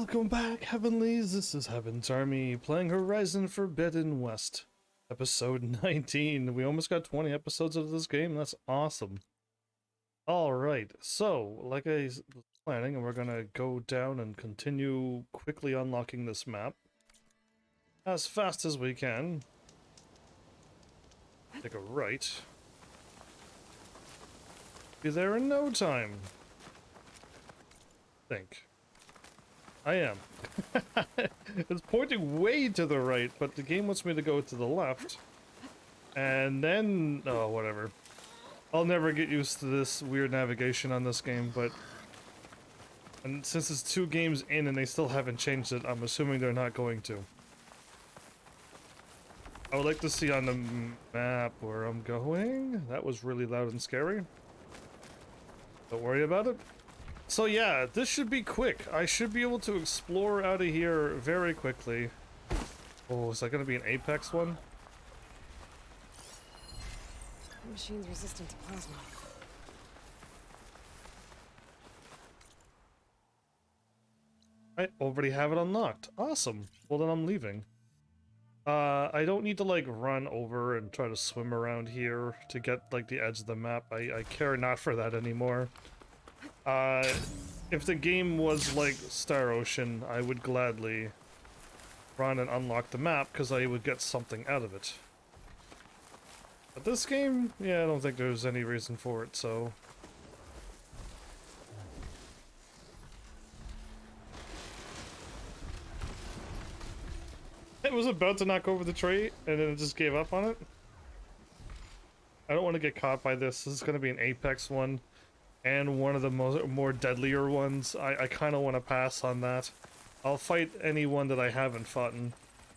Welcome back, Heavenlies. This is Heaven's Army playing Horizon Forbidden West, episode 19. We almost got 20 episodes of this game. That's awesome. Alright, so, like I was planning, we're gonna go down and continue quickly unlocking this map as fast as we can. Take a right. Be there in no time. Think. I am. It's pointing way to the right, but the game wants me to go to the left. And then... oh, whatever. I'll never get used to this weird navigation on this game, but... and since it's 2 games in and they still haven't changed it, I'm assuming they're not going to. I would like to see on the map where I'm going. That was really loud and scary. Don't worry about it. So yeah, this should be quick. I should be able to explore out of here very quickly. Oh, is that going to be an Apex one? The machine's resistant to plasma. I already have it unlocked. Awesome. Well, then I'm leaving. I don't need to, like, run over and try to swim around here to get, like, the edge of the map. I care not for that anymore. If the game was like Star Ocean, I would gladly run and unlock the map because I would get something out of it. But this game, yeah, I don't think there's any reason for it, so... it was about to knock over the tree, and then it just gave up on it. I don't want to get caught by this. This is going to be an Apex one. And one of the more deadlier ones. I kind of want to pass on that. I'll fight anyone that I haven't fought in.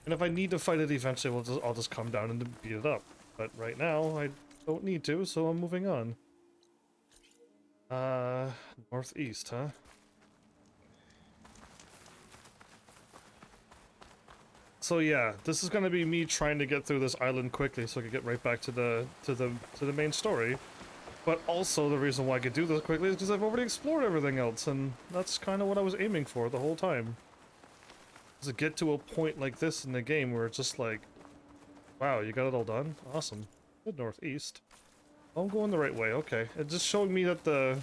And if I need to fight it eventually, I'll just come down and beat it up. But right now, I don't need to, so I'm moving on. Northeast, huh? So yeah, this is gonna be me trying to get through this island quickly so I can get right back to the main story. But also, the reason why I could do this quickly is because I've already explored everything else, and that's kind of what I was aiming for the whole time. Is to get to a point like this in the game where it's just like, wow, you got it all done? Awesome. Good northeast. Oh, I'm going the right way, okay. It just showed me that the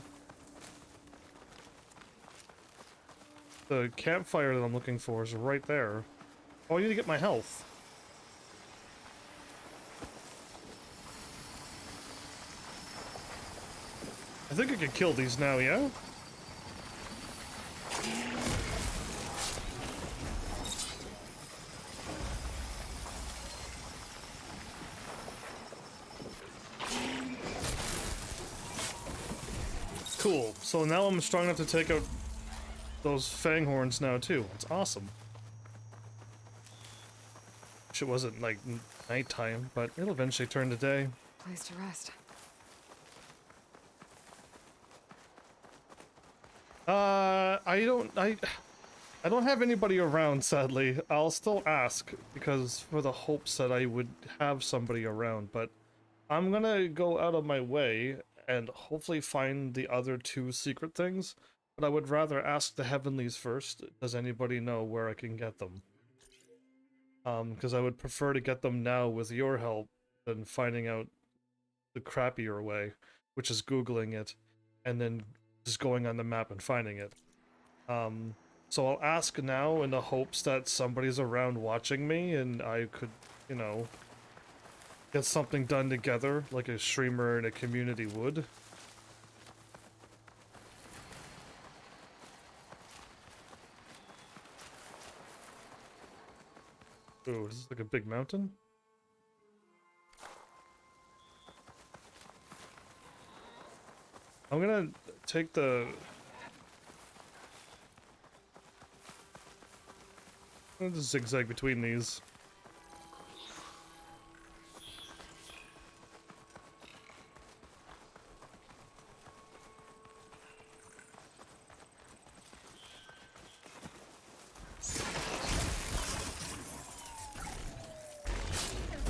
campfire that I'm looking for is right there. Oh, I need to get my health. I think I could kill these now, yeah? Cool. So now I'm strong enough to take out those fang horns now, too. It's awesome. Wish it wasn't, like, nighttime, but it'll eventually turn to day. Place to rest. I don't have anybody around, sadly. I'll still ask, because for the hopes that I would have somebody around, but I'm gonna go out of my way and hopefully find the other 2 secret things, but I would rather ask the Heavenlies first. Does anybody know where I can get them? Because I would prefer to get them now with your help than finding out the crappier way, which is Googling it, and then just going on the map and finding it. So I'll ask now in the hopes that somebody's around watching me and I could, you know, get something done together like a streamer and a community would. Ooh, is this like a big mountain? I'm gonna take the... I'm gonna just zigzag between these.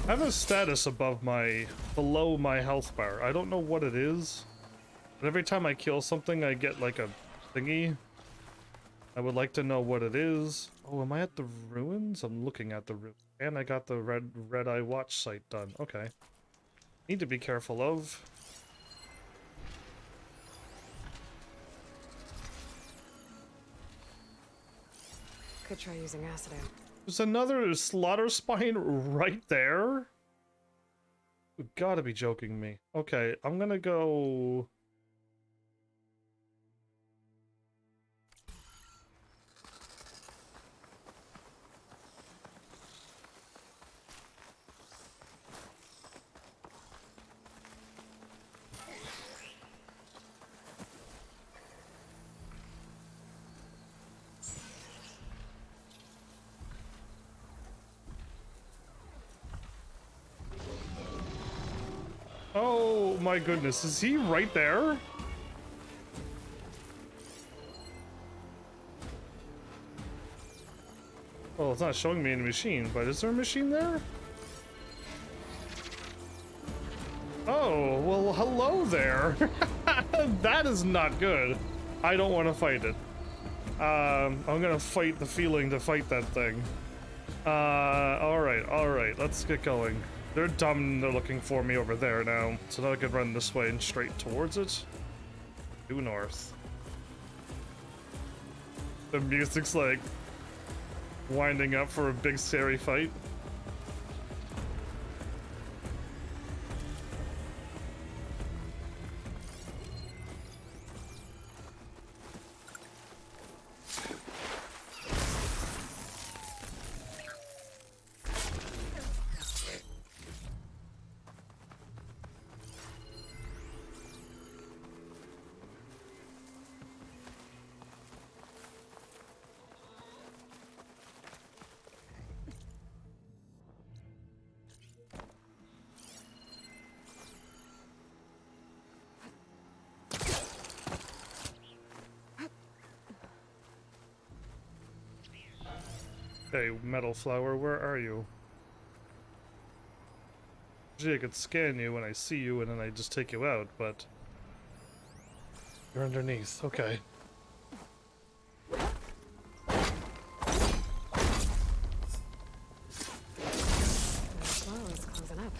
I have a status below my health bar. I don't know what it is, but every time I kill something I get like a thingy. I would like to know what it is. Oh, am I at the ruins? I'm looking at the ruins. And I got the red eye watch site done. Okay. Need to be careful of. Could try using acid. There's another slaughter spine right there? You gotta be joking me. Okay, I'm gonna go... Oh my goodness, is he right there? Well, it's not showing me any machine, but is there a machine there? Oh, well, hello there. That is not good. I don't want to fight it. I'm gonna fight the feeling to fight that thing. Alright, let's get going. They're dumb, they're looking for me over there now, so now I could run this way and straight towards it. Due north. The music's like winding up for a big scary fight. Hey, metal flower, where are you? Usually I could scan you when I see you and then I just take you out, but... You're underneath, okay. The flow is closing up.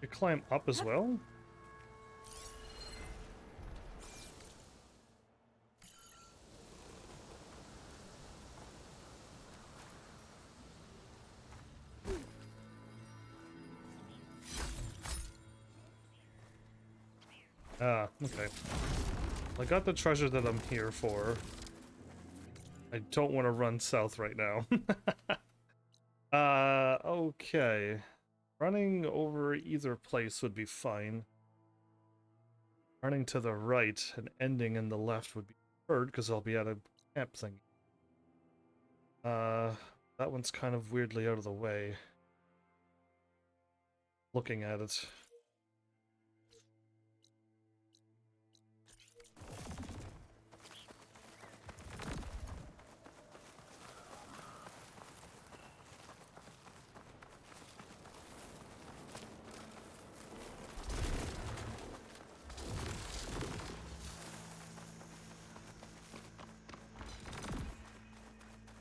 You climb up as well? Ah, okay. I got the treasure that I'm here for. I don't want to run south right now. Okay. Running over either place would be fine. Running to the right and ending in the left would be preferred because I'll be at a camp thing. That one's kind of weirdly out of the way. Looking at it.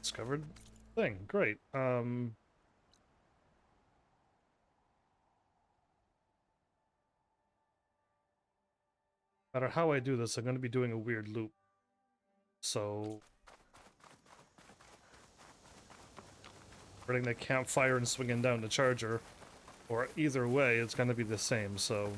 Discovered thing. Great. No matter how I do this, I'm going to be doing a weird loop. So... burning the campfire and swinging down the charger. Or either way, it's going to be the same, so...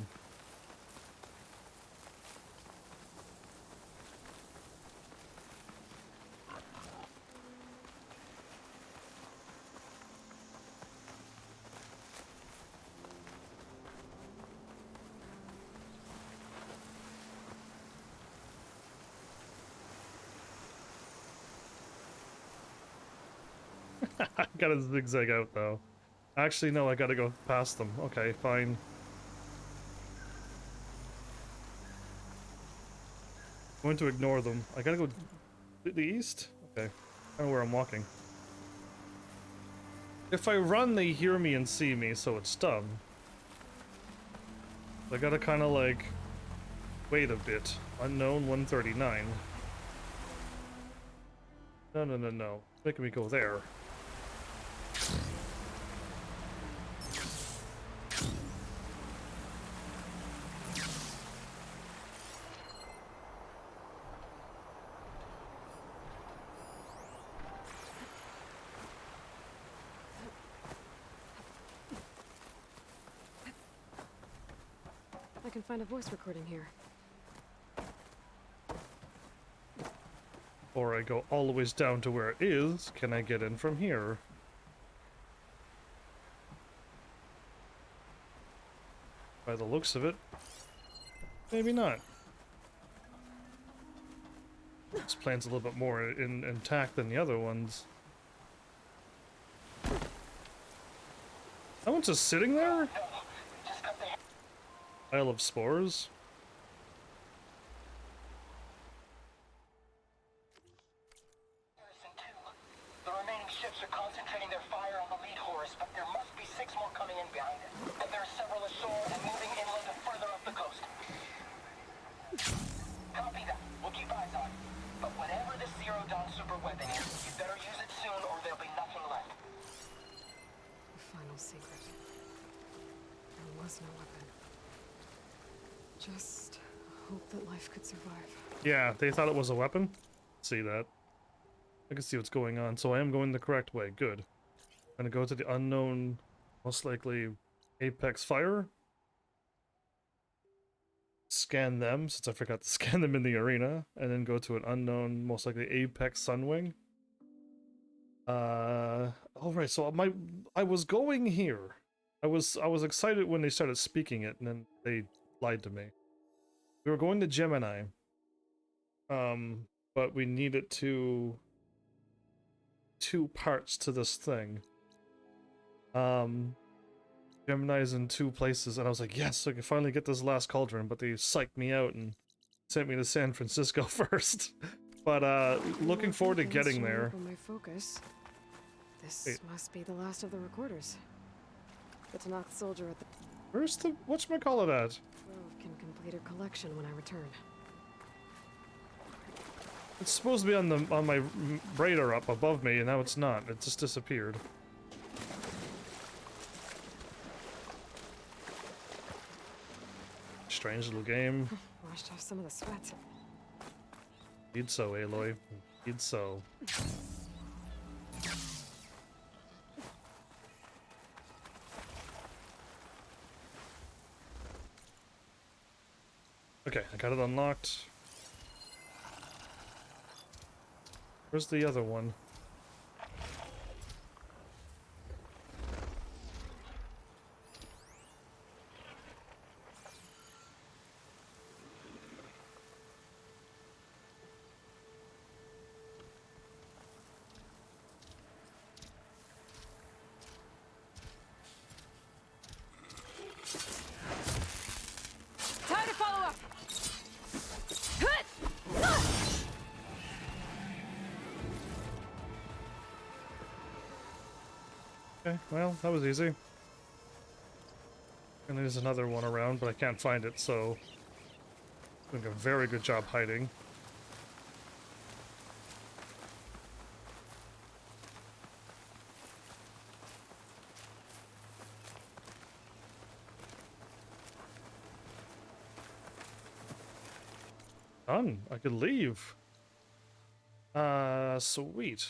I gotta zigzag out, though. Actually, no, I gotta go past them. Okay, fine. I'm going to ignore them. I gotta go to the east? Okay. I don't know where I'm walking. If I run, they hear me and see me, so it's dumb. I gotta kind of like wait a bit. Unknown 139. No, no, no, no. It's making me go there. I can find a voice recording here. Or I go all the way down to where it is. Can I get in from here? By the looks of it, maybe not. This plan's a little bit more intact than the other ones. That one's just sitting there? Pile of spores? The remaining ships are concentrating their fire on the lead Horus, but there must be 6 more coming in behind it. And there are several ashore and moving inland and further up the coast. Copy that. We'll keep eyes on it. But whatever the Zero Dawn super weapon is, you better use it soon or there'll be nothing left. The final secret. There was no weapon. Just hope that life could survive. Yeah, they thought it was a weapon. See that. I can see what's going on, so I am going the correct way. Good. I'm gonna go to the unknown, most likely Apex Fire. Scan them, since I forgot to scan them in the arena, and then go to an unknown, most likely Apex Sunwing. Alright, so I was going here. I was excited when they started speaking it, and then they lied to me. We were going to Gemini. But we needed two parts to this thing. Gemini's in 2 places, and I was like, yes, I can finally get this last cauldron, but they psyched me out and sent me to San Francisco first. But looking forward to getting there. My focus. This Wait. must be the last of the recorders. The Tanakh soldier at the Where's the whatchamacallit at? grove can complete her collection when I return. It's supposed to be on my radar up above me, and now it's not. It just disappeared. Strange little game. Washed off some of the sweat. Indeed so, Aloy. Indeed so. Okay, I got it unlocked. Where's the other one? Time to follow up. Okay, well, that was easy. And there's another one around, but I can't find it, so... doing a very good job hiding. Done. I could leave. Sweet.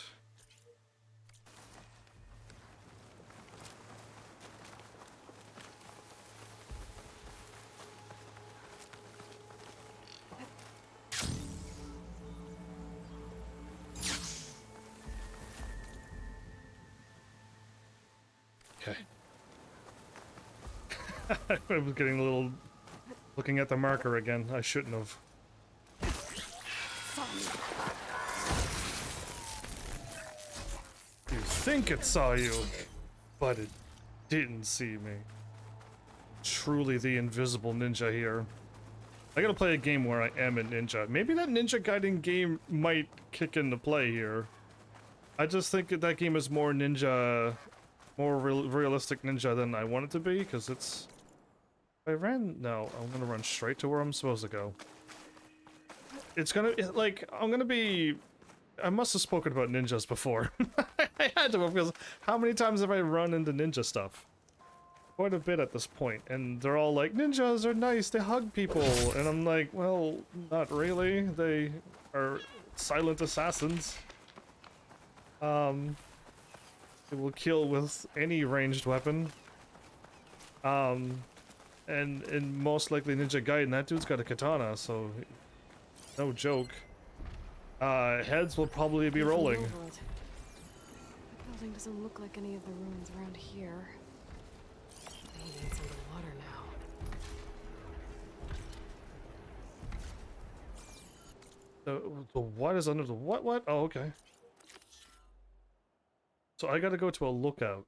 Okay. I was getting a little... looking at the marker again. I shouldn't have. You think it saw you, but it didn't see me. Truly the invisible ninja here. I gotta play a game where I am a ninja. Maybe that Ninja Gaiden game might kick into play here. I just think that game is more ninja more realistic ninja than I want it to be, because it's... If I ran... No, I'm gonna run straight to where I'm supposed to go. It's gonna... like, I'm gonna be... I must have spoken about ninjas before. I had to, because how many times have I run into ninja stuff? Quite a bit at this point, and they're all like, ninjas are nice, they hug people, and I'm like, well, not really. They are silent assassins. They will kill with any ranged weapon. And most likely Ninja Gaiden, that dude's got a katana, so no joke. Heads will probably be rolling. The building doesn't look like any of the ruins around here. Maybe it's underwater now. The what is under the what? Oh, okay. So I gotta go to a lookout.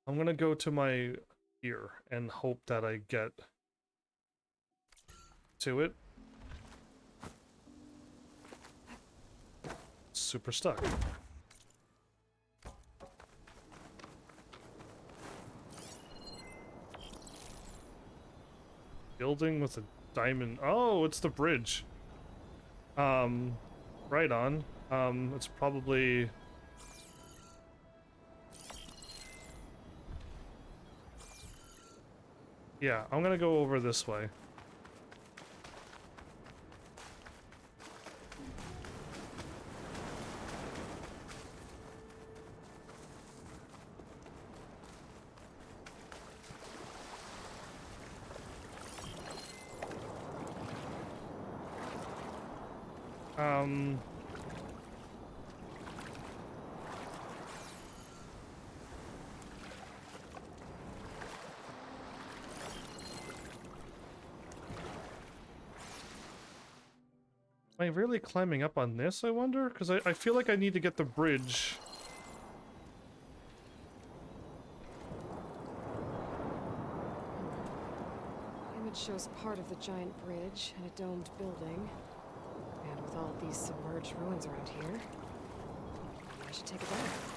I'm gonna go to my ear and hope that I get to it. Super stuck. Building with a diamond. Oh, it's the bridge. Right on. It's probably... Yeah, I'm gonna go over this way. Am I really climbing up on this, I wonder? Because I feel like I need to get the bridge. The image shows part of the giant bridge and a domed building. And with all these submerged ruins around here, maybe I should take a dive.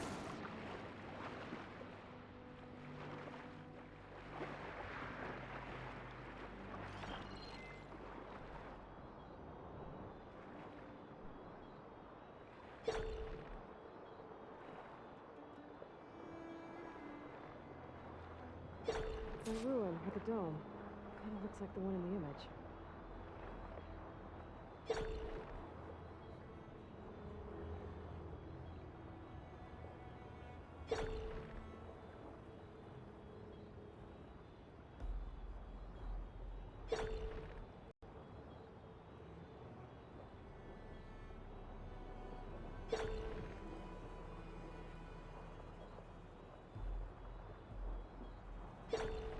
The ruin with a dome. Kind of looks like the one in the image.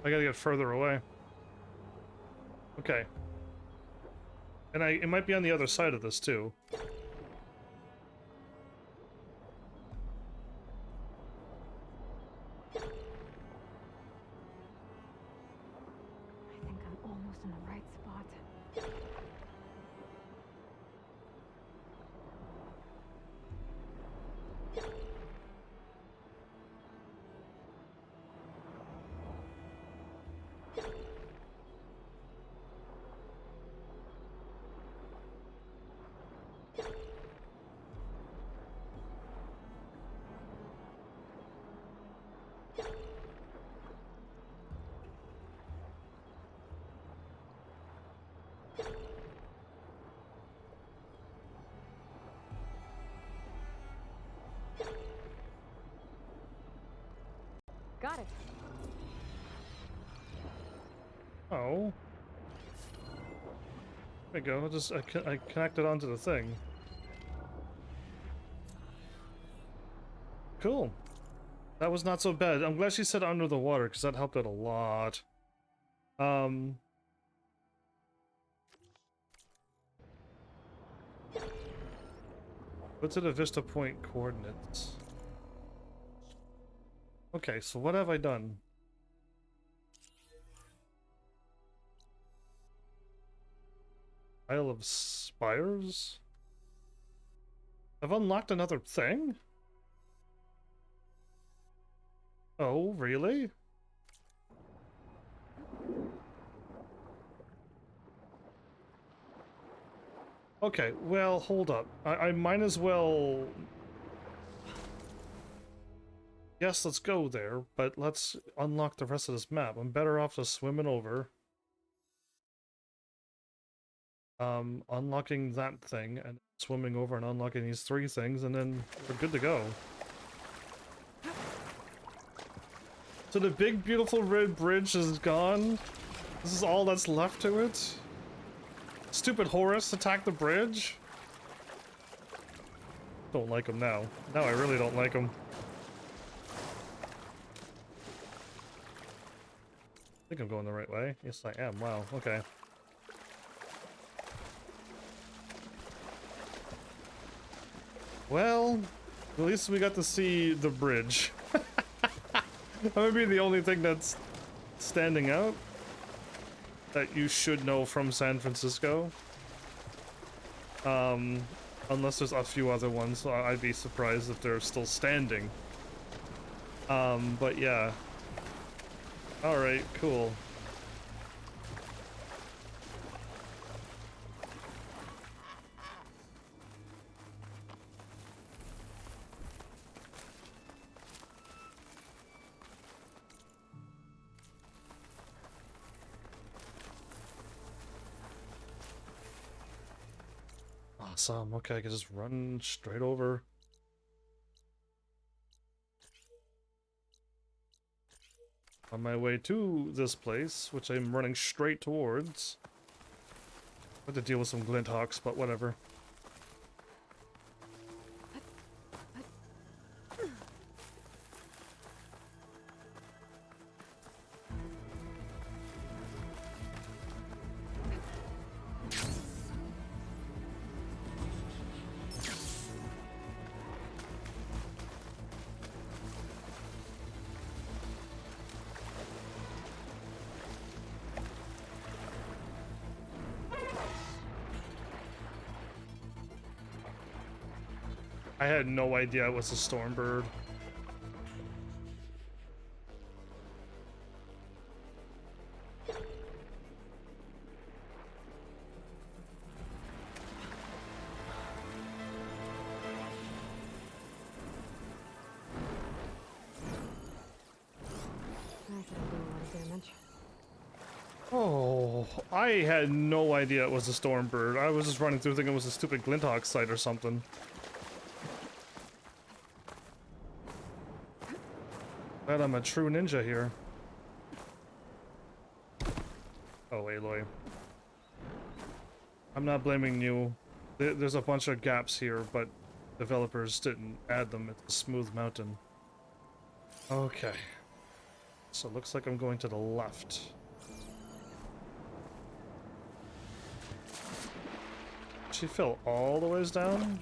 I gotta get further away. Okay. And it might be on the other side of this, too. I think I'm almost in the right spot. Got it. Oh. There we go. I connected onto the thing. Cool. That was not so bad. I'm glad she said under the water, because that helped out a lot. What's the Vista Point coordinates? Okay, so what have I done? Isle of Spires? I've unlocked another thing? Oh, really? Okay, well, hold up. I might as well... Yes, let's go there, but let's unlock the rest of this map. I'm better off just swimming over. Unlocking that thing, and swimming over and unlocking these 3 things, and then we're good to go. So the big, beautiful red bridge is gone? This is all that's left to it? Stupid Horus attacked the bridge? Don't like him now. Now I really don't like him. I think I'm going the right way. Yes, I am. Wow, okay. Well, at least we got to see the bridge. That would be the only thing that's standing out that you should know from San Francisco. Unless there's a few other ones, so I'd be surprised if they're still standing. But yeah. Alright, cool. Awesome. Okay, I can just run straight over. On my way to this place, which I'm running straight towards. I have to deal with some glint hawks, but whatever. I had no idea it was a stormbird. Oh, I had no idea it was a stormbird. I was just running through thinking it was a stupid Glinthawk site or something. But I'm a true ninja here. Oh, Aloy. I'm not blaming you. There's a bunch of gaps here, but developers didn't add them. It's a smooth mountain. Okay. So it looks like I'm going to the left. She fell all the ways down?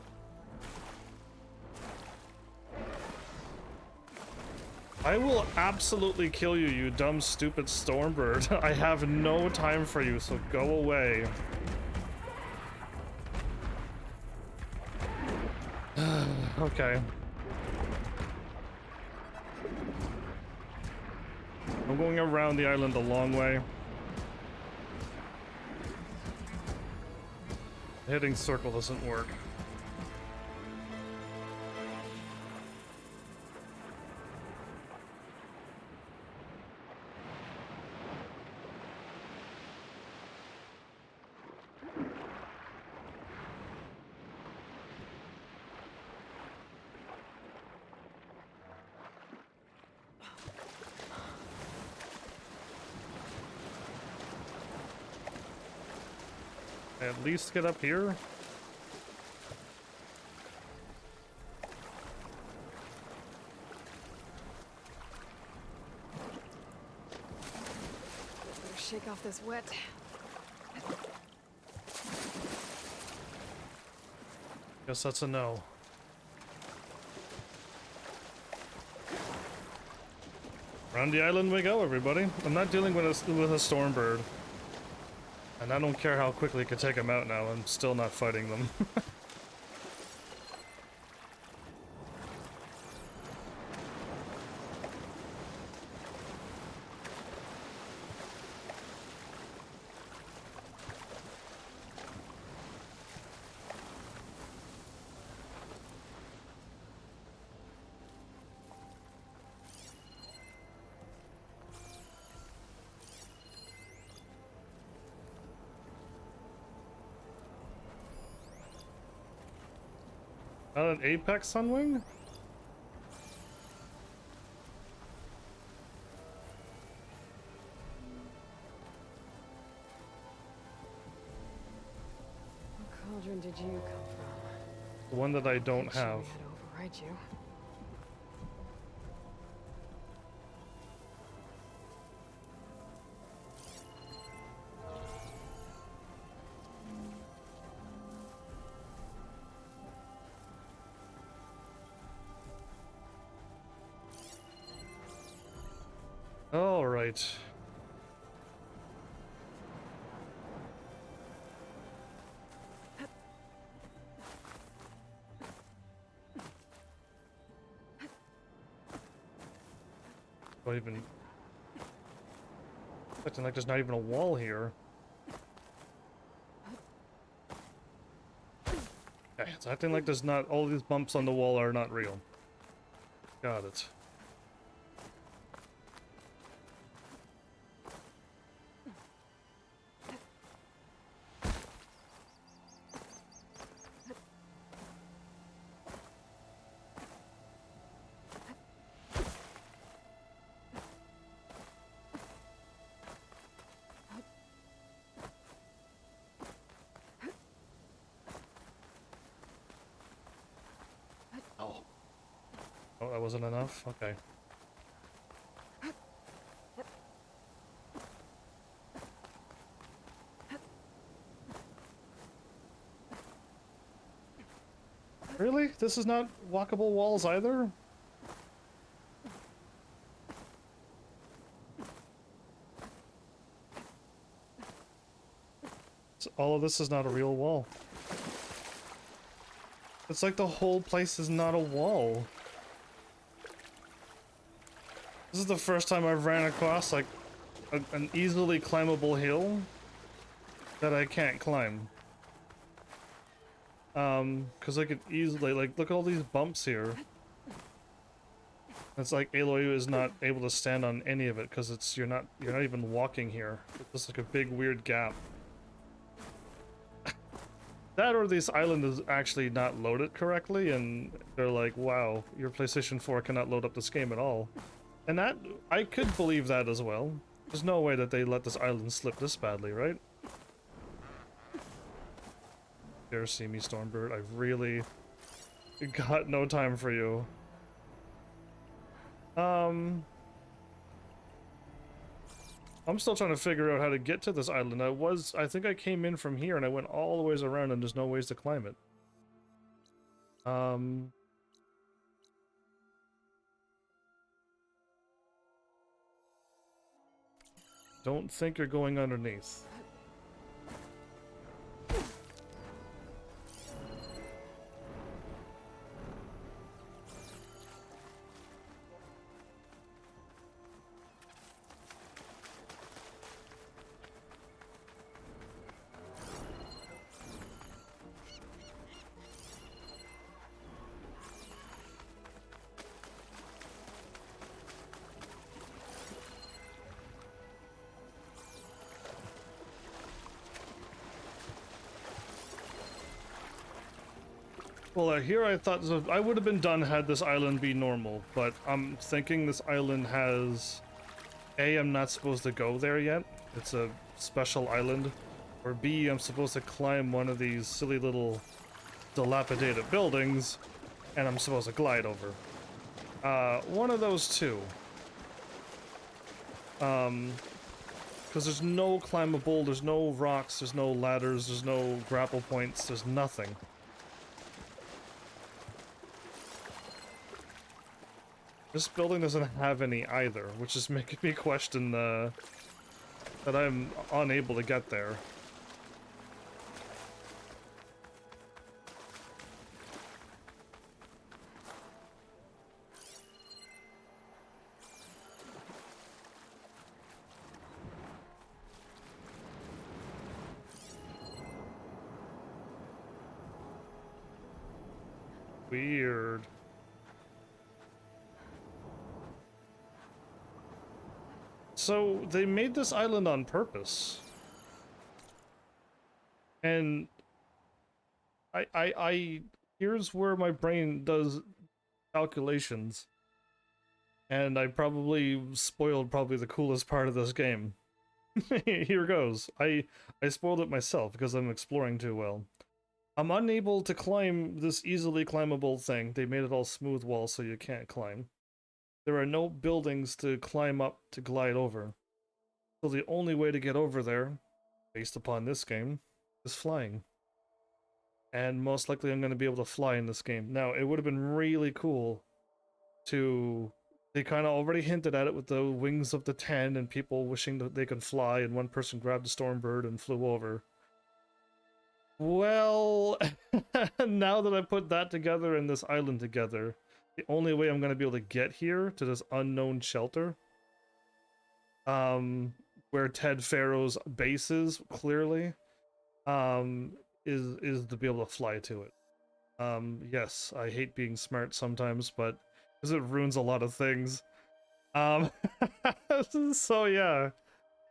I will absolutely kill you, you dumb, stupid stormbird. I have no time for you, so go away. Okay. I'm going around the island a long way. Hitting circle doesn't work. At least get up here. Better shake off this wet. Guess that's a no. Around the island we go, everybody. I'm not dealing with a stormbird. And I don't care how quickly I can take them out now, I'm still not fighting them. Not an apex sunwing? What cauldron did you come from? The one that I don't Pretty sure have. we had to override you. All right. Don't even. Acting like there's not even a wall here. Okay, it's acting like there's not. All these bumps on the wall are not real. Got it. Oh, that wasn't enough? Okay. Really? This is not walkable walls either? So all of this is not a real wall. It's like the whole place is not a wall. This is the first time I've ran across like an easily climbable hill that I can't climb. Because I could easily, like, look at all these bumps here. It's like Aloy is not able to stand on any of it because you're not even walking here. It's just like a big weird gap. That or this island is actually not loaded correctly, and they're like, wow, your PlayStation 4 cannot load up this game at all. And that, I could believe that as well. There's no way that they let this island slip this badly, right? Dare see me, Stormbird. I've really got no time for you. I'm still trying to figure out how to get to this island. I think I came in from here and I went all the ways around and there's no ways to climb it. Don't think you're going underneath. Well, here I thought I would have been done had this island be normal, but I'm thinking this island has... A, I'm not supposed to go there yet. It's a special island. Or B, I'm supposed to climb one of these silly little dilapidated buildings, and I'm supposed to glide over. One of those two. Because there's no climbable, there's no rocks, there's no ladders, there's no grapple points, there's nothing. This building doesn't have any either, which is making me question that I'm unable to get there. Weird. So, they made this island on purpose. And... I here's where my brain does calculations. And I probably spoiled probably the coolest part of this game. Here goes. I spoiled it myself because I'm exploring too well. I'm unable to climb this easily climbable thing. They made it all smooth walls so you can't climb. There are no buildings to climb up to glide over. So the only way to get over there, based upon this game, is flying. And most likely I'm going to be able to fly in this game. Now, it would have been really cool to... They kind of already hinted at it with the wings of the 10 and people wishing that they could fly, and one person grabbed a Stormbird and flew over. Well, now that I put that together and this island together, the only way I'm going to be able to get here to this unknown shelter, where Ted Farrow's base is, clearly, is to be able to fly to it. Yes, I hate being smart sometimes, but because it ruins a lot of things. So yeah.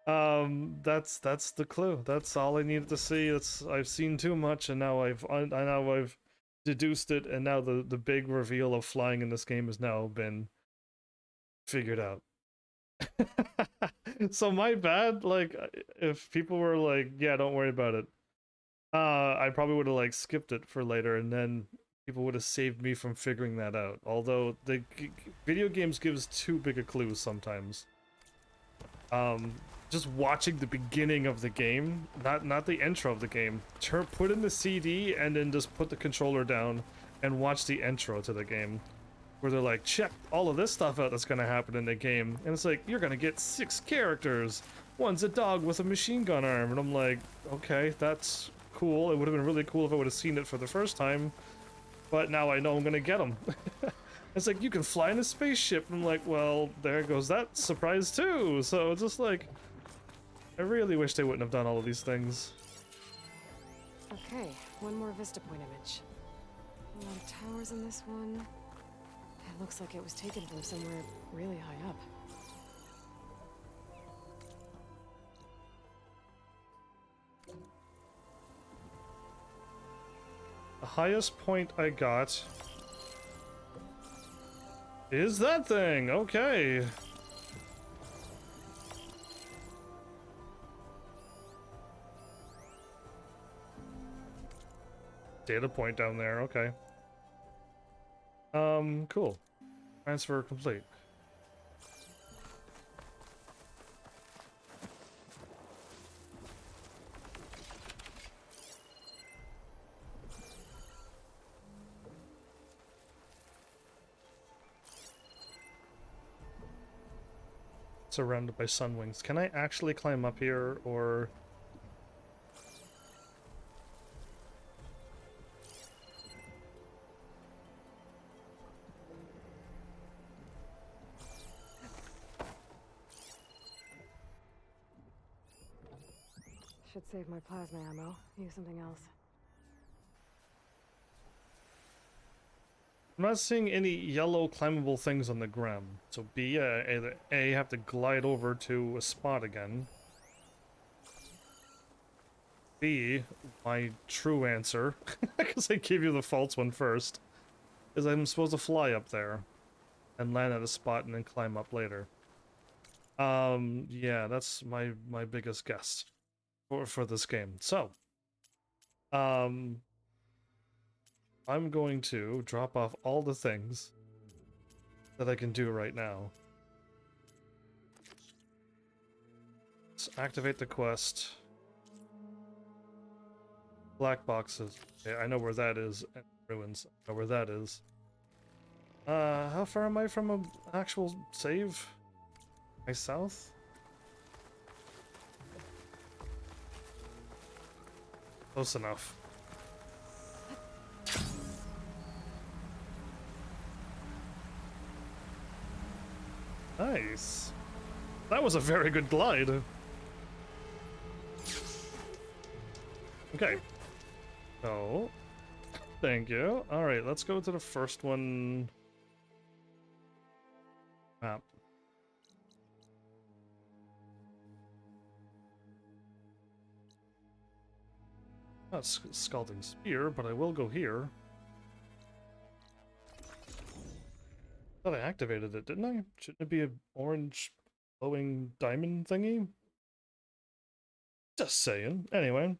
That's the clue. That's all I needed to see. I've seen too much, and now I've deduced it, and now the big reveal of flying in this game has now been figured out. So my bad. Like, if people were like, "Yeah, don't worry about it," I probably would have like skipped it for later, and then people would have saved me from figuring that out. Although the video games gives too big a clue sometimes. Just watching the beginning of the game, not the intro of the game. Put in the CD and then just put the controller down and watch the intro to the game, where they're like, check all of this stuff out that's gonna happen in the game, and it's like, you're gonna get 6 characters. One's a dog with a machine gun arm, and I'm like, okay, that's cool. It would have been really cool if I would have seen it for the first time, but now I know I'm gonna get them. It's like, you can fly in a spaceship, and I'm like, well, there goes that surprise too. So it's just like, I really wish they wouldn't have done all of these things. Okay, one more vista point image. A lot of towers in this one. It looks like it was taken from somewhere really high up. The highest point I got is that thing. Okay. Data point down there. Okay. Cool. Transfer complete. Surrounded by sunwings. Can I actually climb up here, or... Should save my plasma ammo. Use something else. I'm not seeing any yellow climbable things on the ground. So B, either A, have to glide over to a spot again. B, my true answer, because I gave you the false one first, is I'm supposed to fly up there and land at a spot and then climb up later. Yeah, that's my biggest guess for this game. So, I'm going to drop off all the things that I can do right now. Let's activate the quest. Black boxes. Okay, I know where that is. And ruins. I know where that is. How far am I from an actual save? My south? Close enough. Nice. That was a very good glide. Okay. So, thank you. Alright, let's go to the first one. Map. Not Scalding Spear, but I will go here. thought I activated it, didn't I? Shouldn't it be an orange glowing diamond thingy? Just saying. Anyway.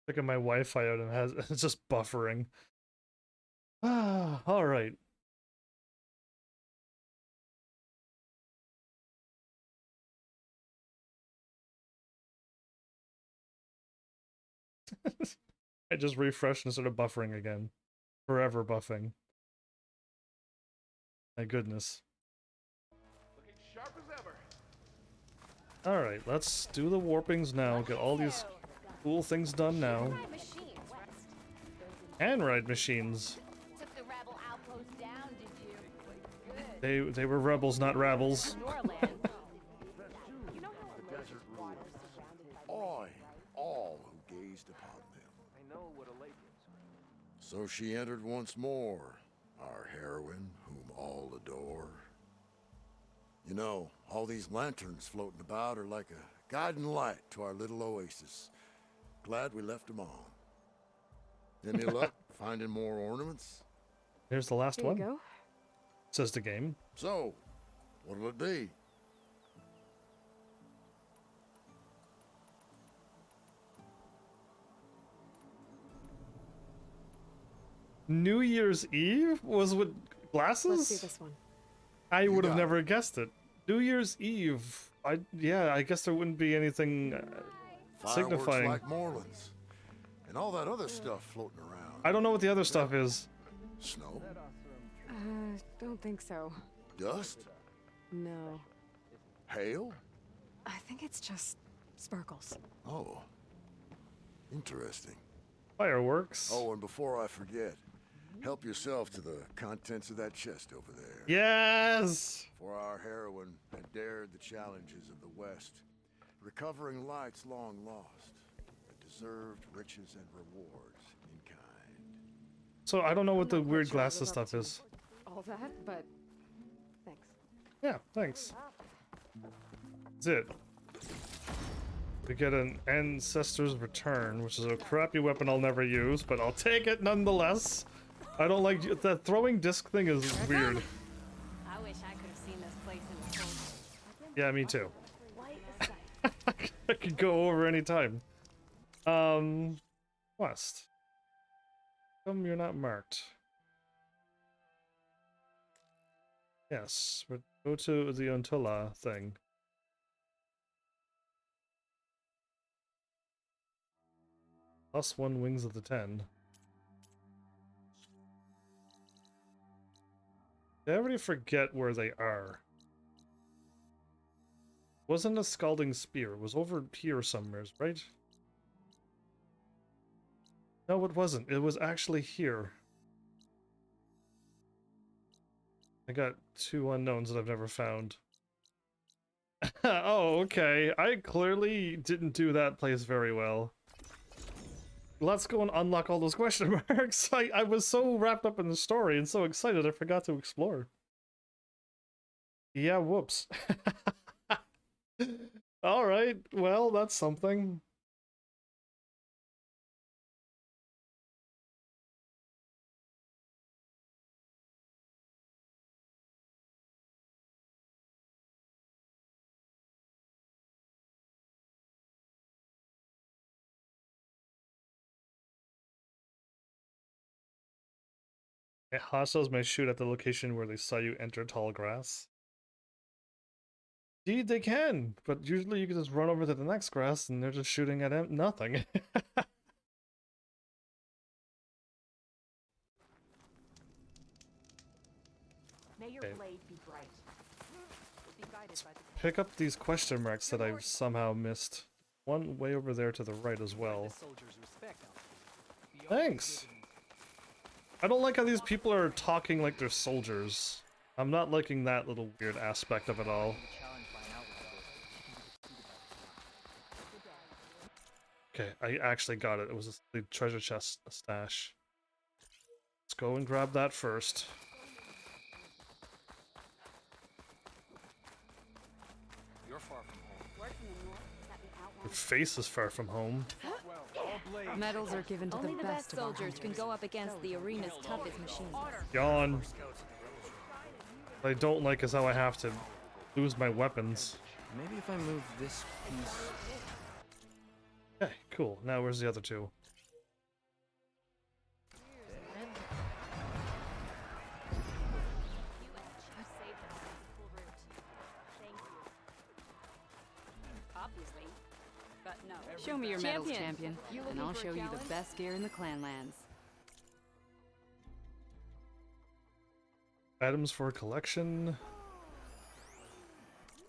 Checking my Wi-Fi out and it's just buffering. Ah, all right. I just refreshed and started buffering again. Forever buffing. My goodness. Looking sharp as ever. Alright, let's do the warpings now. Get all these cool things done now. And ride machines. Took the rebel outpost down, did you? They were rebels, not rabbles. Oi, all who gazed upon them. I know what a lake is. So she entered once more, our heroine, whom all adore. You know, all these lanterns floating about are like a guiding light to our little oasis. Glad we left them on. Any luck finding more ornaments? Here's the last Here one. you go. Says the game. So, what'll it be? New Year's Eve was with glasses? Let's do this one. I would have got it. never guessed it. New Year's Eve. Yeah, I guess there wouldn't be anything Fireworks signifying. like Morelands. And all that other stuff floating around. I don't know what the other stuff is. Snow? Don't think so. Dust? No. Hail? I think it's just sparkles. Oh. Interesting. Fireworks. Oh, and before I forget, help yourself to the contents of that chest over there. Yes! For our heroine had dared the challenges of the West, recovering lights long lost, and deserved riches and rewards in kind. So I don't know what the I'm not quite weird sure I glasses live up stuff to is. all that, but thanks. Yeah, thanks. That's it. We get an Ancestor's Return, which is a crappy weapon I'll never use, but I'll take it nonetheless. I don't like the throwing disc thing is weird. I wish I could have seen this place in full. Yeah, me too. Quite a sight. I could go over any time. West. Come, you're not marked. Yes, we go to the Untula thing. +1 wings of the 10. I already forget where they are. Wasn't a scalding spear. It was over here somewhere, right? No, it wasn't. It was actually here. I got 2 unknowns that I've never found. Oh, okay. I clearly didn't do that place very well. Let's go and unlock all those question marks. I was so wrapped up in the story and so excited I forgot to explore. Yeah, whoops. Alright, well, that's something. Hostiles may shoot at the location where they saw you enter tall grass. Indeed, they can, but usually you can just run over to the next grass and they're just shooting at nothing. May your Okay. blade be bright. Be guided by the Pick up these question marks that I've somehow missed. One way over there to the right as well. Thanks! I don't like how these people are talking like they're soldiers. I'm not liking that little weird aspect of it all. Okay, I actually got it. It was the treasure chest stash. Let's go and grab that first. You're far from home. Word from the north is that the Your outlaws face is far from home. Well, all blaze. Medals are given to only the the best best of our soldiers can hunters. go up against the arena's toughest machines. Yawn. What I don't like is how I have to lose my weapons. Maybe if I move this piece. Okay, cool. Now where's the other two? Obviously. But no. Show me your medals, champion, You and looking I'll for a show you the challenge? best gear in the Clanlands. Items for collection.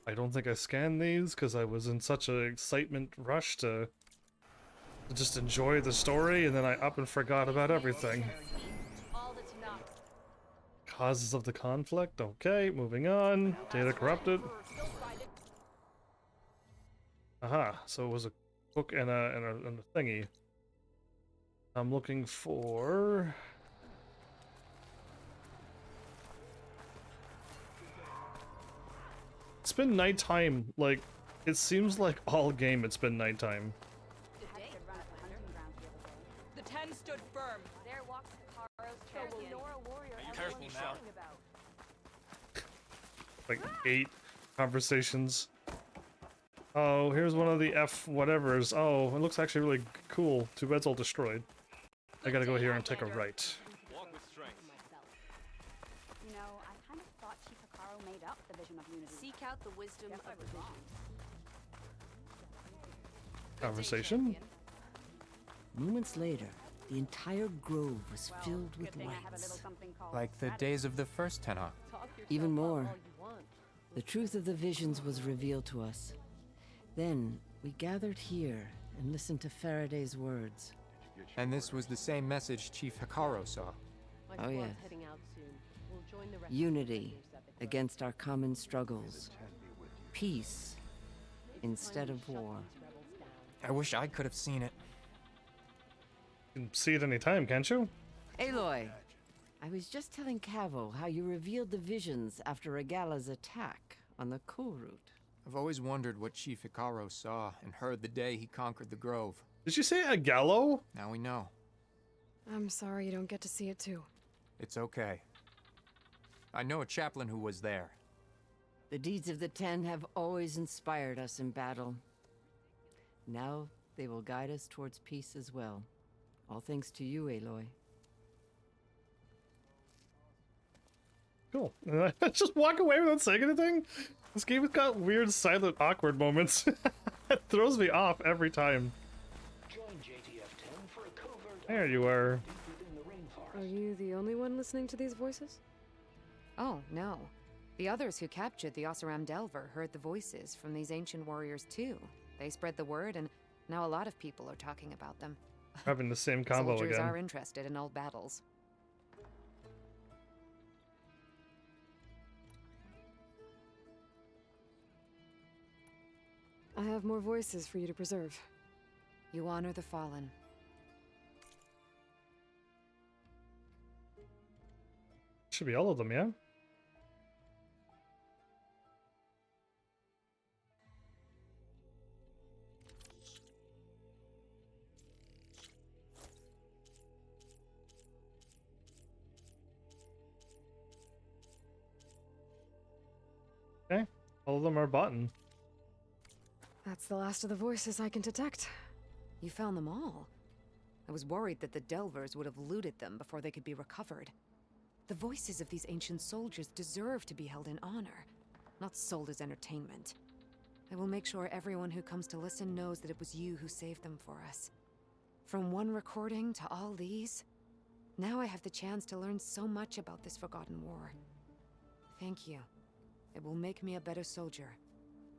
I don't think I scanned these because I was in such an excitement rush to just enjoy the story, and then I up and forgot about everything. All that's not. Causes of the conflict. Okay, moving on. Data corrupted. Aha, so it was a book and a thingy. I'm looking for... It's been nighttime, like, it seems like all game it's been nighttime. The 10 stood firm. There walks Karo's champion. Careful now. Like 8 conversations. Oh, here's one of the F whatevers. Oh, it looks actually really cool. Too bad it's all destroyed. I gotta go here and take a right. Walk with strength. You know, I kind of thought Chief Hikaru made up the vision of unity. Seek out the wisdom of the vision. Conversation? Moments later, the entire grove was filled with Good thing I have a little lights. something called Like the days of the first Tenhak. Even more, the truth of the visions was revealed to us. Then, we gathered here and listened to Faraday's words. And this was the same message Chief Hikaru saw. Oh yes. Unity against our common struggles. Peace instead of war. I wish I could have seen it. You can see it any time, can't you? Aloy, I was just telling Cavo how you revealed the visions after Regala's attack on the coal route. I've always wondered what Chief Hikaru saw and heard the day he conquered the Grove. Did you say a gallo? Now we know. I'm sorry you don't get to see it too. It's okay. I know a chaplain who was there. The deeds of the Ten have always inspired us in battle. Now they will guide us towards peace as well. All thanks to you, Aloy. Cool. Just walk away without saying anything? This game has got weird, silent, awkward moments. It throws me off every time. There you are. Are you the only one listening to these voices? Oh, no. The others who captured the Oseram Delver heard the voices from these ancient warriors too. They spread the word, and now a lot of people are talking about them. Having the same combo Soldiers again. are interested in old battles. I have more voices for you to preserve. You honor the fallen. Should be all of them, yeah? Okay, all of them are button. That's the last of the voices I can detect. You found them all. I was worried that the Delvers would have looted them before they could be recovered. The voices of these ancient soldiers deserve to be held in honor, not sold as entertainment. I will make sure everyone who comes to listen knows that it was you who saved them for us. From one recording to all these, now I have the chance to learn so much about this forgotten war. Thank you. It will make me a better soldier,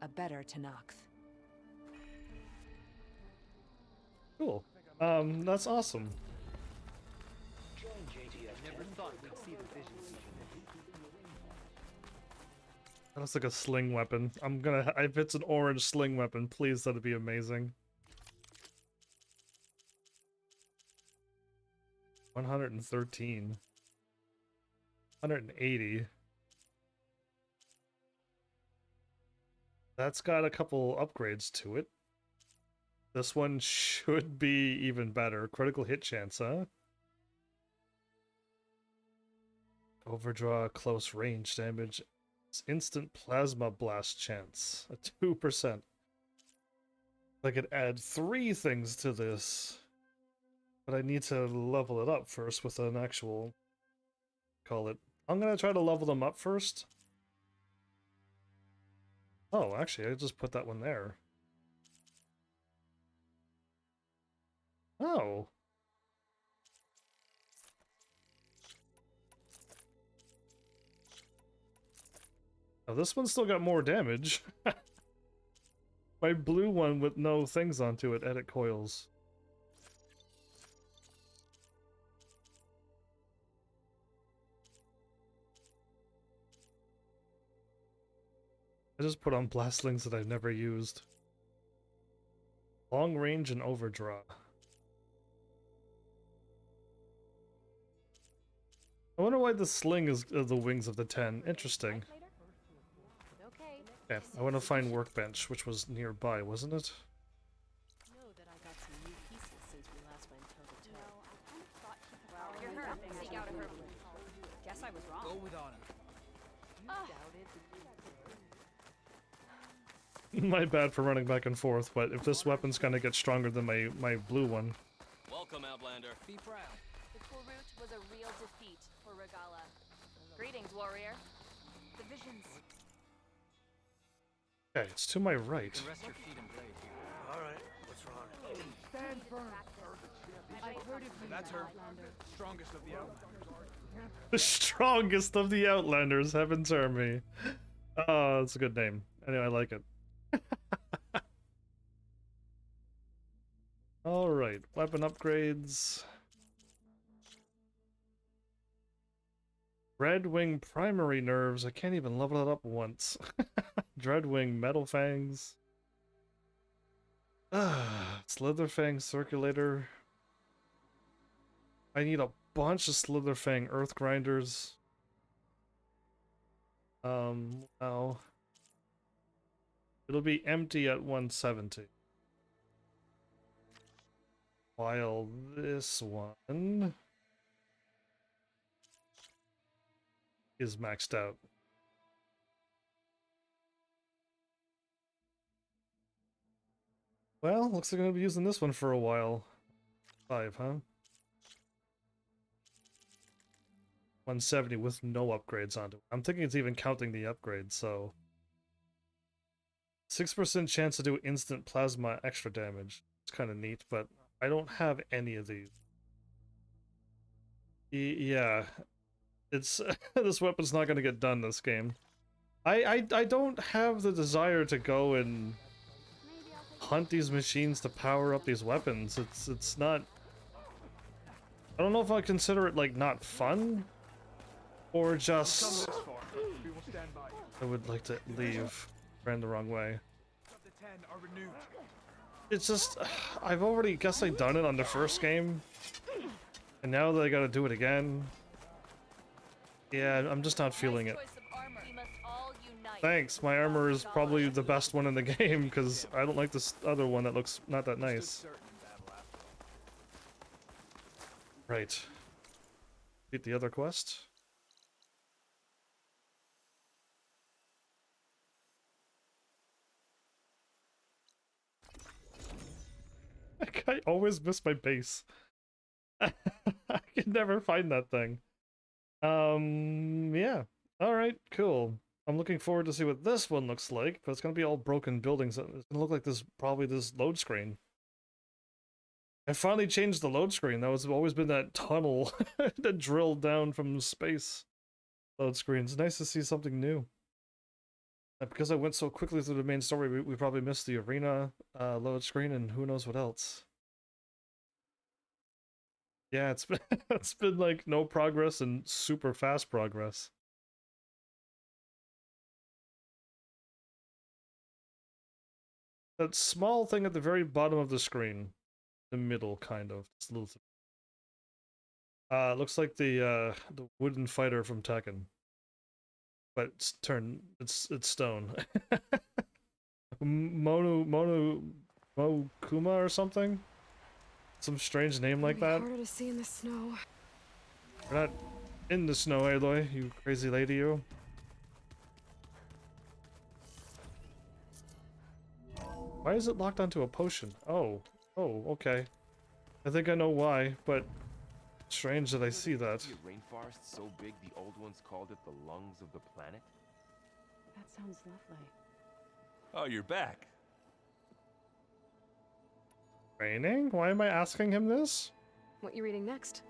a better Tenakth. Cool. That's awesome. That looks like a sling weapon. If it's an orange sling weapon, please, that'd be amazing. 113. 180. That's got a couple upgrades to it. This one should be even better. Critical hit chance, huh? Overdraw close range damage. It's instant plasma blast chance. A 2%. I could add 3 things to this. But I need to level it up first with an actual... call it. I'm gonna try to level them up first. Oh, actually, I just put that one there. Oh. Oh, this one's still got more damage. My blue one with no things onto it, edit coils. I just put on blastlings that I've never used. Long range and overdraw. I wonder why the sling is the wings of the 10. Interesting. Yeah, I want to find workbench, which was nearby, wasn't it? Know that I got some new pieces since we last went toe to toe. No, I kind of thought she could. Well, you're hurt. Seek out a herb. Guess I was wrong. Go with honor. My bad for running back and forth, but if this weapon's gonna get stronger than my blue one. Welcome, Outlander. Be proud. The cool route was a real defeat for Regala. Greetings, warrior. The visions. Okay, it's to my right. You can rest your feet and blade. All right, what's wrong? Stand firm. That's her. Strongest of the Outlanders. The strongest of the Outlanders, Heaven's Army. Oh, that's a good name. Anyway, I like it. Alright, weapon upgrades. Dreadwing primary nerves. I can't even level it up once. Dreadwing metal fangs. Slitherfang circulator. I need a bunch of Slitherfang earth grinders. Wow. It'll be empty at 170. While this one is maxed out. Well, looks like I'm gonna be using this one for a while. 5, huh? 170 with no upgrades onto it. I'm thinking it's even counting the upgrades, so... 6% chance to do instant plasma extra damage. It's kind of neat, but I don't have any of these. Yeah. It's... this weapon's not gonna get done this game. I don't have the desire to go and hunt these machines to power up these weapons. It's not... I don't know if I consider it, like, not fun, or just... We will stand by. I would like to leave. Ran the wrong way. The 10 are renewed. It's just... I've already, guess I done it on the first game, and now that I gotta do it again... Yeah, I'm just not feeling it. Thanks, my armor is probably the best one in the game, because I don't like this other one that looks not that nice. Right. Beat the other quest. I always miss my base. I can never find that thing. Yeah. Alright, cool. I'm looking forward to see what this one looks like, but it's gonna be all broken buildings. It's gonna look like this, probably this load screen. I finally changed the load screen. That was always been that tunnel that drilled down from space. Load screen. It's nice to see something new. Because I went so quickly through the main story, we probably missed the arena load screen and who knows what else. Yeah, it's been it's been like no progress and super fast progress. That small thing at the very bottom of the screen. The middle, kind of. Just a little Looks like the wooden fighter from Tekken, but it's stone. Mokuma or something? Some strange name like that. Harder to see in the snow. We're not in the snow, Aloy, you crazy lady, you. Why is it locked onto a potion? Oh, okay. I think I know why, but strange that I see that. A rainforest so big the old ones called it the lungs of the planet? That sounds lovely. Oh, you're back. Raining? Why am I asking him this? What you reading next?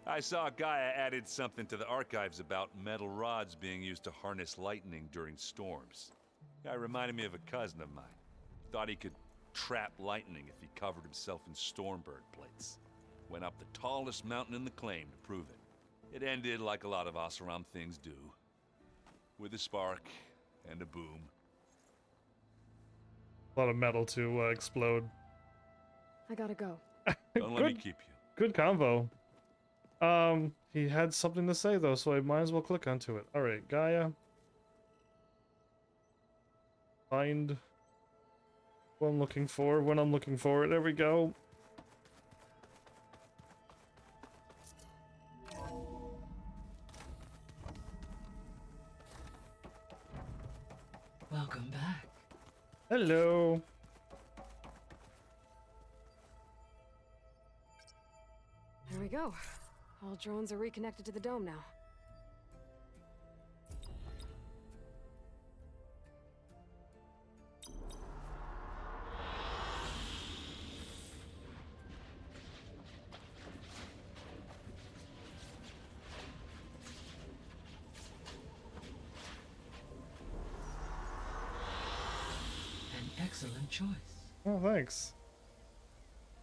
I saw Gaia added something to the archives about metal rods being used to harness lightning during storms. Guy reminded me of a cousin of mine. Thought he could trap lightning if he covered himself in stormbird plates. Went up the tallest mountain in the claim to prove it. It ended like a lot of Oseram things do. With a spark and a boom. A lot of metal to explode. I gotta go. Don't let me keep you. Good convo. He had something to say though, so I might as well click onto it. Alright, Gaia. Find what I'm looking for, when I'm looking for it. There we go. Welcome back. Hello. There we go. All drones are reconnected to the dome now. An excellent choice. Oh, thanks.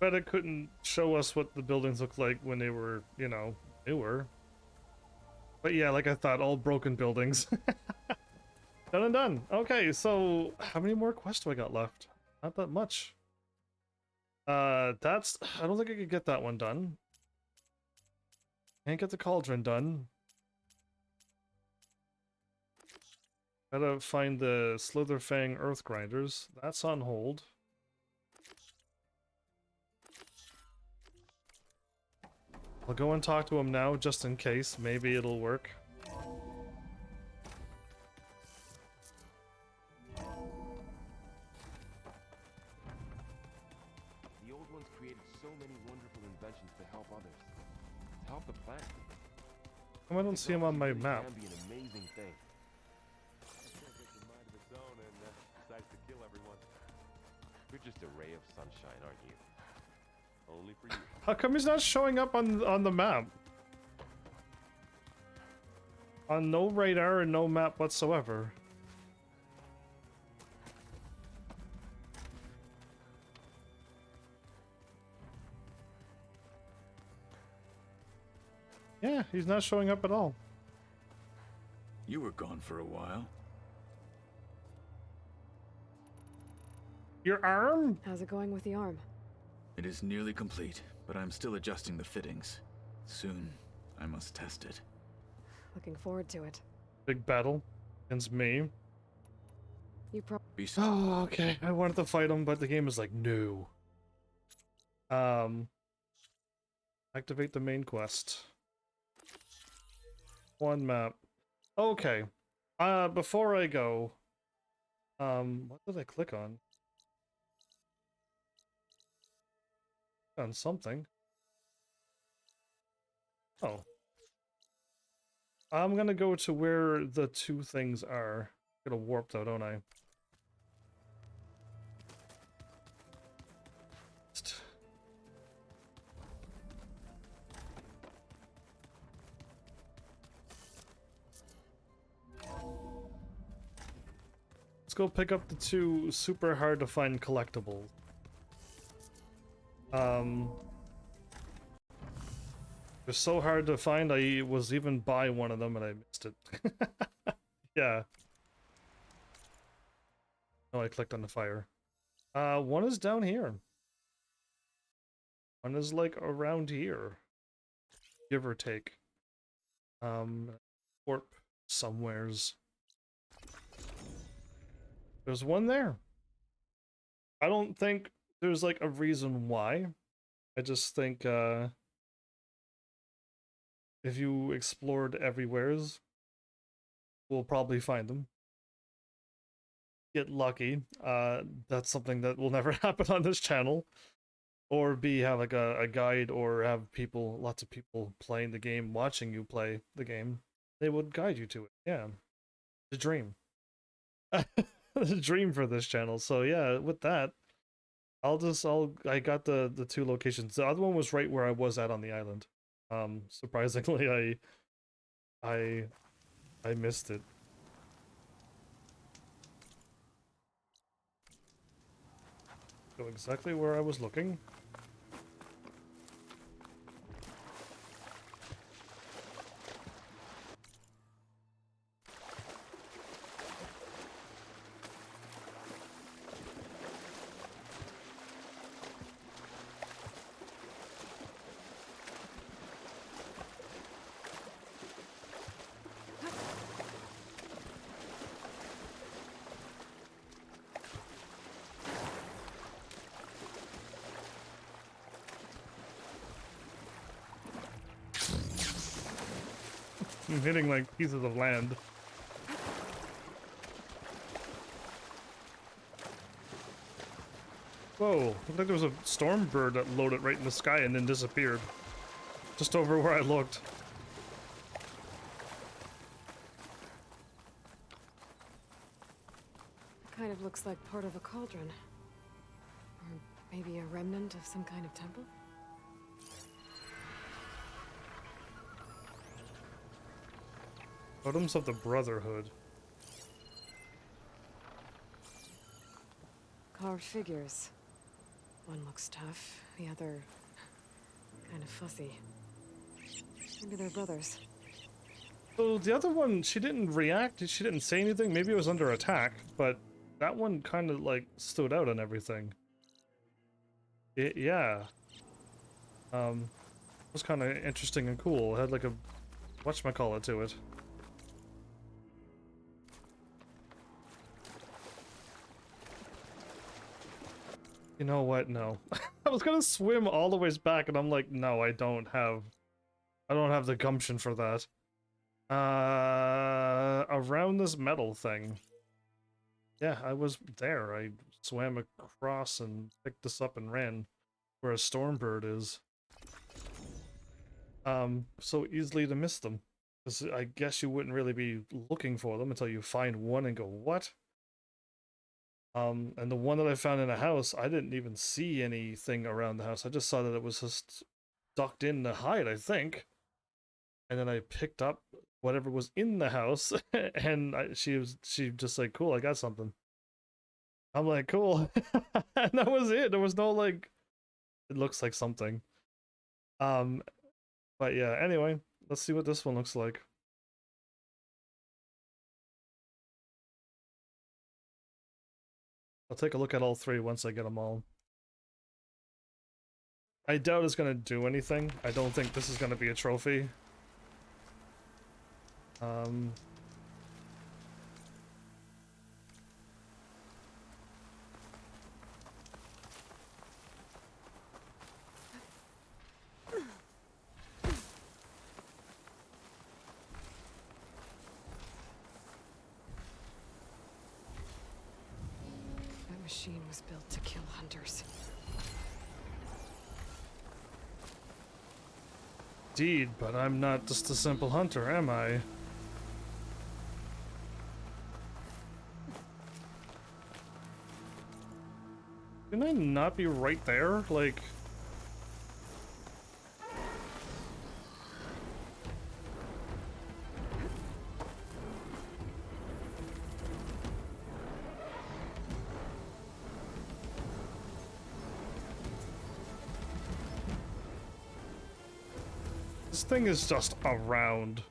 Bet it couldn't show us what the buildings looked like when they were, you know, newer. But yeah, like I thought, all broken buildings. Done and done. Okay, so how many more quests do I got left? Not that much. I don't think I could get that one done. Can't get the cauldron done. Gotta find the Slitherfang Earth Grinders. That's on hold. I'll go and talk to him now, just in case. Maybe it'll work. The old ones created so many wonderful inventions to help others. To help the planet. I don't see him on my Really map. can be an amazing thing. A mind of its own and decides to kill everyone. You're just a ray of sunshine, aren't you? Only for you. How come he's not showing up on the map? On no radar and no map whatsoever. Yeah, he's not showing up at all. You were gone for a while. Your arm? How's it going with the arm? It is nearly complete, but I'm still adjusting the fittings. Soon, I must test it. Looking forward to it. Big battle against me. You Oh, okay. I wanted to fight him, but the game is like, no. Activate the main quest. One map. Okay. Before I go, what did I click on? On something. Oh. I'm gonna go to where the two things are. Get a warp though, don't I? Let's go pick up the two super hard to find collectibles. They're so hard to find, I was even by one of them and I missed it. Yeah. Oh, I clicked on the fire. One is down here. One is like around here. give or take. Warp somewheres. There's one there. I don't think there's like a reason why. I just think if you explored everywheres, we'll probably find them. Get lucky. That's something that will never happen on this channel. Or B, have like a guide, or have people, lots of people playing the game, watching you play the game. They would guide you to it. Yeah. The dream. The dream for this channel. So yeah, with that, I got the two locations. The other one was right where I was at on the island. Surprisingly, I missed it. Go exactly where I was looking. I'm hitting like pieces of land. Whoa, looked like there was a storm bird that loaded right in the sky and then disappeared. Just over where I looked. Kind of looks like part of a cauldron. Or maybe a remnant of some kind of temple? Totems of the Brotherhood. Carved figures. One looks tough, the other kind of fussy. Maybe they're brothers. So the other one, she didn't react, she didn't say anything, maybe it was under attack, but that one kind of like stood out on everything. Yeah. It was kind of interesting and cool. It had like a whatchamacallit to it. You know what? No. I was gonna swim all the ways back and I'm like, no, I don't have the gumption for that. Around this metal thing. Yeah, I was there. I swam across and picked this up and ran where a stormbird is. So easily to miss them. 'Cause I guess you wouldn't really be looking for them until you find one and go, what? And the one that I found in a house, I didn't even see anything around the house. I just saw that it was just ducked in to hide, I think. And then I picked up whatever was in the house, and she just like, cool, I got something. I'm like, cool. And that was it. There was no like, it looks like something. But yeah, anyway, let's see what this one looks like. I'll take a look at all three once I get them all. I doubt it's gonna do anything. I don't think this is gonna be a trophy. That machine was built to kill hunters. Indeed, but I'm not just a simple hunter, am I? Can I not be right there? Like... This thing is just around.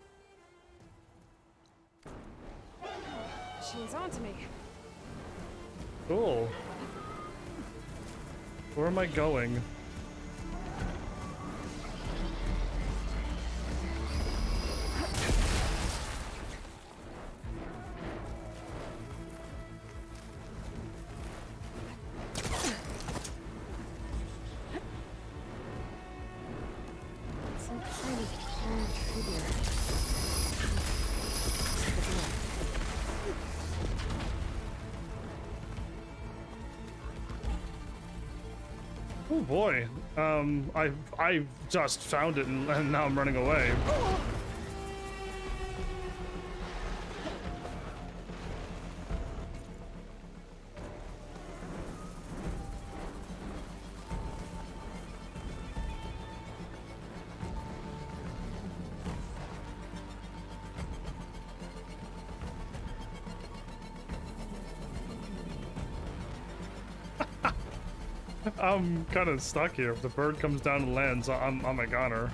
Machine's onto me. Cool. Where am I going? Oh boy. I just found it and now I'm running away. I'm kind of stuck here. If the bird comes down and lands, I'm a goner.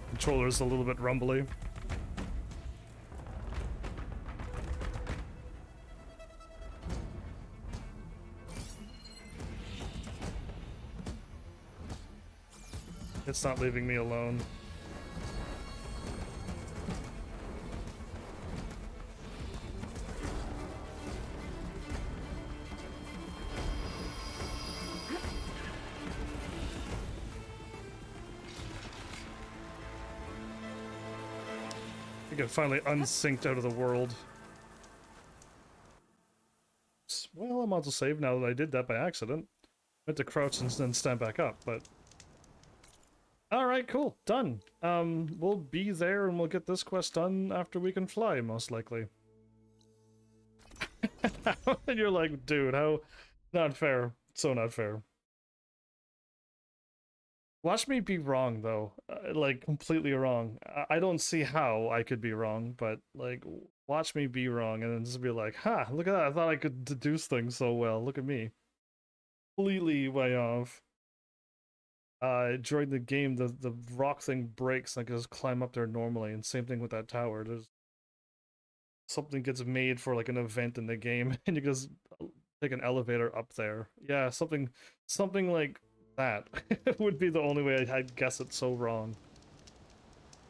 Controller's a little bit rumbly. It's not leaving me alone. I get finally unsynced out of the world. Well, I might as well save now that I did that by accident. I meant to crouch and then stand back up, but... Alright, cool. Done. We'll be there and we'll get this quest done after we can fly, most likely. And you're like, dude, how... Not fair. So not fair. Watch me be wrong, though. Like, completely wrong. I don't see how I could be wrong, but, like, watch me be wrong and then just be like, ha, look at that. I thought I could deduce things so well. Look at me. Completely way off. During the game, the rock thing breaks and I can just climb up there normally, and same thing with that tower. There's something gets made for, like, an event in the game, and you can just take an elevator up there. Yeah, something like... that would be the only way I'd guess it so wrong.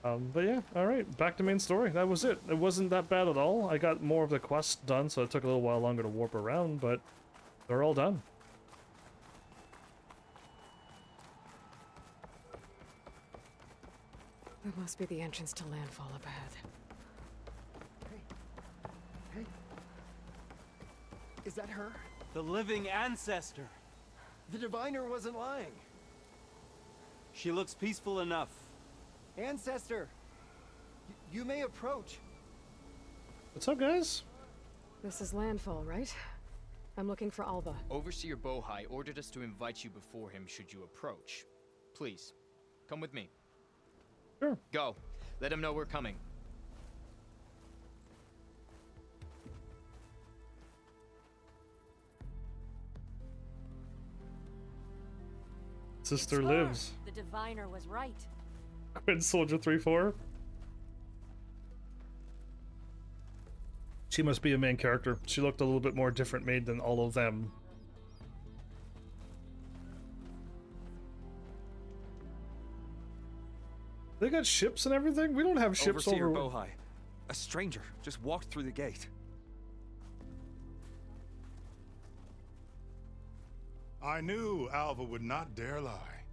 But yeah, alright, back to main story. That was it. It wasn't that bad at all. I got more of the quest done, so it took a little while longer to warp around, but they're all done. That must be the entrance to landfall up ahead. Hey. Is that her? The living ancestor. The diviner wasn't lying. She looks peaceful enough. Ancestor, you may approach. What's up, guys? This is landfall, right? I'm looking for Alba. Overseer Bohai ordered us to invite you before him should you approach. Please, come with me. Sure. Go. Let him know we're coming. Sister lives. The diviner was right. Quinn Soldier 3-4. She must be a main character. She looked a little bit more different made than all of them. They got ships and everything? We don't have ships Overseer over... Bohai. A stranger just walked through the gate. I knew Alva would not dare lie.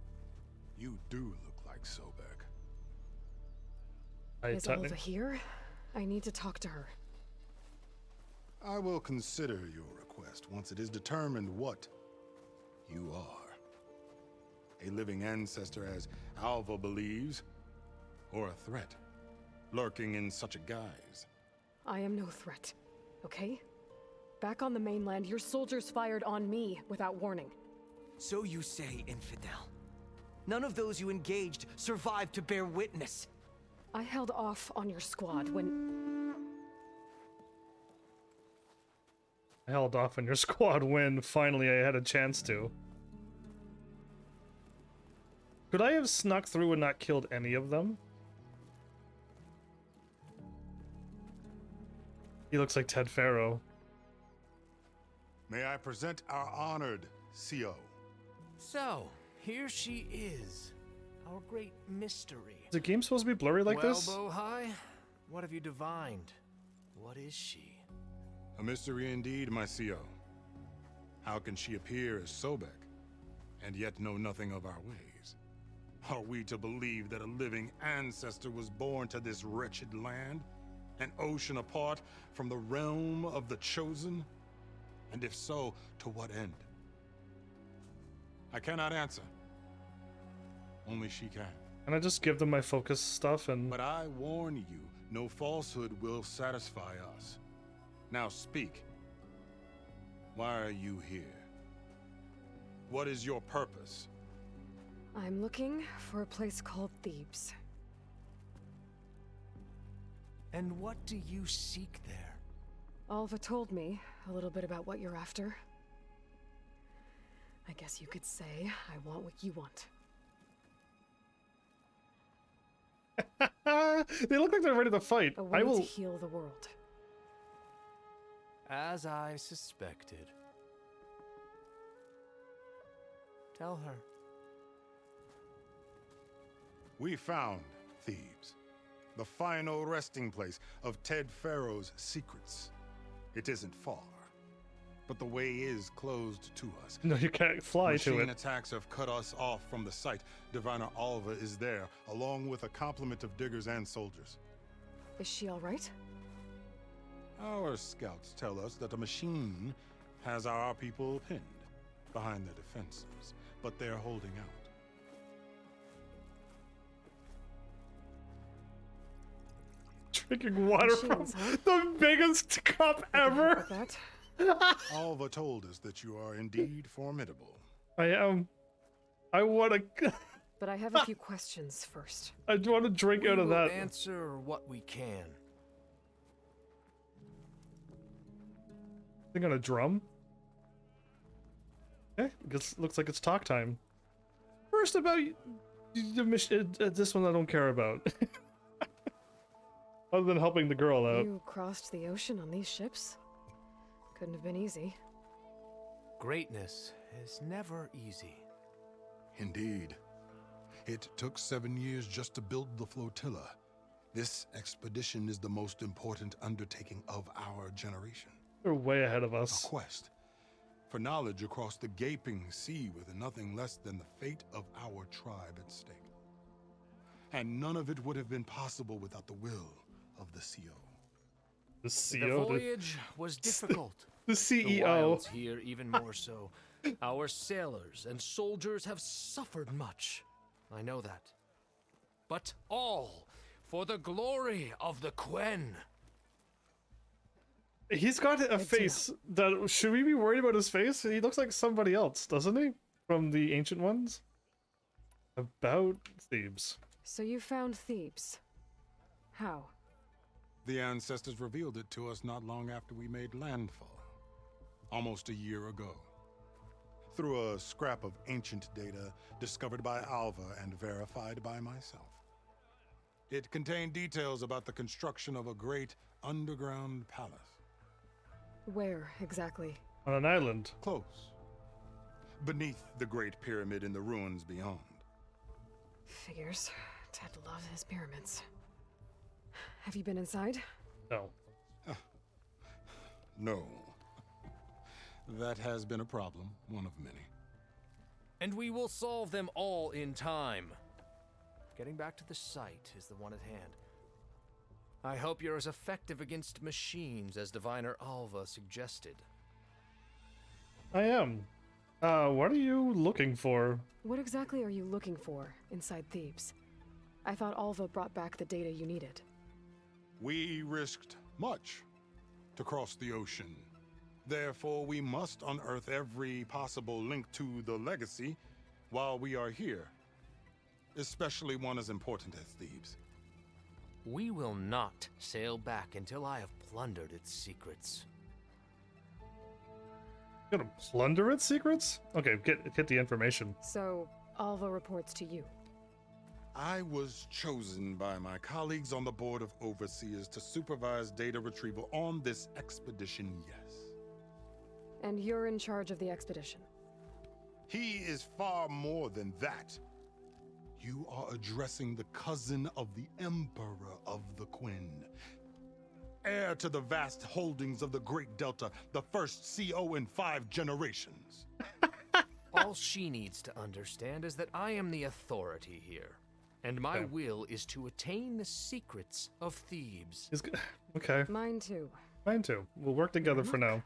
You do look like Sobek. Is Alva here? I need to talk to her. I will consider your request once it is determined what you are. A living ancestor, as Alva believes, or a threat, lurking in such a guise. I am no threat, okay? Back on the mainland, your soldiers fired on me without warning. So you say, infidel. None of those you engaged survived to bear witness. I held off on your squad when... I held off on your squad when finally I had a chance to. Could I have snuck through and not killed any of them? He looks like Ted Faro. May I present our honored CO. So, here she is. Our great mystery. Is the game supposed to be blurry like this? Well, Bohai, what have you divined? What is she? A mystery indeed, my CO. How can she appear as Sobek, and yet know nothing of our ways? Are we to believe that a living ancestor was born to this wretched land? An ocean apart from the realm of the chosen? And if so, to what end? I cannot answer. Only she can. Can I just give them my focus stuff and... But I warn you, no falsehood will satisfy us. Now speak. Why are you here? What is your purpose? I'm looking for a place called Thebes. And what do you seek there? Alva told me a little bit about what you're after. I guess you could say I want what you want. They look like they're ready to fight. A way I will to heal the world. As I suspected. Tell her. We found Thebes, the final resting place of Ted Pharaoh's secrets. It isn't far, but the way is closed to us. No, you can't fly to Machine it. attacks have cut us off from the site. Diviner Alva is there, along with a complement of diggers and soldiers. Is she all right? Our scouts tell us that a machine has our people pinned behind their defenses, but they're holding out. Drinking water from Machines, huh? the biggest cup ever. Alva told us that you are indeed formidable. I am. I want to. But I have a few questions first. I want to drink out of We will that. answer what we can. Thing on a drum. Okay, looks like it's talk time. First about the mission. This one I don't care about. Other than helping the girl out. You crossed the ocean on these ships? Couldn't have been easy. Greatness is never easy. Indeed. It took 7 years just to build the flotilla. This expedition is the most important undertaking of our generation. They're way ahead of us. A quest for knowledge across the gaping sea with nothing less than the fate of our tribe at stake. And none of it would have been possible without the will of the CO. The The CO? voyage was difficult. The The CEO. wilds here even more so. Our sailors and soldiers have suffered much. I know that. But all for the glory of the Quen. He's got a face that... Should we be worried about his face? He looks like somebody else, doesn't he? From the ancient ones? About Thebes. So you found Thebes. How? The ancestors revealed it to us not long after we made landfall. Almost a year ago. Through a scrap of ancient data discovered by Alva and verified by myself. It contained details about the construction of a great underground palace. Where, exactly? On an island. Close. Beneath the Great Pyramid in the ruins beyond. Figures. Ted loves his pyramids. Have you been inside? No. No. That has been a problem, one of many. And we will solve them all in time. Getting back to the site is the one at hand. I hope you're as effective against machines as Diviner Alva suggested. I am. What are you looking for? What exactly are you looking for inside Thebes? I thought Alva brought back the data you needed. We risked much to cross the ocean. Therefore, we must unearth every possible link to the legacy while we are here. Especially one as important as Thebes. We will not sail back until I have plundered its secrets. Gonna plunder its secrets? Okay, get the information. So, Alva reports to you. I was chosen by my colleagues on the Board of Overseers to supervise data retrieval on this expedition, yes. And you're in charge of the expedition. He is far more than that. You are addressing the cousin of the Emperor of the Quen. Heir to the vast holdings of the Great Delta, the first CO in 5 generations. All she needs to understand is that I am the authority here, and my will is to attain the secrets of Thebes. Okay. Mine too. Mine too. We'll work together for now.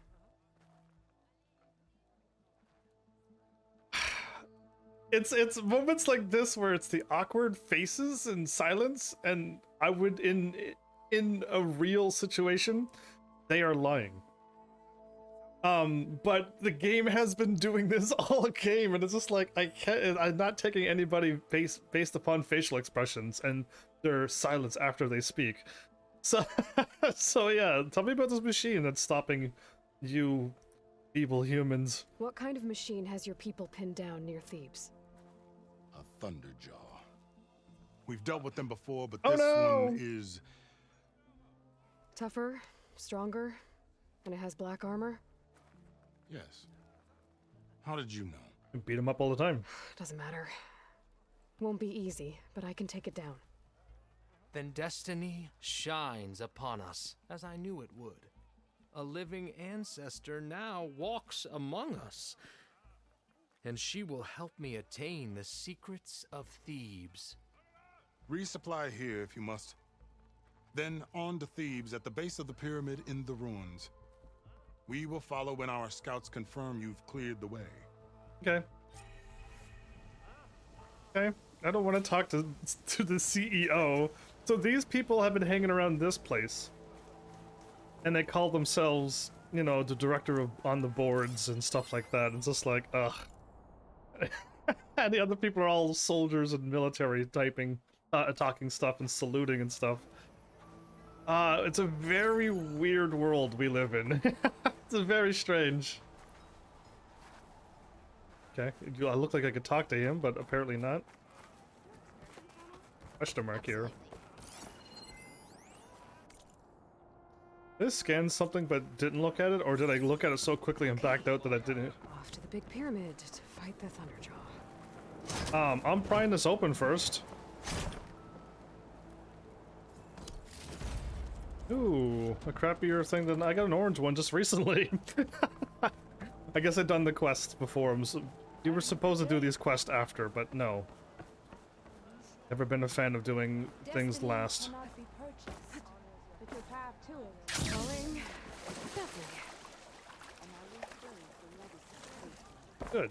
It's moments like this where it's the awkward faces and silence, and I would in a real situation, they are lying. But the game has been doing this all game, and it's just like I'm not taking anybody based upon facial expressions and their silence after they speak. So so yeah, tell me about this machine that's stopping you feeble humans. What kind of machine has your people pinned down near Thebes? A Thunderjaw. We've dealt with them before, but Oh, this no! one is... Tougher, stronger, and it has black armor? Yes. How did you know? You beat him up all the time. Doesn't matter. Won't be easy, but I can take it down. Then destiny shines upon us, as I knew it would. A living ancestor now walks among us, and she will help me attain the secrets of Thebes. Resupply here if you must. Then on to Thebes at the base of the pyramid in the ruins. We will follow when our scouts confirm you've cleared the way. Okay. Okay. I don't want to talk to the CEO. So these people have been hanging around this place. And they call themselves, you know, the director of on the boards and stuff like that. It's just like, ugh. And the other people are all soldiers and military talking stuff and saluting and stuff. It's a very weird world we live in. It's very strange. Okay, I look like I could talk to him, but apparently not. Question mark here. Did I scan something but didn't look at it, or did I look at it so quickly and backed out that I didn't? Off to the big pyramid to fight the Thunderjaw. I'm prying this open first. Ooh, a crappier thing than I got an orange one just recently. I guess I'd done the quest before. You were supposed to do these quests after, but no. Never been a fan of doing things last. Good.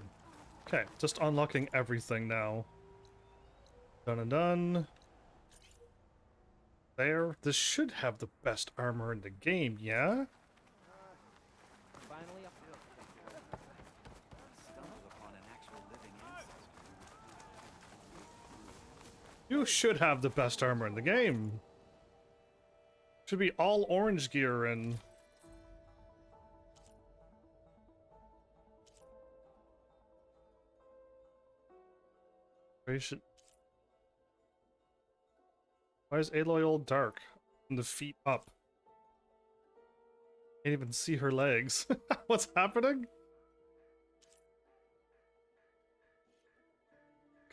Okay, just unlocking everything now. Done and done. There. This should have the best armor in the game, yeah? You should have the best armor in the game. Should be all orange gear and... Why is Aloy all dark? From the feet up. Can't even see her legs. What's happening?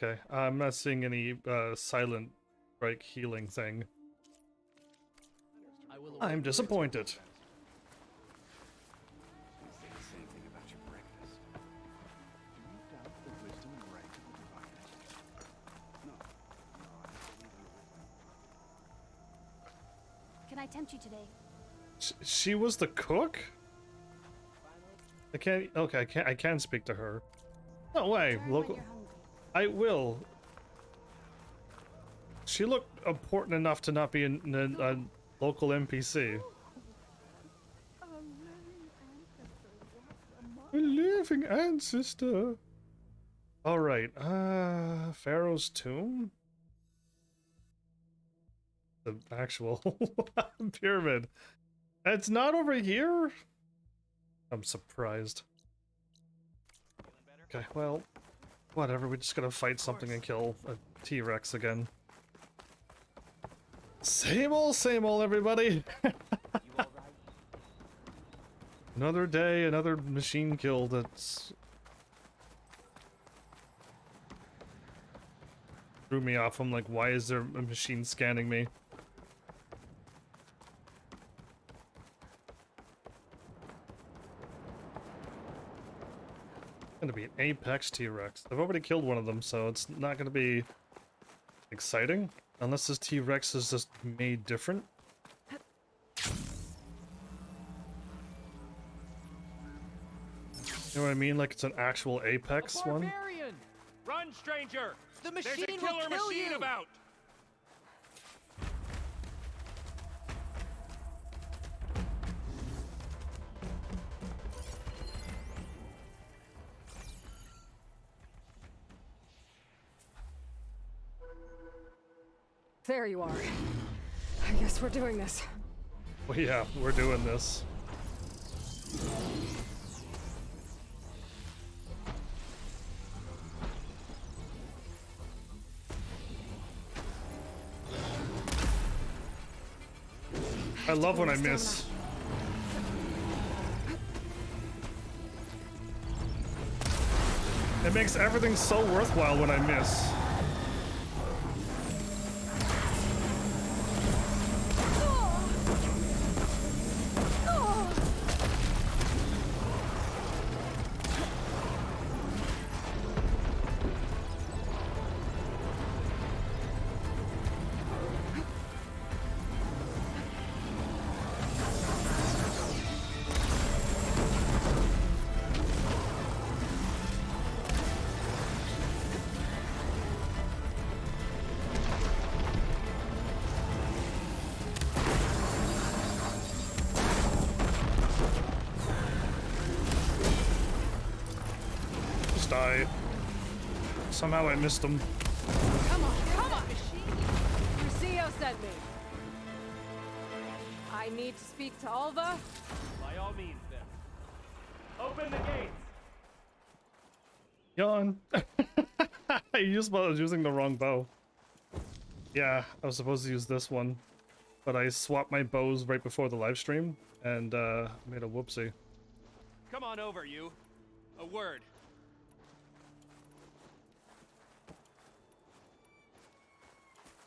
Okay, I'm not seeing any silent strike healing thing. I'm disappointed. Can I tempt you today? She was the cook? I can't. Okay, I can speak to her. No way. Local. I will. She looked important enough to not be a local NPC. A living ancestor. All right. Pharaoh's tomb. The actual pyramid. It's not over here? I'm surprised. Okay, well, whatever. We just gotta fight something and kill a T-Rex again. Same old, everybody. Another day, another machine kill that's... threw me off. I'm like, why is there a machine scanning me? Gonna be an apex T-Rex. I've already killed one of them, so it's not gonna be exciting unless this T-Rex is just made different. You know what I mean? Like it's an actual apex one. Barbarian! Run, stranger! The There's a machine will killer kill machine you! about! There you are. I guess we're doing this. Well, yeah, we're doing this. I love when I miss. It makes everything so worthwhile when I miss. Die. Somehow I missed him. Come on, machine! Lucio sent me. I need to speak to Alva. By all means, then. Open the gates! Yawn. I was using the wrong bow. Yeah, I was supposed to use this one, but I swapped my bows right before the live stream and made a whoopsie. Come on over, you. A word.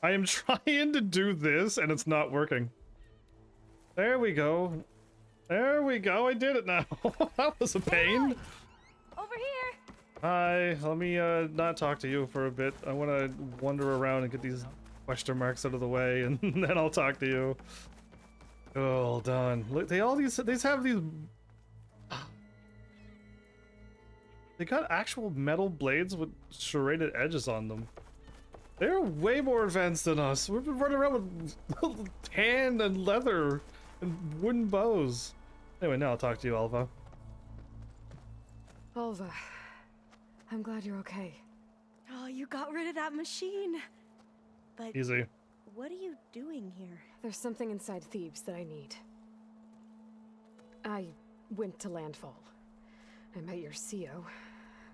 I am trying to do this and it's not working. There we go. There we go. I did it now. That was a pain. Over here. Hi. Let me not talk to you for a bit. I want to wander around and get these question marks out of the way, and then I'll talk to you. Oh, done. Look, they have these. They got actual metal blades with serrated edges on them. They're way more advanced than us. We've been running around with tan and leather and wooden bows. Anyway, now I'll talk to you, Alva. Alva, I'm glad you're okay. Oh, you got rid of that machine. But Easy. what are you doing here? There's something inside Thebes that I need. I went to Landfall. I met your CO.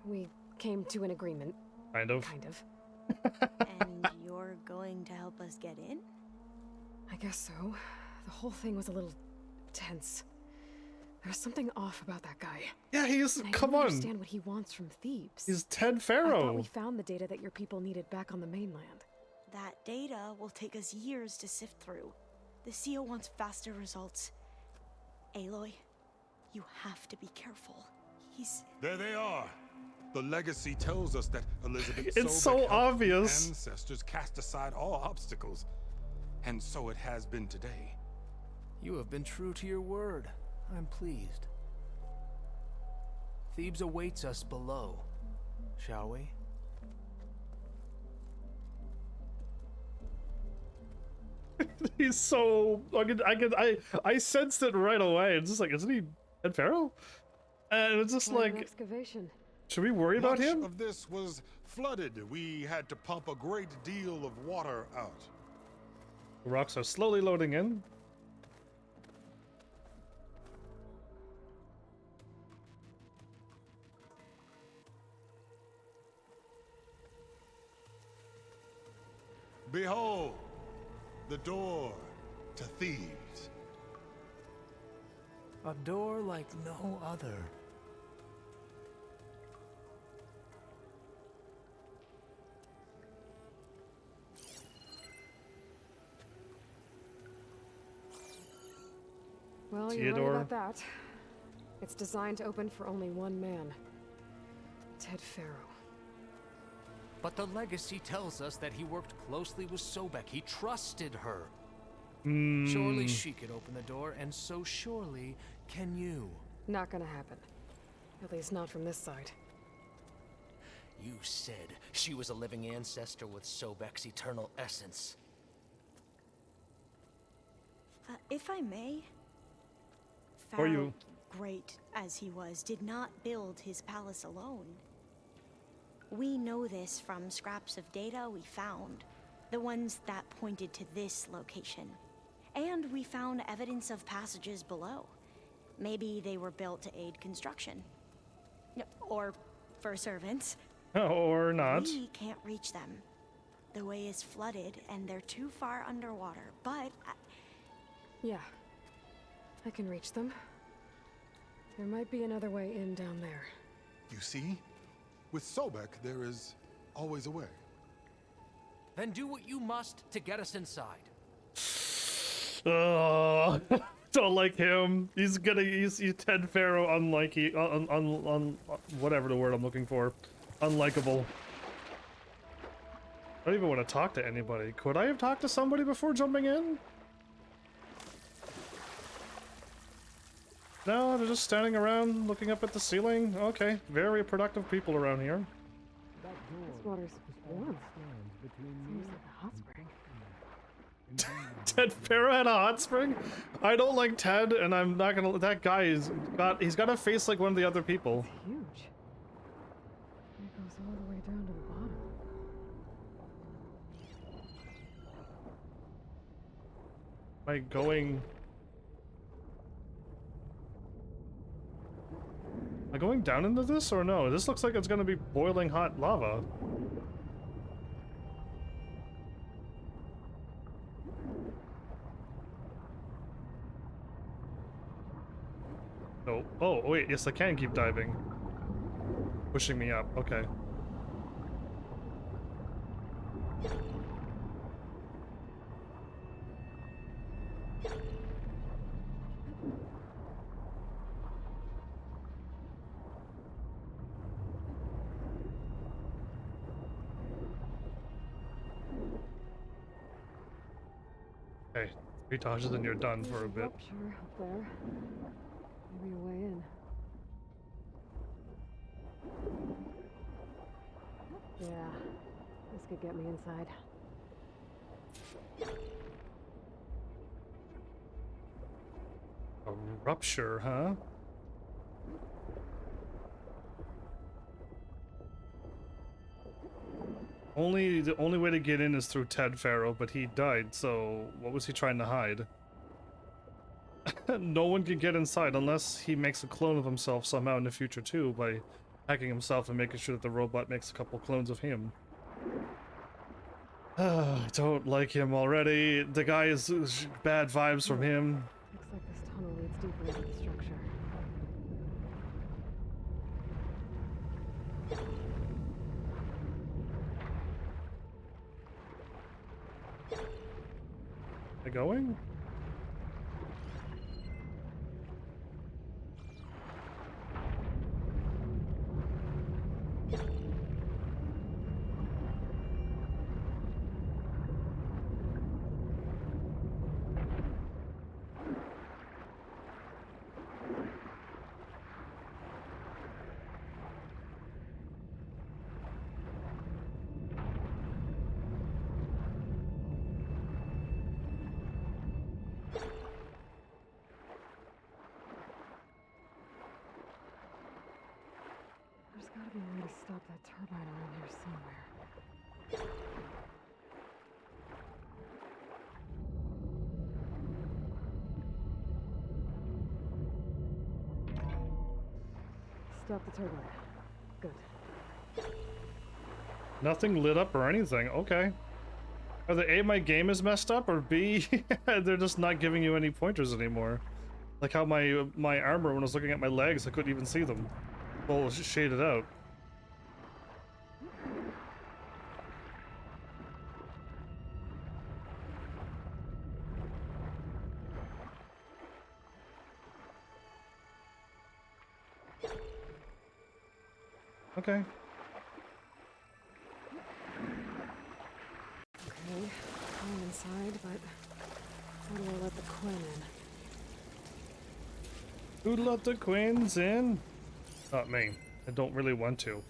We came to an agreement. Kind of. Kind of. And you're going to help us get in? I guess so. The whole thing was a little tense. There's something off about that guy. Yeah, he's. Come I on. don't understand what he wants from Thebes. He's Ted I Pharaoh. thought we found the data that your people needed back on the mainland. That data will take us years to sift through. The CO wants faster results. Aloy, you have to be careful. He's... There they are. The legacy tells us that Elizabeth It's so obvious. ancestors cast aside all obstacles. And so it has been today. You have been true to your word. I'm pleased. Thebes awaits us below. Shall we? He's so. I sensed it right away. It's just like, isn't he Ted Pharaoh? And it's just Quite an like, excavation. should we worry about Much him? of this was flooded. We had to pump a great deal of water out. The rocks are slowly loading in. Behold, the door to Thebes. A door like no other. Well, you're right Theodore. about that. It's designed to open for only one man. Ted Faro. But the legacy tells us that he worked closely with Sobek. He trusted her. Surely she could open the door, and so surely can you. Not gonna happen. At least not from this side. You said she was a living ancestor with Sobek's eternal essence. If I may, Or Pharaoh, you. great as he was, did not build his palace alone. We know this from scraps of data we found, the ones that pointed to this location. And we found evidence of passages below. Maybe they were built to aid construction. Or for servants. Or not. We can't reach them. The way is flooded and they're too far underwater, but... Yeah. I can reach them. There might be another way in down there. You see? With Sobek, there is always a way. Then do what you must to get us inside. Don't like him. He's Ted Faro unlikey, whatever the word I'm looking for. Unlikable. I don't even want to talk to anybody. Could I have talked to somebody before jumping in? No, they're just standing around looking up at the ceiling. Okay, very productive people around here. This water's warm. Seems like a hot spring. Ted Faro had a hot spring? I don't like Ted, and I'm not gonna. That guy he's got a face like one of the other people. It's huge. It goes all the way down to the bottom. Am I going? Am I going down into this or no? This looks like it's gonna be boiling hot lava. Oh, oh, wait, yes, I can keep diving. Pushing me up, okay. Okay, 3 dodges and you're done for a bit. Rupture up there. Maybe a way in. Yeah, this could get me inside. A rupture, huh? The only way to get in is through Ted Faro, but he died, so what was he trying to hide? No one can get inside unless he makes a clone of himself somehow in the future too, by hacking himself and making sure that the robot makes a couple clones of him. I don't like him already. The guy is bad vibes from him. Looks like this tunnel leads deeper into the structure. Am I going? There's gotta be a way to stop that turbine around here somewhere. Stop the turbine. Good. Nothing lit up or anything. Okay. Either A, my game is messed up, or B, they're just not giving you any pointers anymore. Like how my armor, when I was looking at my legs, I couldn't even see them. Well, it's just shaded out. Okay. Okay, I'm inside, but how do I let the Quinn in? Who let the Queens in? Not me. I don't really want to.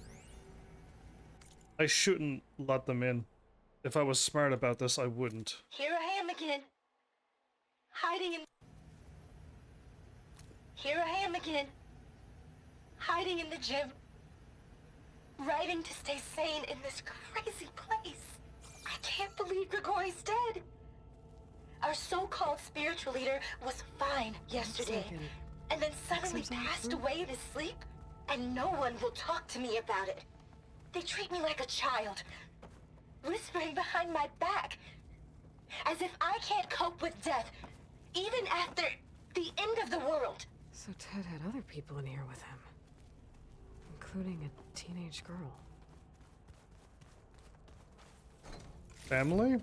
I shouldn't let them in. If I was smart about this, I wouldn't. Here I am again. Hiding in... Here I am again. Hiding in the gym. Writing to stay sane in this crazy place. I can't believe Grigori's dead. Our so-called spiritual leader was fine yesterday, and then suddenly passed away in his sleep, and no one will talk to me about it. They treat me like a child, whispering behind my back, as if I can't cope with death, even after the end of the world. So Ted had other people in here with him, including a teenage girl. Family?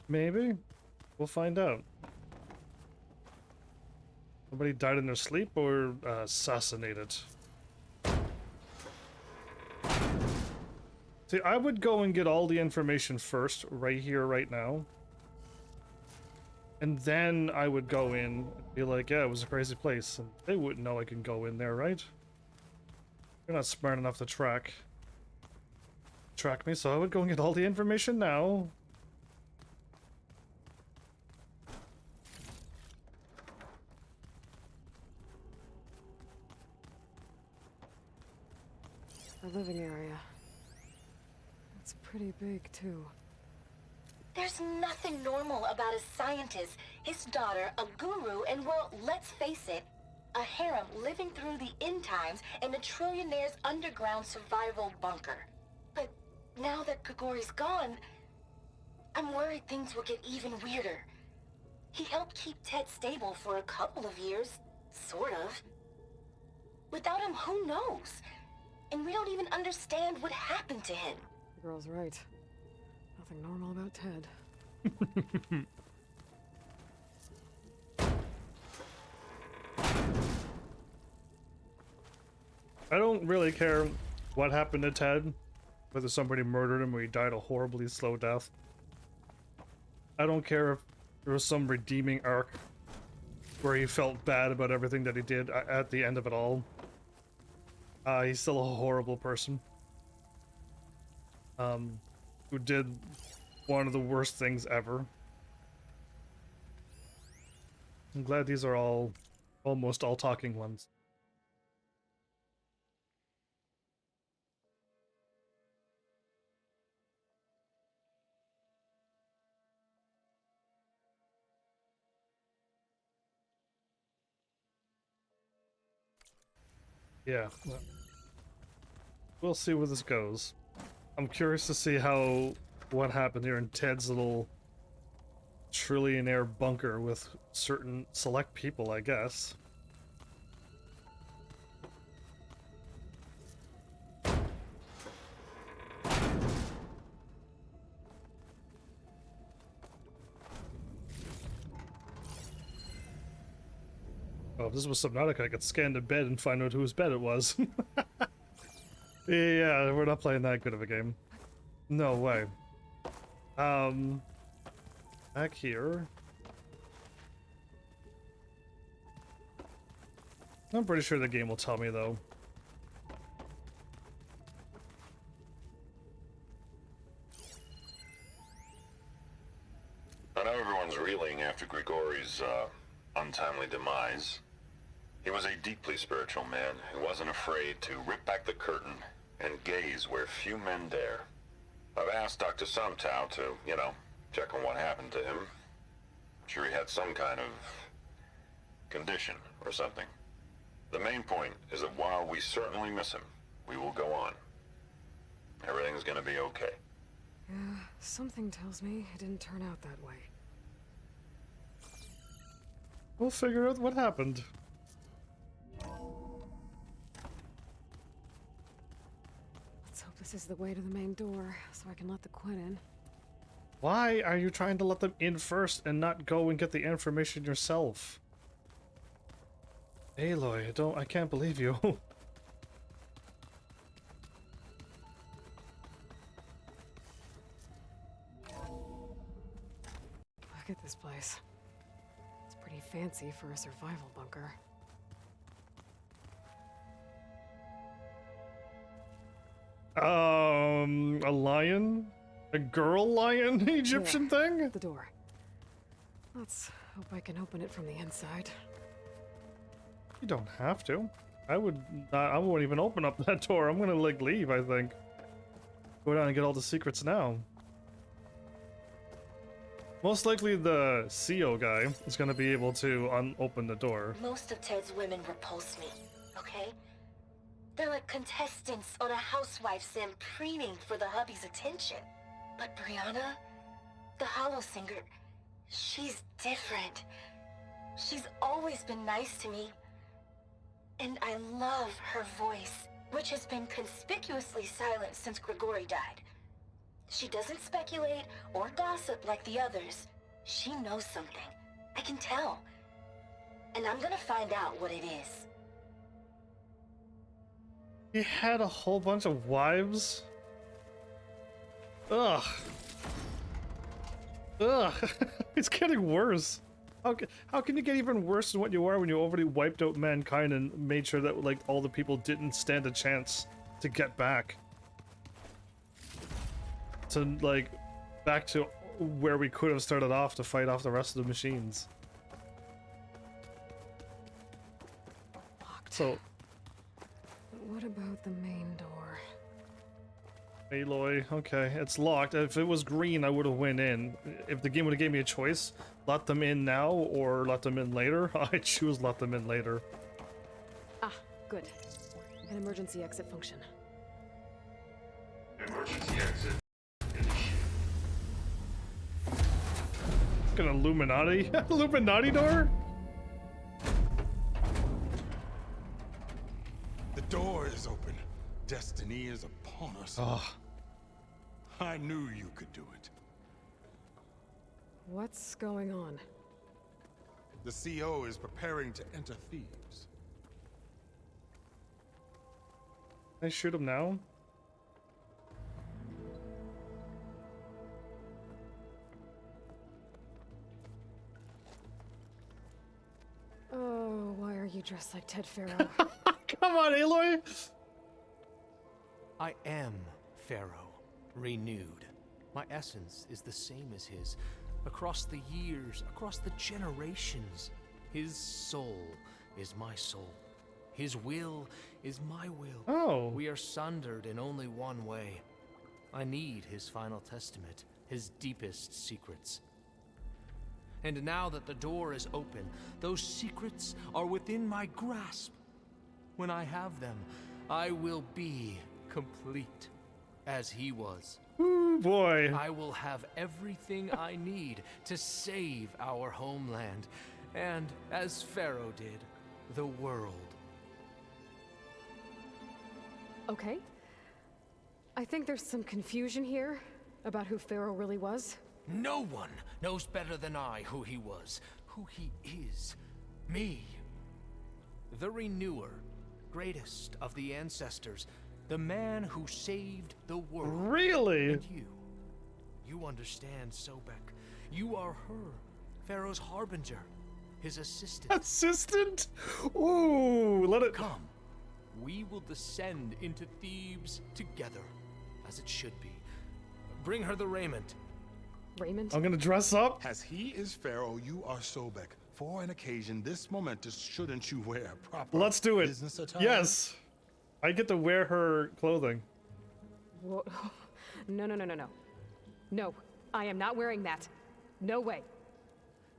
Maybe? We'll find out. Somebody died in their sleep or assassinated? See, I would go and get all the information first, right here, right now. And then I would go in and be like, yeah, it was a crazy place. And they wouldn't know I can go in there, right? You're not smart enough to track me, so I would go and get all the information now. The living area. It's pretty big, too. There's nothing normal about a scientist, his daughter, a guru, and well, let's face it, a harem living through the end times in a trillionaire's underground survival bunker. But now that Grigori's gone, I'm worried things will get even weirder. He helped keep Ted stable for a couple of years, sort of. Without him, who knows? And we don't even understand what happened to him. The girl's right. Nothing normal about Ted. I don't really care what happened to Ted, whether somebody murdered him or he died a horribly slow death. I don't care if there was some redeeming arc where he felt bad about everything that he did at the end of it all. He's still a horrible person. Who did one of the worst things ever. I'm glad these are almost all talking ones. Yeah, we'll see where this goes. I'm curious to see what happened here in Ted's little trillionaire bunker with certain select people, I guess. Oh, if this was Subnautica, I could scan the bed and find out whose bed it was. Yeah, we're not playing that good of a game. No way. Back here. I'm pretty sure the game will tell me, though. I know everyone's reeling after Grigori's untimely demise. He was a deeply spiritual man who wasn't afraid to rip back the curtain and gaze where few men dare. I've asked Dr. Sumtow to, check on what happened to him. I'm sure he had some kind of condition or something. The main point is that while we certainly miss him, we will go on. Everything's gonna be okay. Yeah, something tells me it didn't turn out that way. We'll figure out what happened. Let's hope this is the way to the main door, so I can let the Quinn in. Why are you trying to let them in first and not go and get the information yourself? Aloy, I can't believe you. Look at this place. It's pretty fancy for a survival bunker. A lion? A girl lion Egyptian thing? The door. Let's hope I can open it from the inside. You don't have to. I wouldn't even open up that door. I'm gonna like leave, I think. Go down and get all the secrets now. Most likely the CO guy is gonna be able to open the door. Most of Ted's women repulse me, okay? They're like contestants on a housewife sim preening for the hubby's attention. But Brianna, the hollow singer, she's different. She's always been nice to me. And I love her voice, which has been conspicuously silent since Grigori died. She doesn't speculate or gossip like the others. She knows something. I can tell. And I'm gonna find out what it is. He had a whole bunch of wives? Ugh. Ugh. It's getting worse. How can you get even worse than what you are when you already wiped out mankind and made sure that like all the people didn't stand a chance to get back? To like back to where we could have started off to fight off the rest of the machines. Locked. So What about the main door? Aloy, okay, it's locked. If it was green, I would have went in. If the game would have gave me a choice, let them in now or let them in later, I choose let them in later. Ah, good. An emergency exit function. Emergency exit. An Illuminati? Illuminati door? The door is open. Destiny is upon us. Oh. I knew you could do it. What's going on? The CO is preparing to enter Thebes. Can I shoot him now? Oh, why are you dressed like Ted Pharaoh? Come on, Aloy! I am Pharaoh, renewed. My essence is the same as his. Across the years, across the generations, his soul is my soul. His will is my will. Oh. We are sundered in only one way. I need his final testament, his deepest secrets. And now that the door is open, those secrets are within my grasp. When I have them, I will be complete, as he was. Ooh, boy. I will have everything I need to save our homeland, and, as Pharaoh did, the world. Okay. I think there's some confusion here about who Pharaoh really was. No one knows better than I who he was, who he is. Me. The Renewer, greatest of the ancestors, the man who saved the world. Really? And you understand, Sobek. You are her, Pharaoh's harbinger, his assistant. Assistant? Ooh, let it... Come. We will descend into Thebes together, as it should be. Bring her the raiment. Raiment? I'm gonna dress up? As he is Pharaoh, you are Sobek. For an occasion this momentous, shouldn't you wear proper Let's do it. business attire? Yes. I get to wear her clothing. Whoa. No. No, I am not wearing that. No way.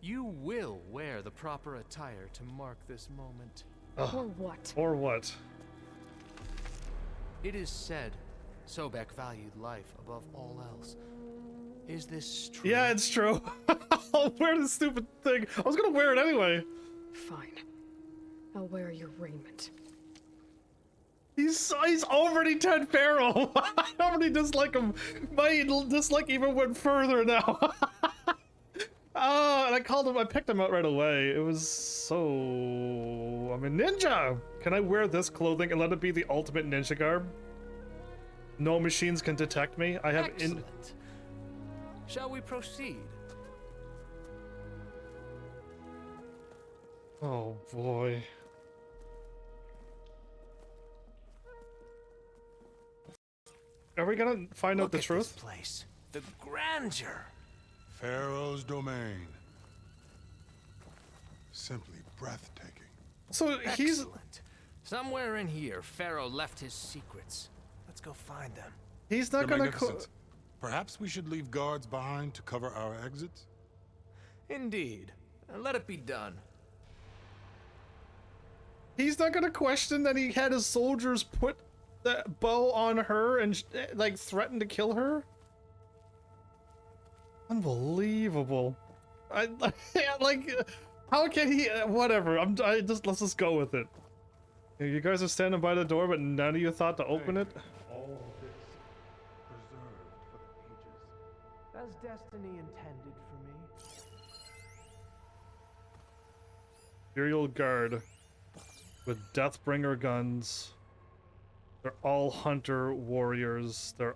You will wear the proper attire to mark this moment. Or what? Or what? It is said Sobek valued life above all else. Is this true? Yeah, it's true. I'll wear this stupid thing. I was gonna wear it anyway. Fine. I'll wear your raiment. He's already Ted Pharaoh. I already dislike him. My dislike even went further now. Oh, and I picked him out right away. It was so... I'm a ninja! Can I wear this clothing and let it be the ultimate ninja garb? No machines can detect me. I have Excellent. Shall we proceed? Oh boy. Are we gonna find out the truth? This place. The grandeur. Pharaoh's domain. Simply breathtaking. So he's Excellent. Somewhere in here, Pharaoh left his secrets. Let's go find them. He's not Your gonna Magnificence, perhaps we should leave guards behind to cover our exits? Indeed. Let it be done. He's not gonna question that he had his soldiers put the bow on her and like threaten to kill her. Unbelievable. I like. How can he? Whatever. Let's just go with it. You guys are standing by the door, but none of you thought to open it. All this preserved for the ages. As destiny intended for me. Imperial Guard with Deathbringer guns. They're all hunter warriors. They're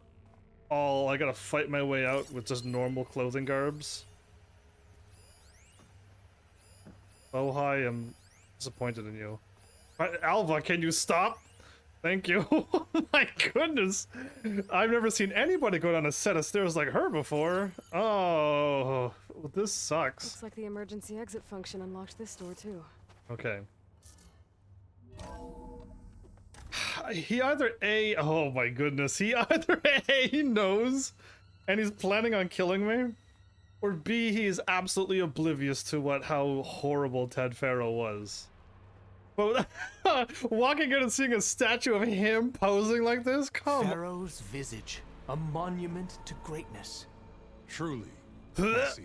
all. I gotta fight my way out with just normal clothing garbs. Oh, hi, I'm disappointed in you. Alva, can you stop? Thank you. Oh my goodness. I've never seen anybody go down a set of stairs like her before. Oh, this sucks. Looks like the emergency exit function unlocked this door too. Okay. He either A, oh my goodness, he either A, knows and he's planning on killing me, or B, he is absolutely oblivious to how horrible Ted Pharaoh was. But walking in and seeing a statue of him posing like this, come. Pharaoh's visage, a monument to greatness. Truly. It's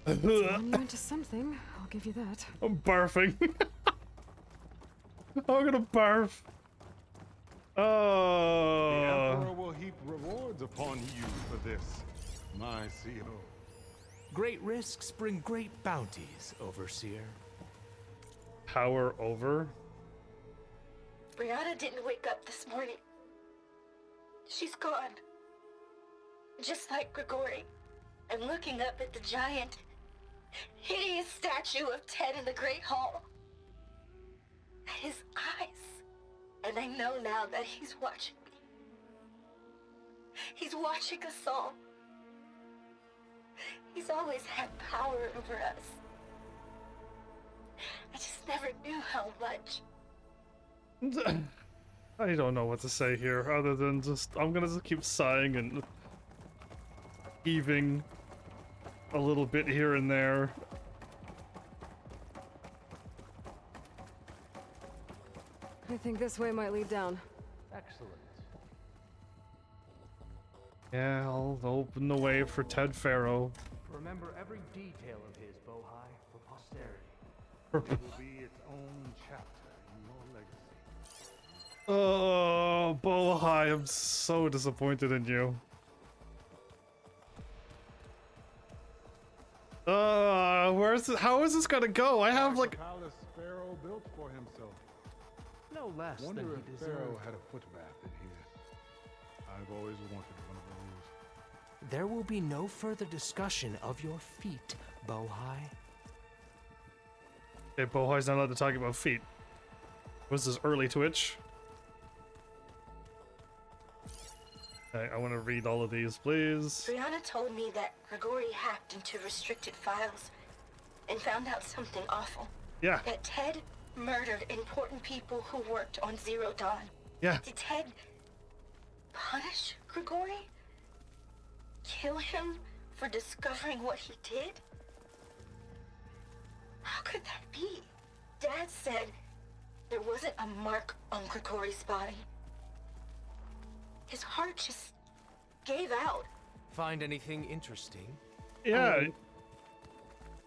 a monument to something, I'll give you that. I'm barfing. I'm gonna barf. The Oh. Emperor will heap rewards upon you for this, my CO. Great risks bring great bounties, Overseer. Power over. Brianna didn't wake up this morning. She's gone. Just like Grigori. I'm looking up at the giant, hideous statue of Ted in the Great Hall. At his eyes. And I know now that he's watching me. He's watching us all. He's always had power over us. I just never knew how much. I don't know what to say here other than I'm gonna just keep sighing and heaving a little bit here and there. I think this way might lead down. Excellent. Yeah, I'll open the way for Ted Pharaoh. Remember every detail of his, Bohai, for posterity. It will be its own chapter in your legacy. Oh, Bohai, I'm so disappointed in you. How is this gonna go? I have like. Palace Pharaoh built for himself. No less Wonder than he if deserved. Pharaoh had a footbath in here. I've always wanted one of those. There will be no further discussion of your feet, Bohai. Okay, Bohai's not allowed to talk about feet. What's this early Twitch? Okay, I want to read all of these, please. Brianna told me that Grigori hacked into restricted files and found out something awful. Yeah. That Ted murdered important people who worked on Zero Dawn. Yeah. Did Ted punish Grigori? Kill him for discovering what he did? How could that be? Dad said there wasn't a mark on Grigori's body. His heart just gave out. Find anything interesting? Yeah.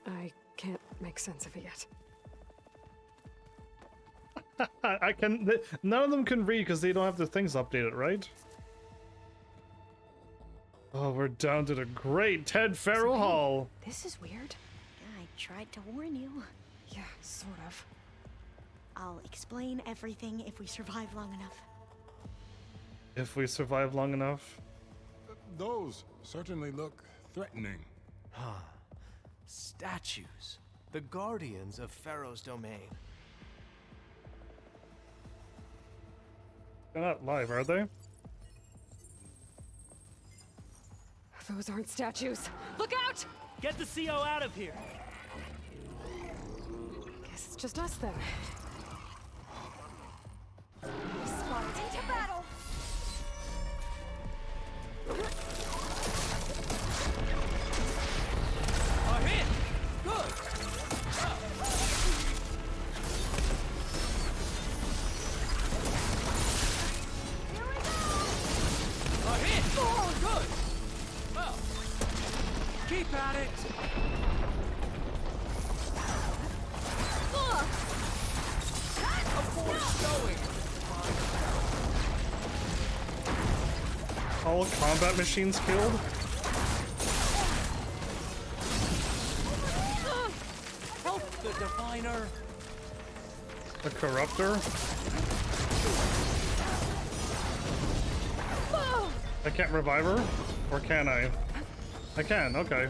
I can't make sense of it yet. I can. None of them can read because they don't have the things updated, right? Oh, we're down to the great Ted Pharaoh Hall. This is weird. I tried to warn you. Yeah, sort of. I'll explain everything if we survive long enough. If we survive long enough. Those certainly look threatening. Huh. Statues. The guardians of Pharaoh's domain. They're not live, are they? Those aren't statues. Look out! Get the CO out of here! Guess it's just us then. Spotted into battle! A hit! Good! A hit! Oh, good! Well, keep at it! Avoid showing! All combat machines killed? Help the diviner! The corruptor? I can't revive her? Or can I? I can, okay.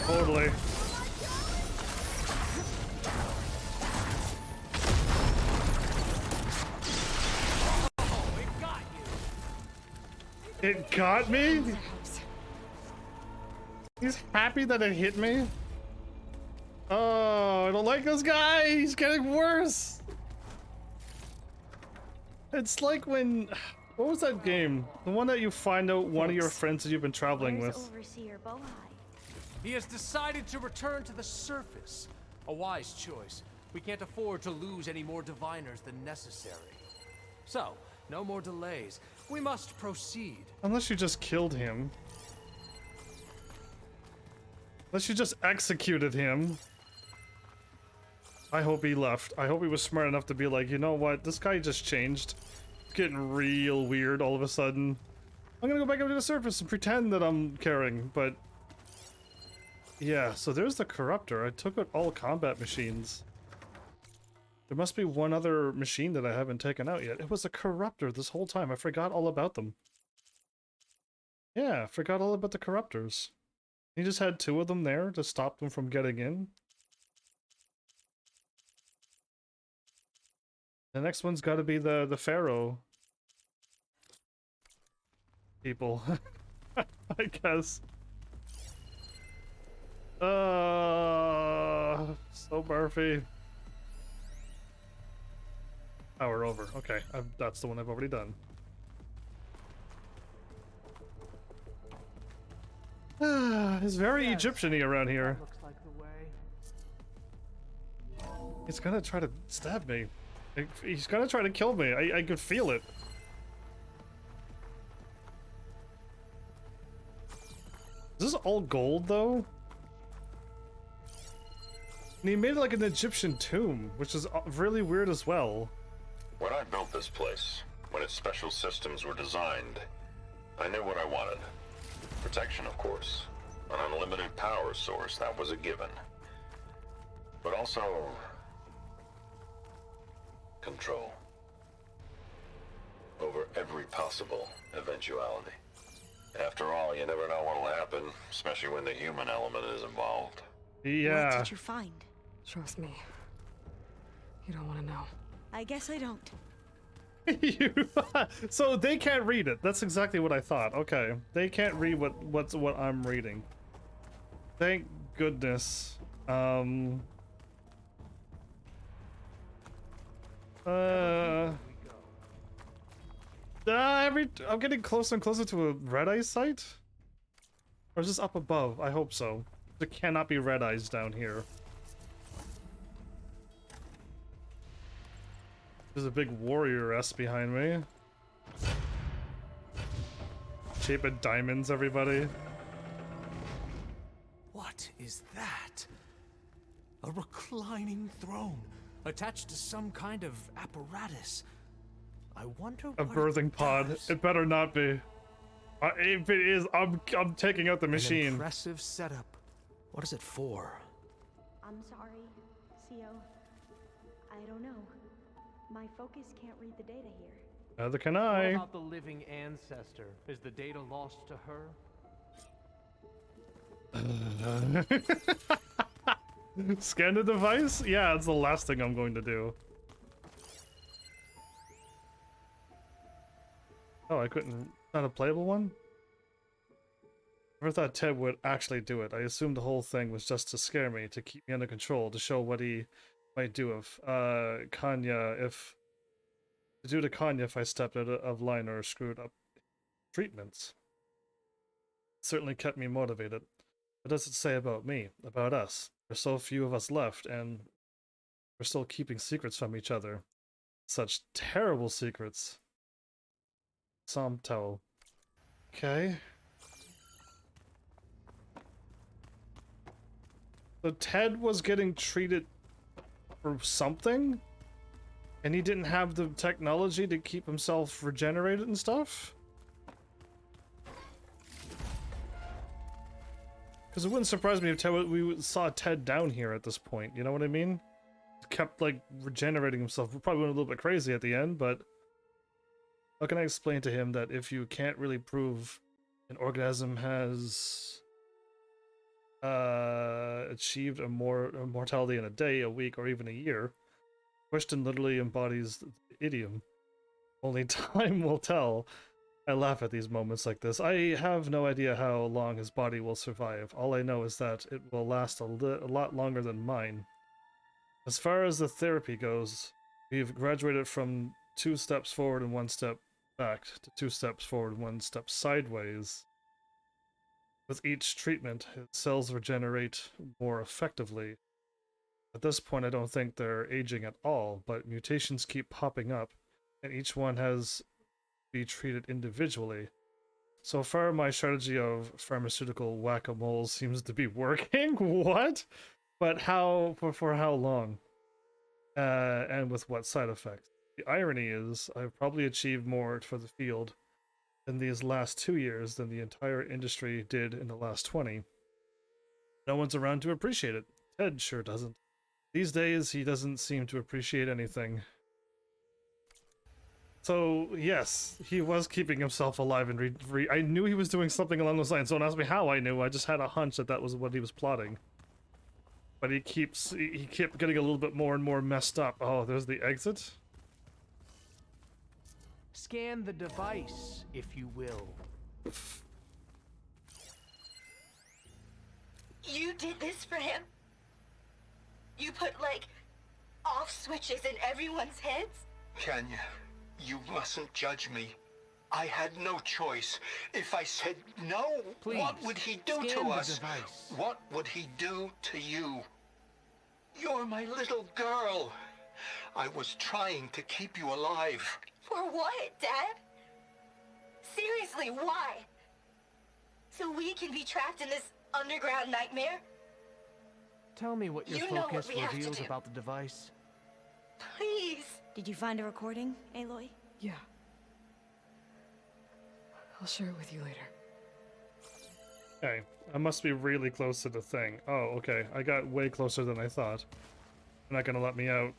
Totally. It got me? He's happy that it hit me? Oh, I don't like this guy. He's getting worse. It's like when... What was that game? The one that you find out one of your friends that you've been traveling with. Overseer Bohai? He has decided to return to the surface. A wise choice. We can't afford to lose any more diviners than necessary. So, no more delays. We must proceed. Unless you just killed him. Unless you just executed him. I hope he left. I hope he was smart enough to be like, you know what? This guy just changed. It's getting real weird all of a sudden. I'm gonna go back up to the surface and pretend that I'm caring, but... Yeah, so there's the corruptor. I took out all combat machines. There must be one other machine that I haven't taken out yet. It was a corruptor this whole time. I forgot all about them. Yeah, I forgot all about the corruptors. He just had two of them there to stop them from getting in. The next one's got to be the Pharaoh people, I guess. So Murphy. Power over. Okay, that's the one I've already done. It's very Egyptian-y around here. Looks like the way. He's gonna try to stab me. He's gonna try to kill me. I can feel it. Is this all gold, though? And he made it like an Egyptian tomb, which is really weird as well. When I built this place, when its special systems were designed, I knew what I wanted. Protection, of course. An unlimited power source, that was a given. But also... control. Over every possible eventuality. After all, you never know what'll happen, especially when the human element is involved. Yeah. What did you find? Trust me. You don't want to know. I guess I don't. So they can't read it. That's exactly what I thought. Okay. They can't read what I'm reading. Thank goodness. I'm getting closer and closer to a red eye site? Or is this up above? I hope so. There cannot be red eyes down here. There's a big warrior S behind me. Shape of diamonds, everybody. What is that? A reclining throne attached to some kind of apparatus. I wonder A what birthing it pod. does. It better not be. If it is, I'm taking out the An machine. impressive setup. What is it for? I'm sorry, CO. I don't know. My focus can't read the data here. Neither can What I. about the living ancestor? Is the data lost to her? Scan the device? Yeah, it's the last thing I'm going to do. Oh, I couldn't... Not a playable one? I never thought Ted would actually do it. I assumed the whole thing was just to scare me, to keep me under control, to show what he might do if, Kanya, if... To do to Kanya if I stepped out of line or screwed up treatments. It certainly kept me motivated. What does it say about me, about us? There's so few of us left, and we're still keeping secrets from each other. Such terrible secrets. Somto. Okay. So Ted was getting treated for something? And he didn't have the technology to keep himself regenerated and stuff? Because it wouldn't surprise me if we saw Ted down here at this point, you know what I mean? Kept, like, regenerating himself. We probably went a little bit crazy at the end, but... How can I explain to him that if you can't really prove an organism has... achieved a mortality in a day, a week, or even a year, question literally embodies the idiom. Only time will tell. I laugh at these moments like this. I have no idea how long his body will survive. All I know is that it will last a lot longer than mine. As far as the therapy goes, we've graduated from 2 steps forward and 1 step back to 2 steps forward and 1 step sideways. With each treatment, his cells regenerate more effectively. At this point, I don't think they're aging at all, but mutations keep popping up, and each one has to be treated individually. So far, my strategy of pharmaceutical whack-a-mole seems to be working. What? But how, for how long? And with what side effects? The irony is, I've probably achieved more for the field in these last 2 years than the entire industry did in the last 20. No one's around to appreciate it. Ted sure doesn't. These days, he doesn't seem to appreciate anything. So, yes, he was keeping himself alive and I knew he was doing something along those lines. Don't ask me how I knew, I just had a hunch that that was what he was plotting. But he kept getting a little bit more and more messed up. Oh, there's the exit? Scan the device, if you will. You did this for him? You put, like, off switches in everyone's heads? Kenya, you mustn't judge me. I had no choice. If I said no, Please, what would he do to scan the us? device. What would he do to you? You're my little girl. I was trying to keep you alive. For what, Dad? Seriously, why? So we can be trapped in this underground nightmare? Tell me what your You know focus what we have to reveals do. about the device. Please. Did you find a recording, Aloy? Yeah. I'll share it with you later. Okay, I must be really close to the thing. Oh, okay. I got way closer than I thought. They're not gonna let me out.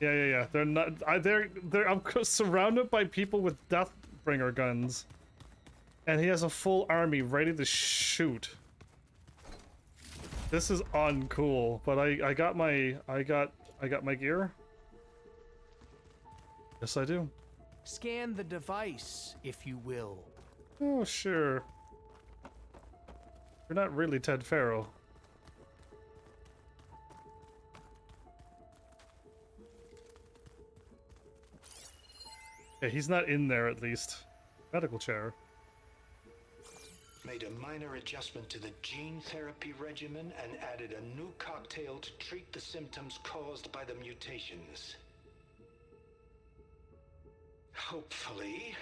Yeah. They're not. I'm surrounded by people with Deathbringer guns, and he has a full army ready to shoot. This is uncool. But I got my gear. Yes, I do. Scan the device, if you will. Oh, sure. You're not really Ted Farrow. Yeah, he's not in there at least. Medical chair. Made a minor adjustment to the gene therapy regimen and added a new cocktail to treat the symptoms caused by the mutations. Hopefully,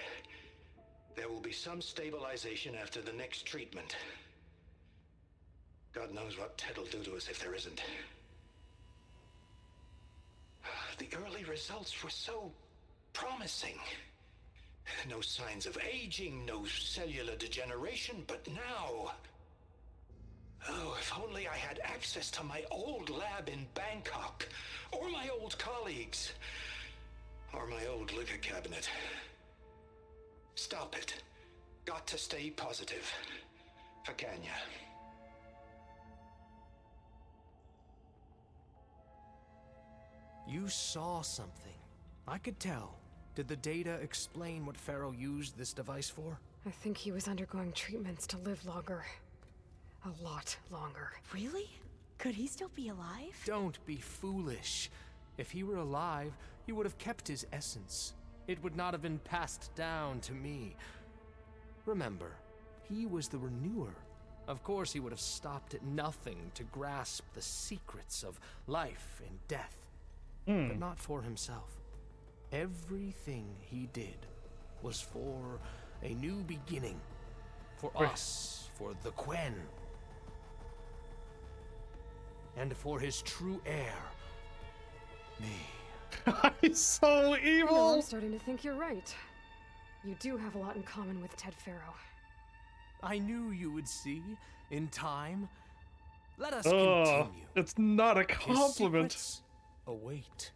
there will be some stabilization after the next treatment. God knows what Ted will do to us if there isn't. The early results were so promising. No signs of aging, no cellular degeneration, but now... Oh, if only I had access to my old lab in Bangkok, or my old colleagues, or my old liquor cabinet. Stop it. Got to stay positive. For Kenya. You saw something. I could tell. Did the data explain what Pharaoh used this device for? I think he was undergoing treatments to live longer. A lot longer. Really? Could he still be alive? Don't be foolish. If he were alive, he would have kept his essence. It would not have been passed down to me. Remember, he was the renewer. Of course, he would have stopped at nothing to grasp the secrets of life and death. But not for himself. Everything he did was for a new beginning. For us, for the Quen. And for his true heir, me. He's so evil! I'm starting to think you're right. You do have a lot in common with Ted Pharaoh. I knew you would see, in time. Let us continue. It's not a compliment. His secrets await.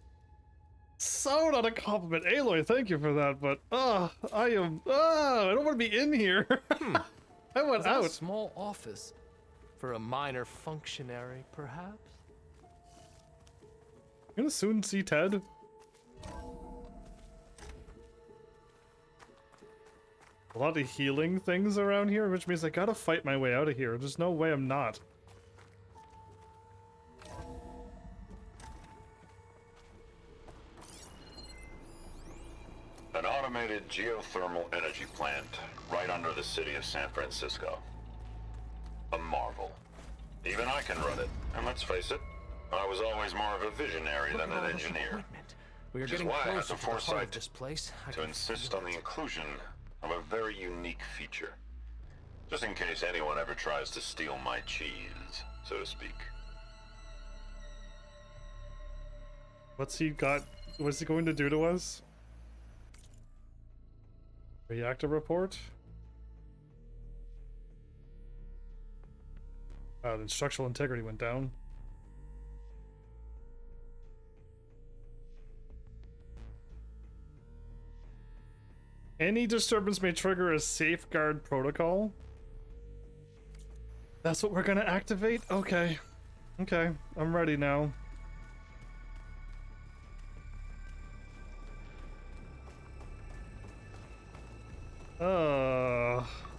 So not a compliment. Aloy, thank you for that, but I don't want to be in here. I went Is that out. a small office for a minor functionary, perhaps? You're gonna soon see Ted. A lot of healing things around here, which means I gotta fight my way out of here. There's no way I'm not. An automated geothermal energy plant right under the city of San Francisco. A marvel. Even I can run it, and let's face it, I was always more of a visionary than an engineer. We are Which is getting why I had closer the to the heart of foresight this place. to insist on the inclusion of a very unique feature. Just in case anyone ever tries to steal my cheese, so to speak. What's he got? What's he going to do to us? Reactor report? The structural integrity went down. Any disturbance may trigger a safeguard protocol. That's what we're gonna activate? Okay. Okay, I'm ready now.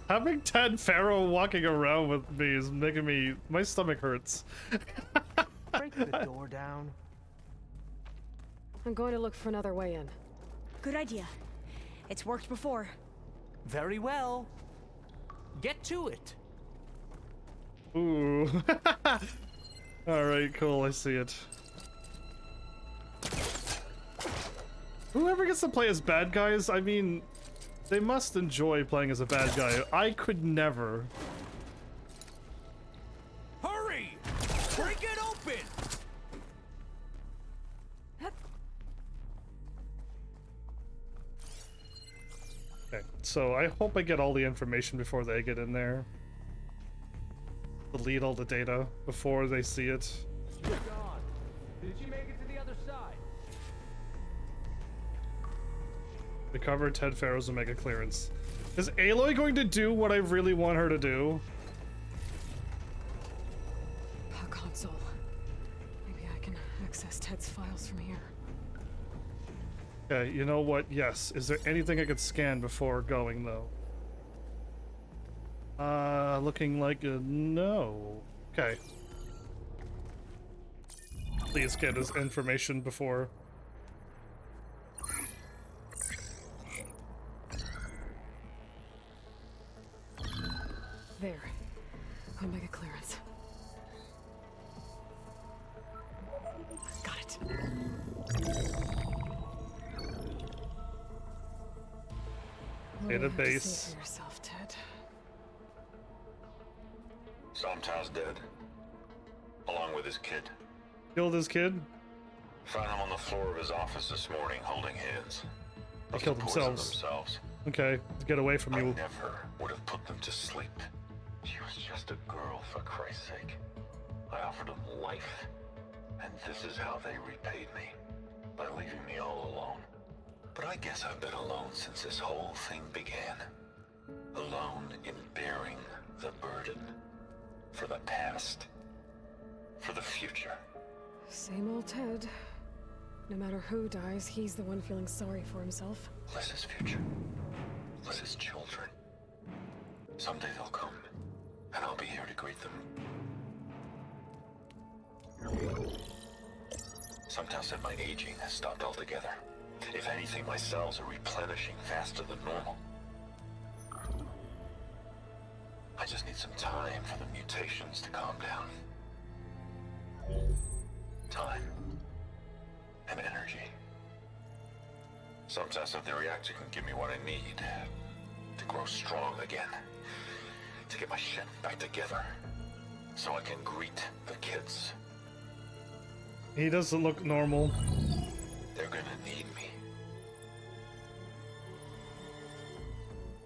Having Ted Pharaoh walking around with me is making me... my stomach hurts. Break the door down. I'm going to look for another way in. Good idea. It's worked before. Very well. Get to it. Ooh. Alright, cool, I see it. Whoever gets to play as bad guys, I mean, they must enjoy playing as a bad guy. I could never. Hurry! Break it open! Okay, so I hope I get all the information before they get in there. Delete all the data before they see it. John, did you make it to the other side? Recover Ted Pharaoh's Omega clearance. Is Aloy going to do what I really want her to do? A console. Maybe I can access Ted's files from here. Okay, you know what? Yes. Is there anything I could scan before going, though? Looking like a no. Okay. Please get his information before. There. Omega clearance. Got it. What do you have to Database. say for yourself, Ted? Somtow's dead. Along with his kid. Killed his kid? Found him on the floor of his office this morning, holding hands. They killed themselves. Okay, get away from I you. never would have put them to sleep. She was just a girl, for Christ's sake. I offered them life, and this is how they repaid me, by leaving me all alone. But I guess I've been alone since this whole thing began. Alone in bearing the burden. For the past. For the future. Same old Ted. No matter who dies, he's the one feeling sorry for himself. Liz's future. Liz's children. Someday they'll come, and I'll be here to greet them. Some tell said my aging has stopped altogether. If anything, my cells are replenishing faster than normal. I just need some time for the mutations to calm down. Time. And energy. Some test that the reactor can give me what I need to grow strong again. To get my shit back together. So I can greet the kids. He doesn't look normal. They're gonna need me.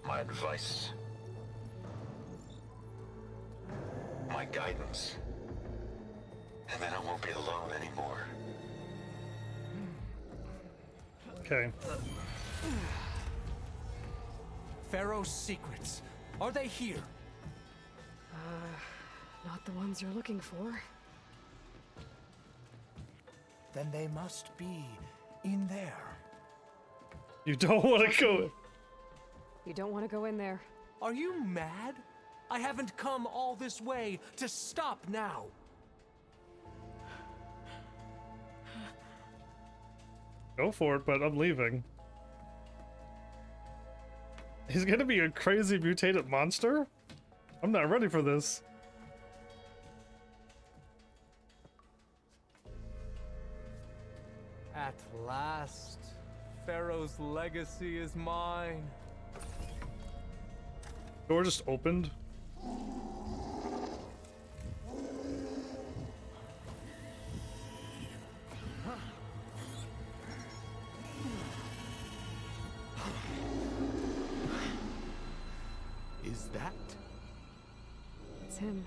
My advice. My guidance. And then I won't be alone anymore. Okay. Pharaoh's secrets. Are they here? Not the ones you're looking for. Then they must be in there. You don't want to go. You don't want to go in there. Are you mad? I haven't come all this way to stop now. Go for it, but I'm leaving. He's gonna be a crazy mutated monster? I'm not ready for this. At last, Pharaoh's legacy is mine. Door just opened. Is that? It's him.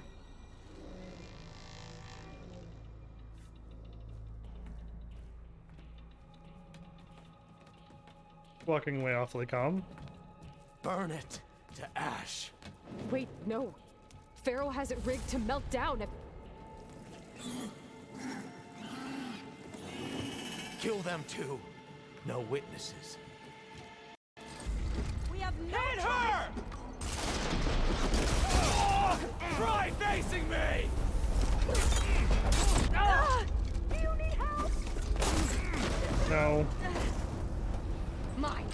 Walking away awfully calm. Burn it to ash. Wait, no. Pharaoh has it rigged to melt down if... Kill them too. No witnesses. We have no Hit her! Oh, try facing me! Do you need help? No. Mine.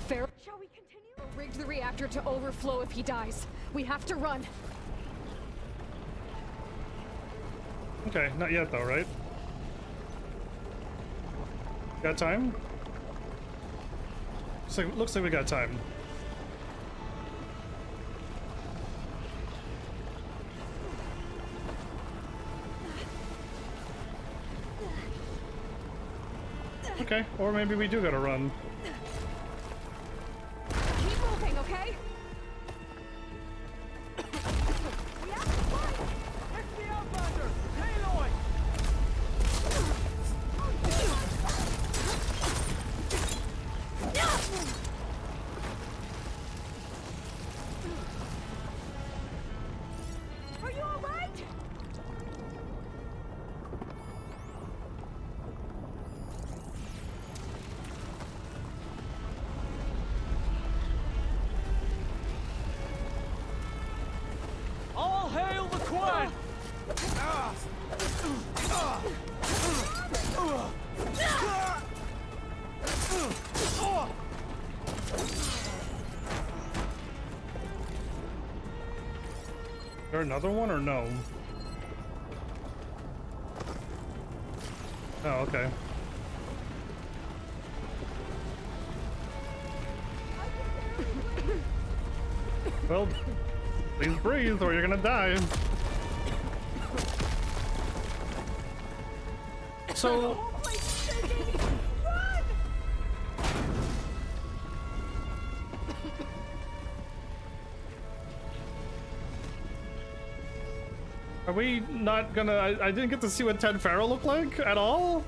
Pharaoh... Shall we continue? Rigged the reactor to overflow if he dies. We have to run. Okay, not yet though, right? Got time? Looks like we got time. Okay, or maybe we do gotta run. Keep moving, okay? We have to fight! It's the Outlander! Aloy! Are you all right? All hail the Queen! Is there another one or no? Oh, okay. Well, please breathe or you're gonna die. So... Are we not gonna... I didn't get to see what Ted Farrell looked like at all?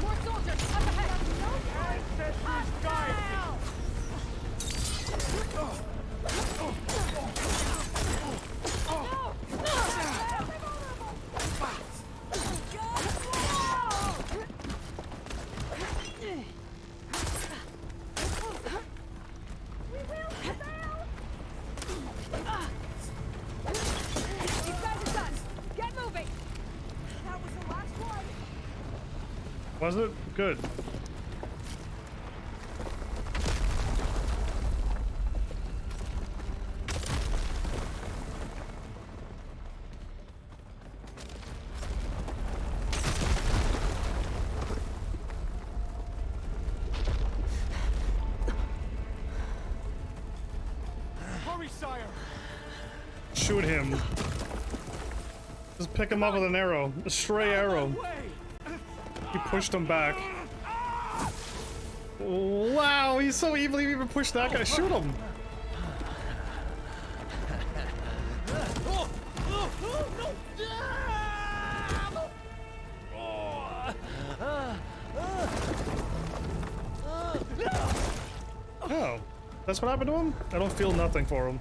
More soldiers up ahead. These guys are done. Get moving. That was the last one. Was it? Good. Hurry, sire! Shoot him. Just pick him up with an arrow. A stray arrow. He pushed him back. Wow, he's so evil he even pushed that guy. Shoot him! Oh, that's what happened to him? I don't feel nothing for him.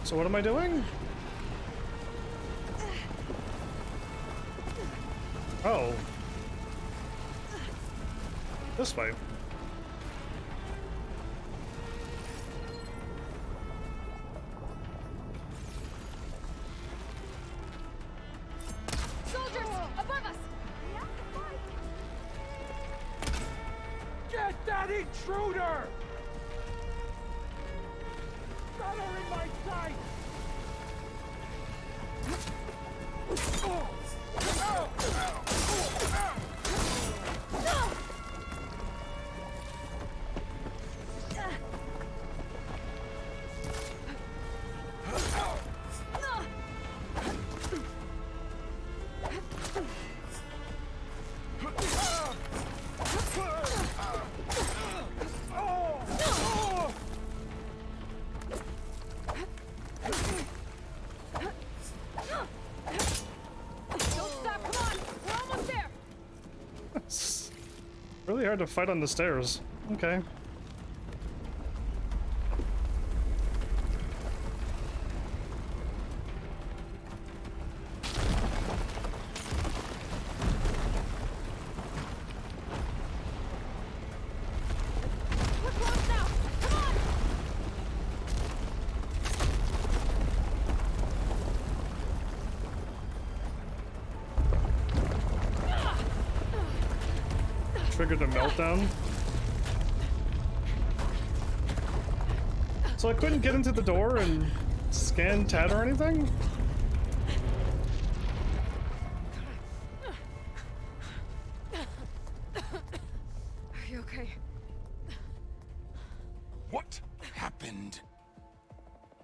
So what am I doing? Oh. This way. Soldiers above us. We have to fight. Get that intruder! Got her in my sight! Really hard to fight on the stairs. Okay. Triggered a meltdown. So I couldn't get into the door and scan Ted or anything? Are you okay? What happened?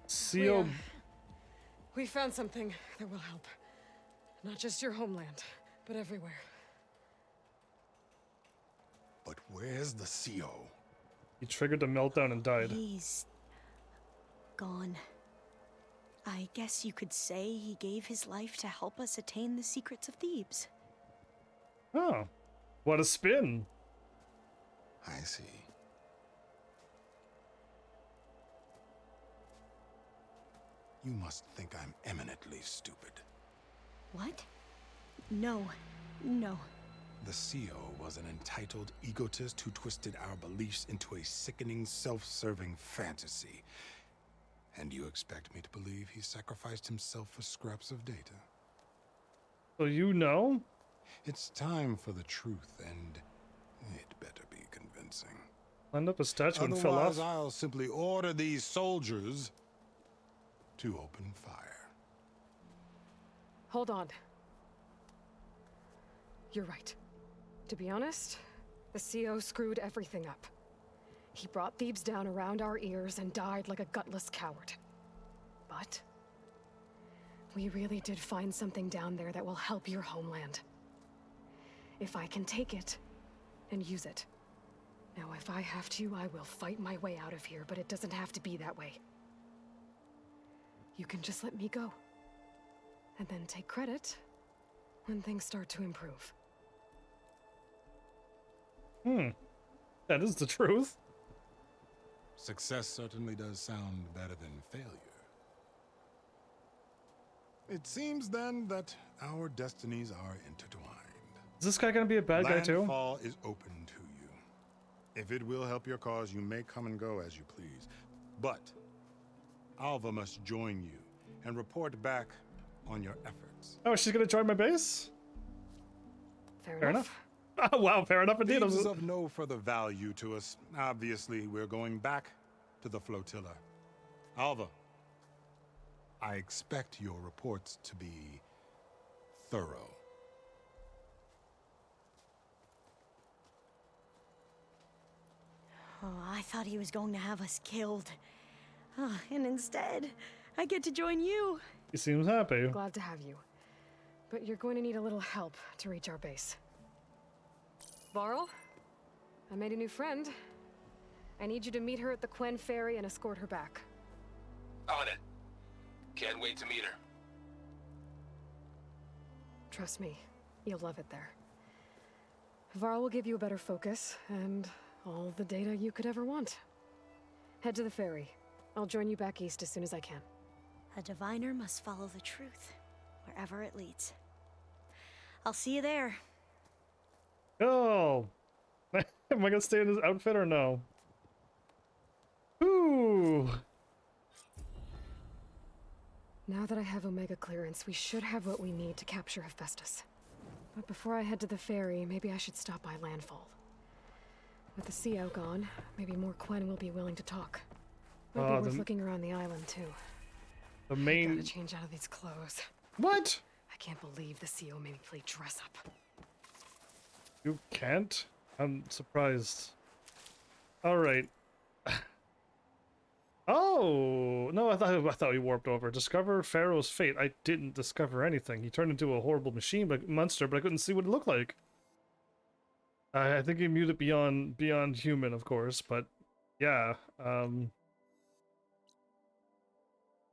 Sealed. We found something that will help. Not just your homeland, but everywhere. But where's the CO? He triggered a meltdown and died. He's gone. I guess you could say he gave his life to help us attain the secrets of Thebes. Oh, what a spin. I see. You must think I'm eminently stupid. What? No. No. The CO was an entitled egotist who twisted our beliefs into a sickening, self-serving fantasy. And you expect me to believe he sacrificed himself for scraps of data? So you know? It's time for the truth, and it better be convincing. Lined up a statue and fell Otherwise, off. I'll simply order these soldiers to open fire. Hold on. You're right. To be honest, The CO screwed everything up. He brought Thebes down around our ears and died like a gutless coward. But we really did find something down there that will help your homeland. If I can take it and use it. Now, if I have to, I will fight my way out of here, but it doesn't have to be that way. You can just let me go. And then take credit when things start to improve. That is the truth. Success certainly does sound better than failure. It seems then that our destinies are intertwined. Is this guy gonna be a bad guy too? Landfall is open to you. If it will help your cause, you may come and go as you please. But Alva must join you and report back on your efforts. Oh, she's gonna join my base? Fair enough. Oh, wow, fair enough indeed. Thebes is of no further value to us. Obviously, we're going back to the flotilla. Alva, I expect your reports to be thorough. Oh, I thought he was going to have us killed. Oh, and instead, I get to join you. He seems happy. Glad to have you. But you're going to need a little help to reach our base. Varl, I made a new friend. I need you to meet her at the Quen Ferry and escort her back. On it. Can't wait to meet her. Trust me, you'll love it there. Varl will give you a better focus, and all the data you could ever want. Head to the ferry. I'll join you back east as soon as I can. A diviner must follow the truth, wherever it leads. I'll see you there. Oh. Am I gonna stay in this outfit or no? Ooh. Now that I have Omega clearance, we should have what we need to capture Hephaestus. But before I head to the ferry, maybe I should stop by Landfall. With the CO gone, maybe more Quen will be willing to talk. Might be worth looking around the island, too. The main... I gotta change out of these clothes. What? I can't believe the CO made me play dress up. You can't? I'm surprised. Alright. Oh! No, I thought he warped over. Discover Pharaoh's fate. I didn't discover anything. He turned into a horrible monster, but I couldn't see what it looked like. I think he muted beyond human, of course, but yeah. I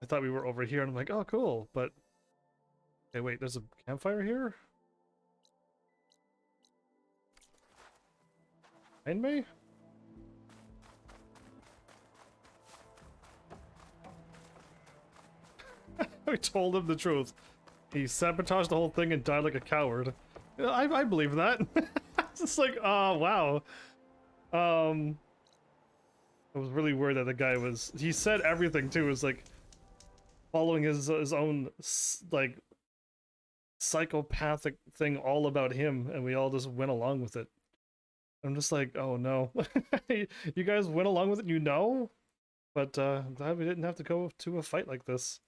thought we were over here, and I'm like, oh, cool, but... Okay, wait, there's a campfire here? Behind me? We told him the truth. He sabotaged the whole thing and died like a coward. I believe that. It's just like, oh, wow. I was really worried that the guy was... He said everything, too. It was like... Following his own, like... psychopathic thing all about him, and we all just went along with it. I'm just like, oh no. You guys went along with it, you know? But I'm glad we didn't have to go to a fight like this.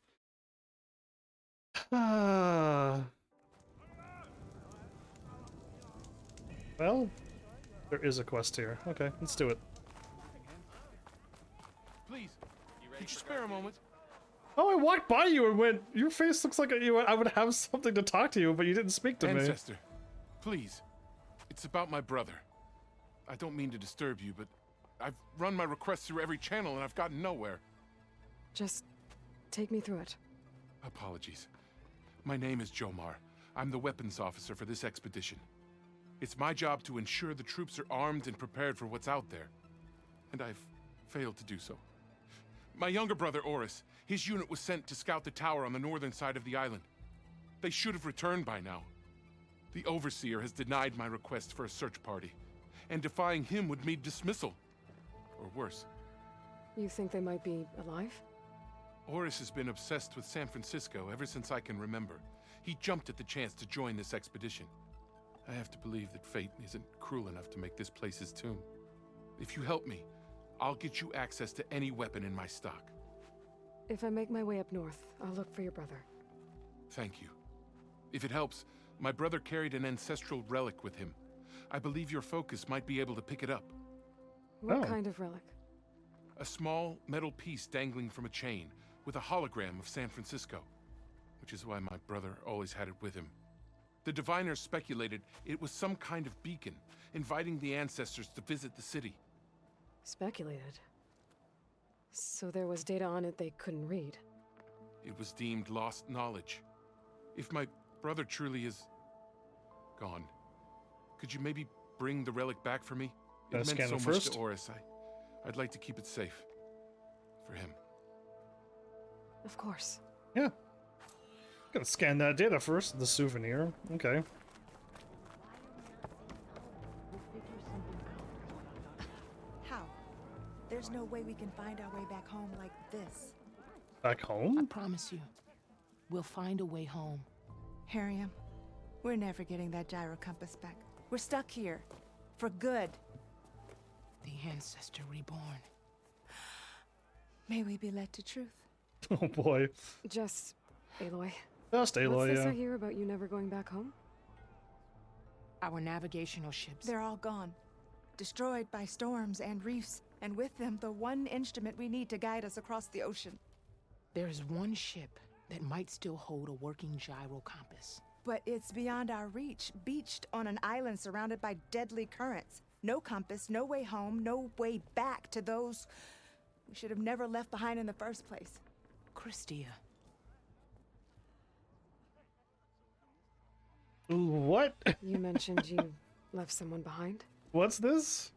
Well, there is a quest here. Okay, let's do it. Please, could you spare a moment? Oh, I walked by you and went, your face looks like I would have something to talk to you, but you didn't speak to me. Ancestor, please. It's about my brother. I don't mean to disturb you, but I've run my requests through every channel and I've gotten nowhere. Just take me through it. Apologies. My name is Jomar. I'm the weapons officer for this expedition. It's my job to ensure the troops are armed and prepared for what's out there. And I've failed to do so. My younger brother, Oris, his unit was sent to scout the tower on the northern side of the island. They should have returned by now. The Overseer has denied my request for a search party, and defying him would mean dismissal. Or worse. You think they might be alive? Oris has been obsessed with San Francisco ever since I can remember. He jumped at the chance to join this expedition. I have to believe that fate isn't cruel enough to make this place his tomb. If you help me, I'll get you access to any weapon in my stock. If I make my way up north, I'll look for your brother. Thank you. If it helps, my brother carried an ancestral relic with him. I believe your focus might be able to pick it up. What kind of relic? A small metal piece dangling from a chain with a hologram of San Francisco, which is why my brother always had it with him. The diviners speculated it was some kind of beacon, inviting the ancestors to visit the city. Speculated? So there was data on it they couldn't read? It was deemed lost knowledge. If my brother truly is gone, could you maybe bring the relic back for me? It meant so much to Oris. I'd like to keep it safe. For him. Of course. Yeah. Gotta scan that data first, the souvenir. Okay. How? There's no way we can find our way back home like this. Back home? I promise you. We'll find a way home. Harriam, we're never getting that gyro compass back. We're stuck here. For good. The ancestor reborn. May we be led to truth. Oh boy. Just Aloy. Just Aloy, What's this yeah. I hear about you never going back home? Our navigational ships. They're all gone. Destroyed by storms and reefs, and with them the one instrument we need to guide us across the ocean. There is one ship that might still hold a working gyro compass. But it's beyond our reach, beached on an island surrounded by deadly currents. No compass, no way home, no way back to those we should have never left behind in the first place. Christia. What? You mentioned you left someone behind? What's this?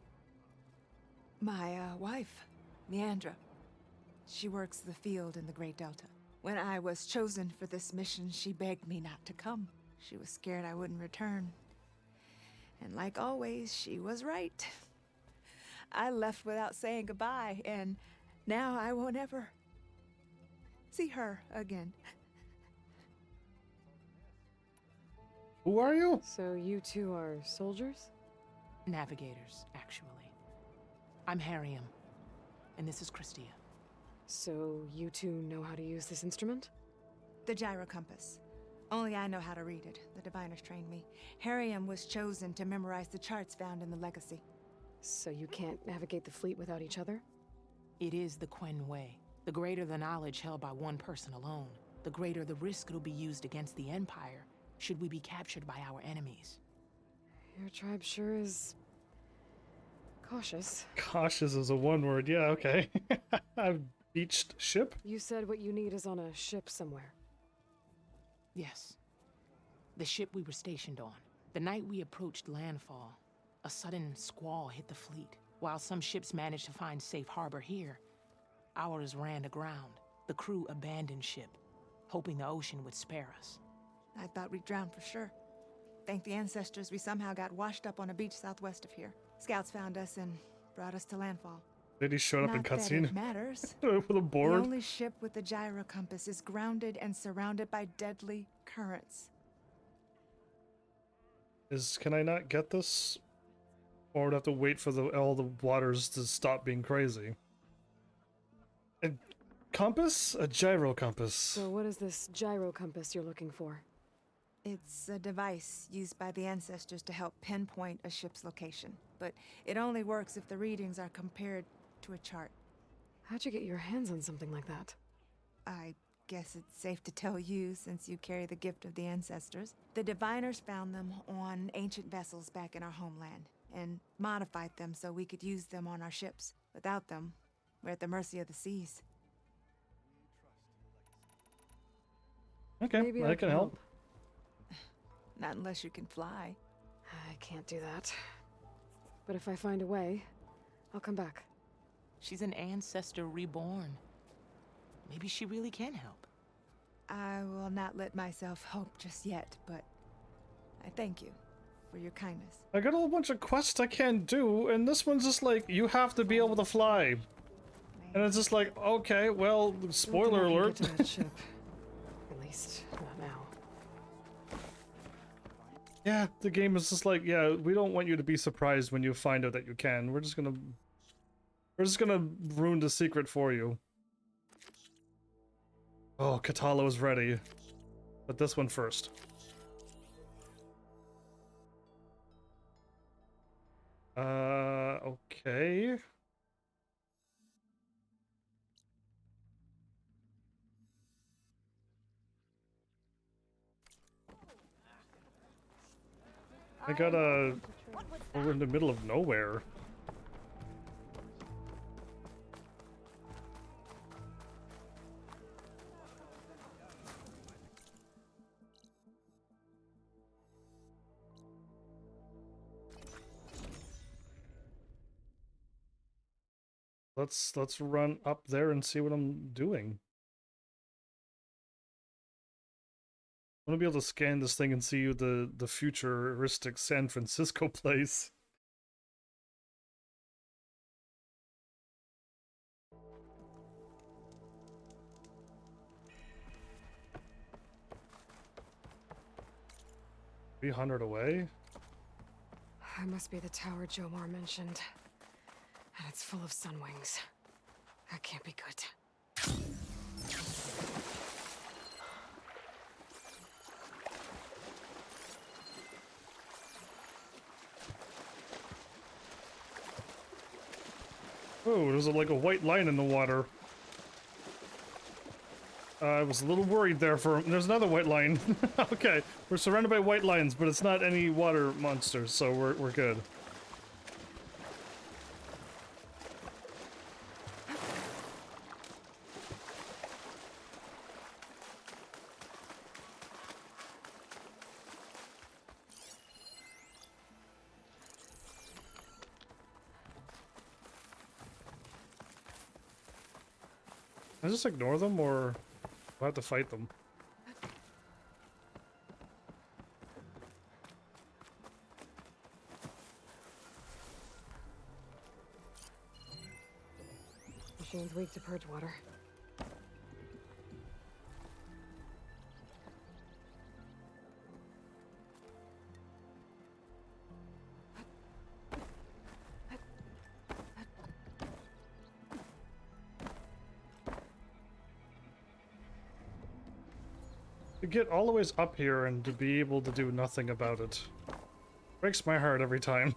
My wife, Leandra. She works the field in the Great Delta. When I was chosen for this mission, she begged me not to come. She was scared I wouldn't return. And like always, she was right. I left without saying goodbye, and now I won't ever see her again. Who are you? So you two are soldiers? Navigators, actually. I'm Harriam, and this is Christia. So you two know how to use this instrument? The gyro compass. Only I know how to read it. The diviners trained me. Harriam was chosen to memorize the charts found in the legacy. So you can't navigate the fleet without each other? It is the Quen way. The greater the knowledge held by one person alone, the greater the risk it'll be used against the Empire should we be captured by our enemies. Your tribe sure is cautious. Cautious is a one word, yeah, okay. A beached ship? You said what you need is on a ship somewhere. Yes. The ship we were stationed on. The night we approached landfall, a sudden squall hit the fleet. While some ships managed to find safe harbor here, ours ran aground. The crew abandoned ship, hoping the ocean would spare us. I thought we'd drown for sure. Thank the ancestors we somehow got washed up on a beach southwest of here. Scouts found us and brought us to landfall. Lady showed up in Not that cutscene. it matters. With a board. The only ship with the gyro compass is grounded and surrounded by deadly currents. Can I not get this? Or would I have to wait for all the waters to stop being crazy? A compass? A gyro compass. So what is this gyro compass you're looking for? It's a device used by the ancestors to help pinpoint a ship's location. But it only works if the readings are compared to a chart. How'd you get your hands on something like that? I guess it's safe to tell you since you carry the gift of the ancestors. The diviners found them on ancient vessels back in our homeland and modified them so we could use them on our ships. Without them, we're at the mercy of the seas. Okay, Maybe I can help. Not unless you can fly. I can't do that. But if I find a way, I'll come back. She's an ancestor reborn. Maybe she really can help. I will not let myself hope just yet, but I thank you for your kindness. I got a whole bunch of quests I can't do, and this one's just like, you have to be able to fly. And it's just like, okay, well, spoiler alert. Get to that ship. At least, not now. Yeah, the game is just like, yeah, we don't want you to be surprised when you find out that you can. We're just gonna ruin the secret for you. Oh, Katalo's ready. But this one first. Okay. I gotta... We're in the middle of nowhere. Let's run up there and see what I'm doing. I want to be able to scan this thing and see the futuristic San Francisco place. $300 away? That must be the tower Jomar mentioned. And it's full of sunwings. That can't be good. Oh, there's like a white line in the water. I was a little worried there for... There's another white line. Okay, we're surrounded by white lines, but it's not any water monsters, so we're good. I just ignore them, or do I have to fight them? Machine's weak to purge water. To get all the ways up here and to be able to do nothing about it. Breaks my heart every time.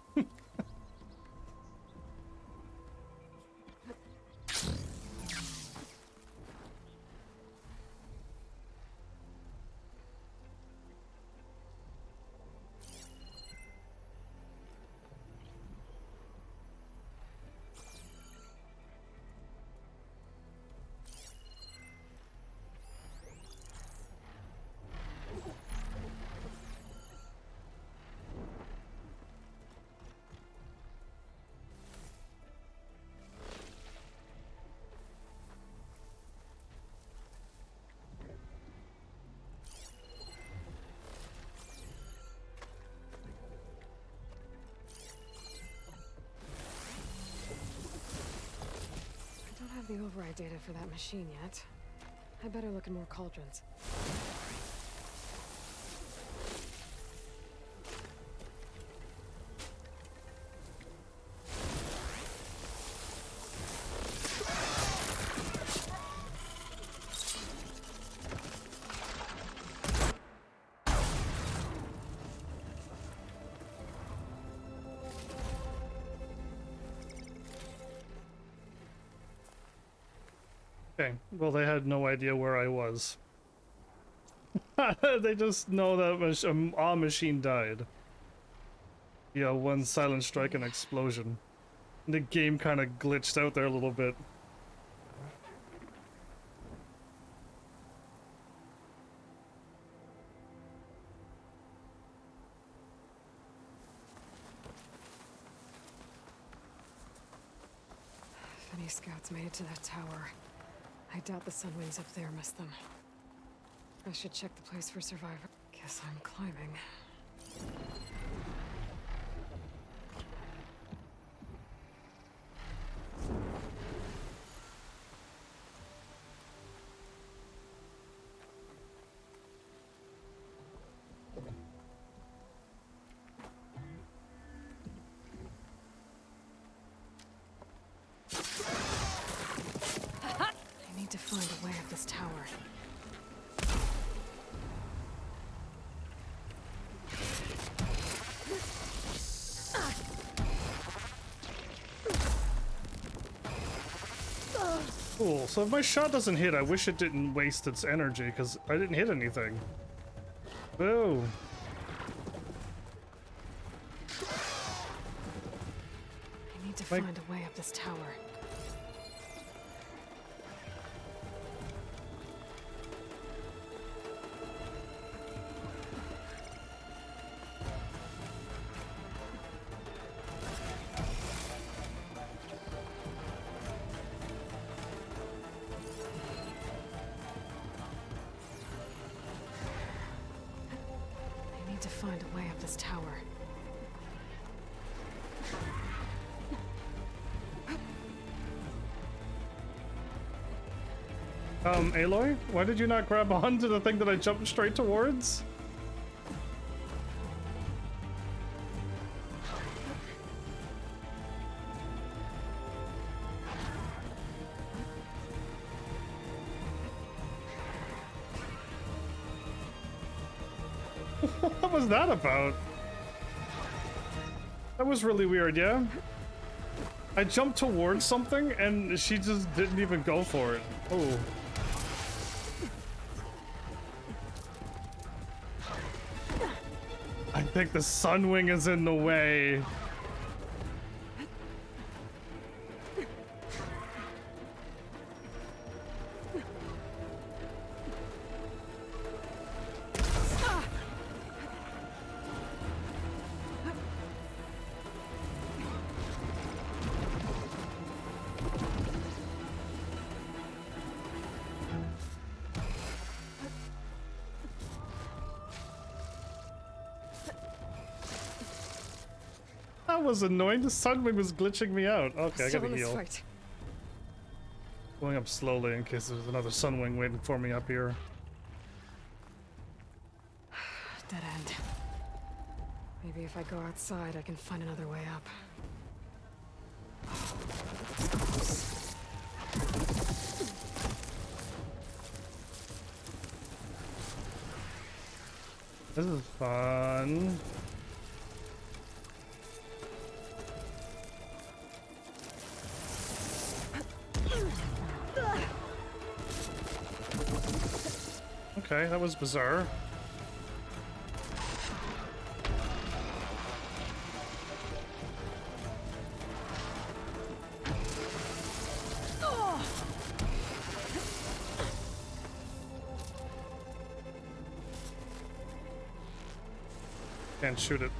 The override data for that machine yet. I better look at more cauldrons. Okay, well they had no idea where I was. They just know that a machine died. Yeah, one silent strike and explosion. The game kind of glitched out there a little bit. If any scouts made it to that tower, I doubt the sunwings up there missed them. I should check the place for survivor. Guess I'm climbing. I need to find a way up this tower. Cool. So if my shot doesn't hit, I wish it didn't waste its energy, because I didn't hit anything. Boo. I need to find a way up this tower. To find a way up this tower. Aloy, why did you not grab onto the thing that I jumped straight towards? What was that about? That was really weird, yeah? I jumped towards something and she just didn't even go for it. Oh. I think the Sunwing is in the way. That was annoying. The Sunwing was glitching me out. Okay, I gotta heal. Going up slowly in case there's another Sunwing waiting for me up here. Dead end. Maybe if I go outside, I can find another way up. This is fun. Okay, that was bizarre. Can't shoot it.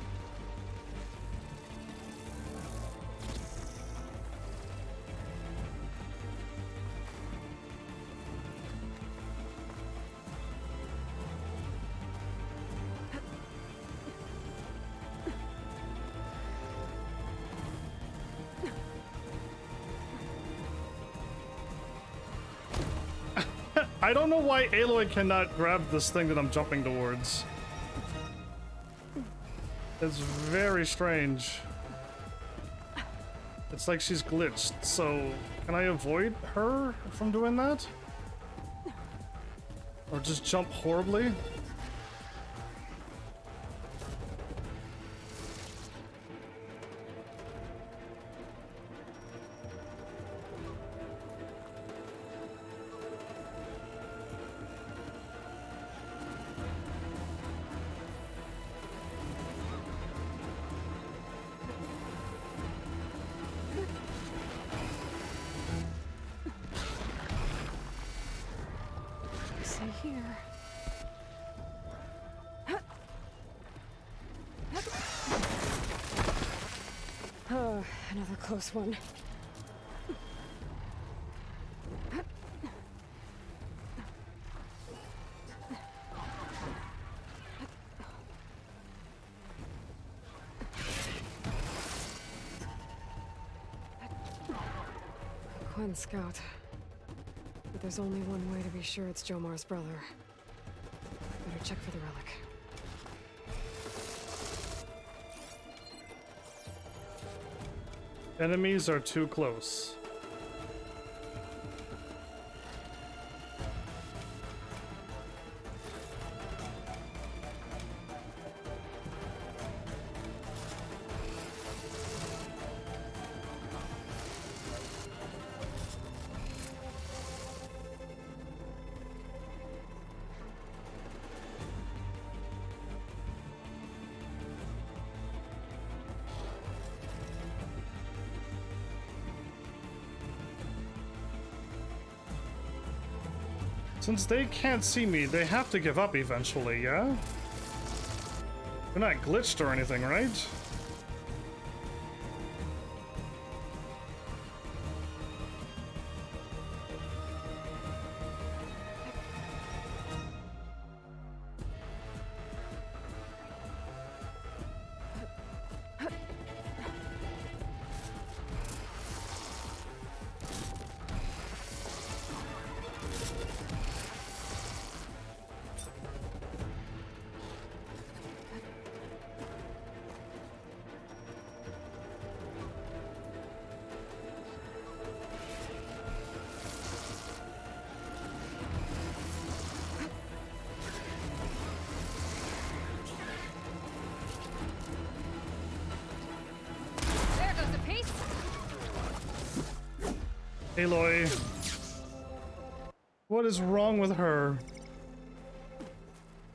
I don't know why Aloy cannot grab this thing that I'm jumping towards. It's very strange. It's like she's glitched, so can I avoid her from doing that? Or just jump horribly? Here. Oh, another close one. Quinn Scout. But there's only one way to be sure it's Jomar's brother. Better check for the relic. Enemies are too close. Since they can't see me, they have to give up eventually, yeah? They're not glitched or anything, right? There goes a piece. Aloy. What is wrong with her?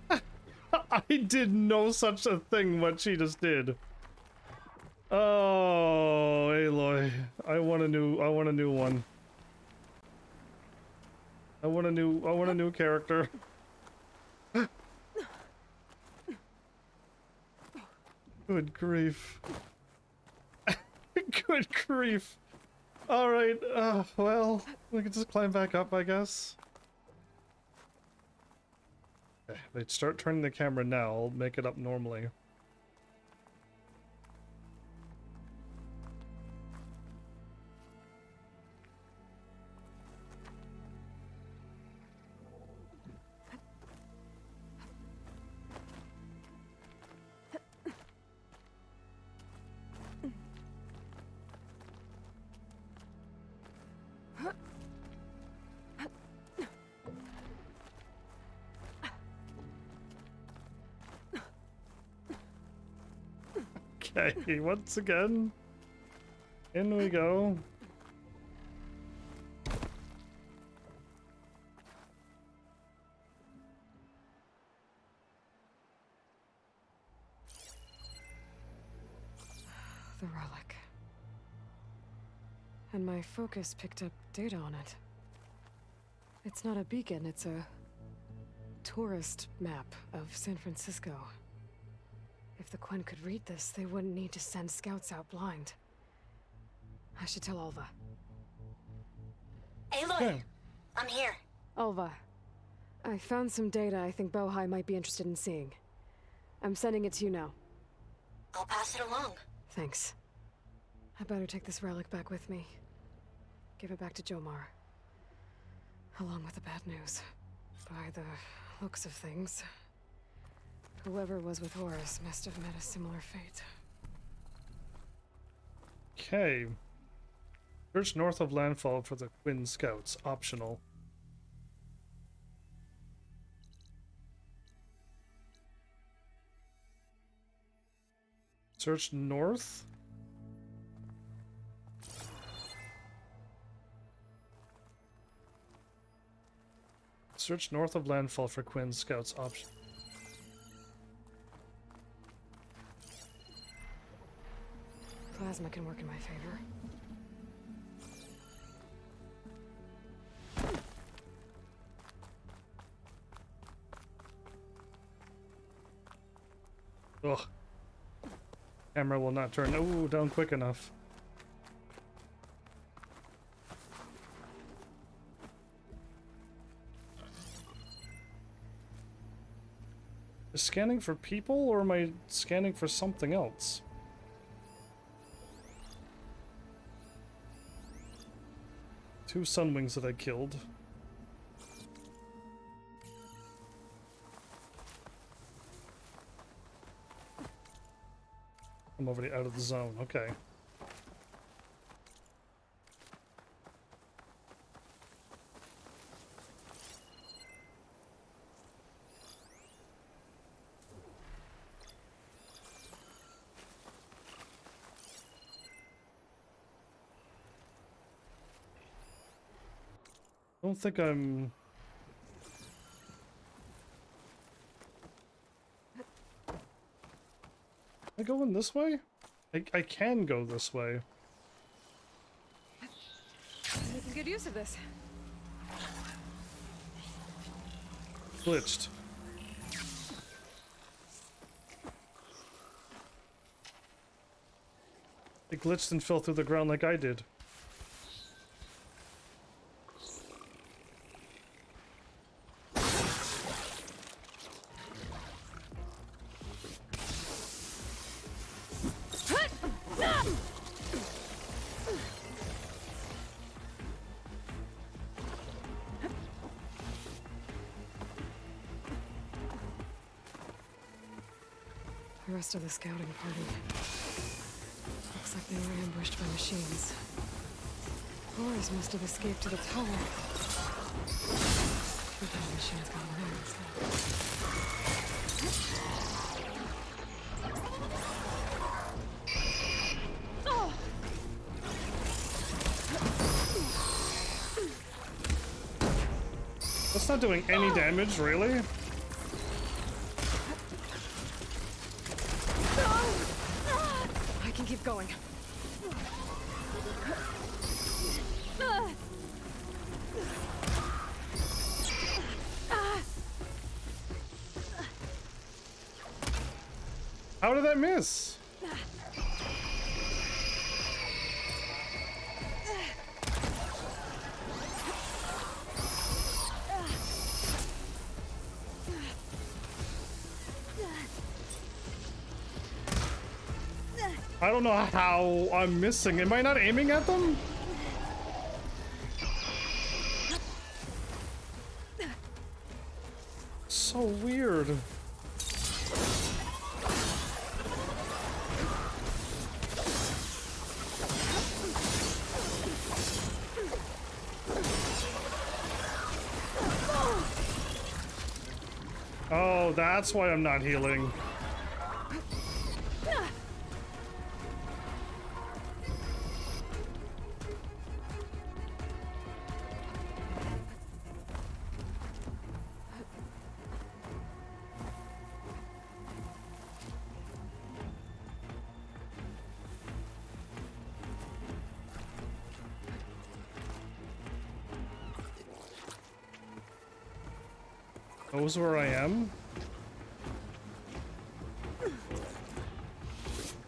I did no such a thing what she just did. Oh, Aloy. I want a new one. I want a new character. Good grief. Good grief. Alright, well, we can just climb back up, I guess. Okay, if I start turning the camera now, I'll make it up normally. Okay, once again, in we go. The relic. And my focus picked up data on it. It's not a beacon, it's a tourist map of San Francisco. If the Quen could read this, they wouldn't need to send scouts out blind. I should tell Alva. Aloy! I'm here. Alva, I found some data I think Bohai might be interested in seeing. I'm sending it to you now. I'll pass it along. Thanks. I better take this relic back with me. Give it back to Jomar. Along with the bad news. By the looks of things, whoever was with Horus must have met a similar fate. Okay. Search north of landfall for the Quinn Scouts. Optional. Search north? Search north of landfall for Quinn Scouts. Option. Plasma can work in my favor. Ugh. Camera will not turn down quick enough. Is scanning for people, or am I scanning for something else? Two sunwings that I killed. I'm already out of the zone, okay. I don't think I'm... Am I going this way? I can go this way. Making good use of this. glitched. It glitched and fell through the ground like I did. The rest of the scouting party. Looks like they were ambushed by machines. Boris must have escaped to the tower. Too bad the machines got away instead. That's not doing any damage, really? I can keep going. How did I miss? I don't know how I'm missing. Am I not aiming at them? So weird. Oh, that's why I'm not healing. Knows where I am?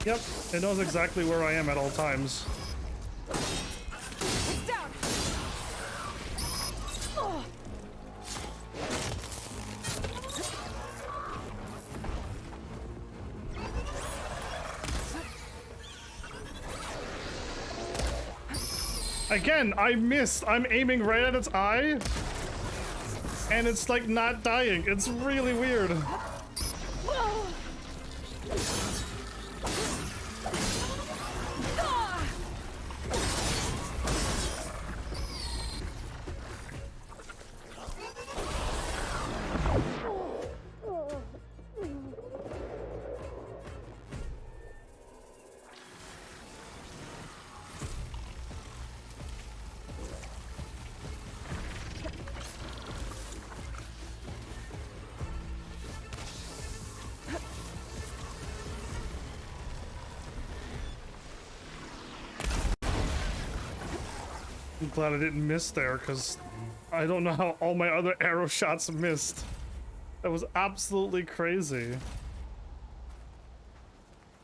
Yep, it knows exactly where I am at all times. It's down. Oh. Again, I missed. I'm aiming right at its eye. And it's like not dying. It's really weird. I'm glad I didn't miss there, because I don't know how all my other arrow shots missed. That was absolutely crazy.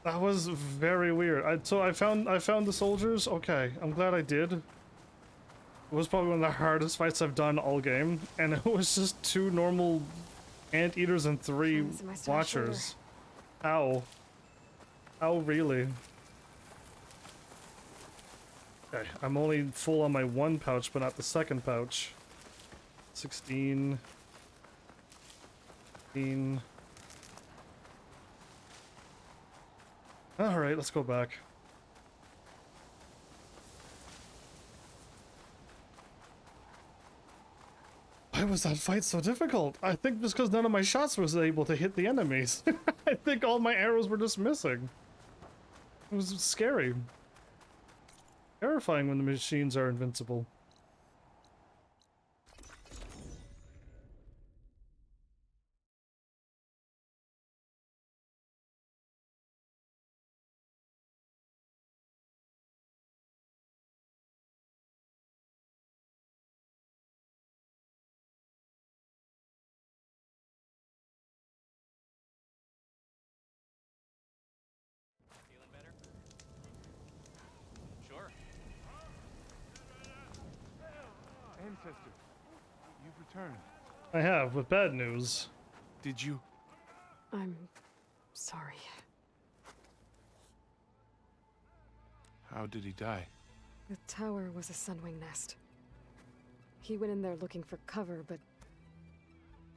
That was very weird. So I found the soldiers. Okay, I'm glad I did. It was probably one of the hardest fights I've done all game, and it was just 2 normal anteaters and 3 watchers. Ow. Ow, really? Okay, I'm only full on my 1 pouch, but not the 2nd pouch. 16. 15. Alright, let's go back. Why was that fight so difficult? I think just because none of my shots was able to hit the enemies. I think all my arrows were just missing. It was scary. Terrifying when the machines are invincible. Ancestor, you've returned. I have, with bad news. Did you? I'm sorry. How did he die? The tower was a sunwing nest. He went in there looking for cover, but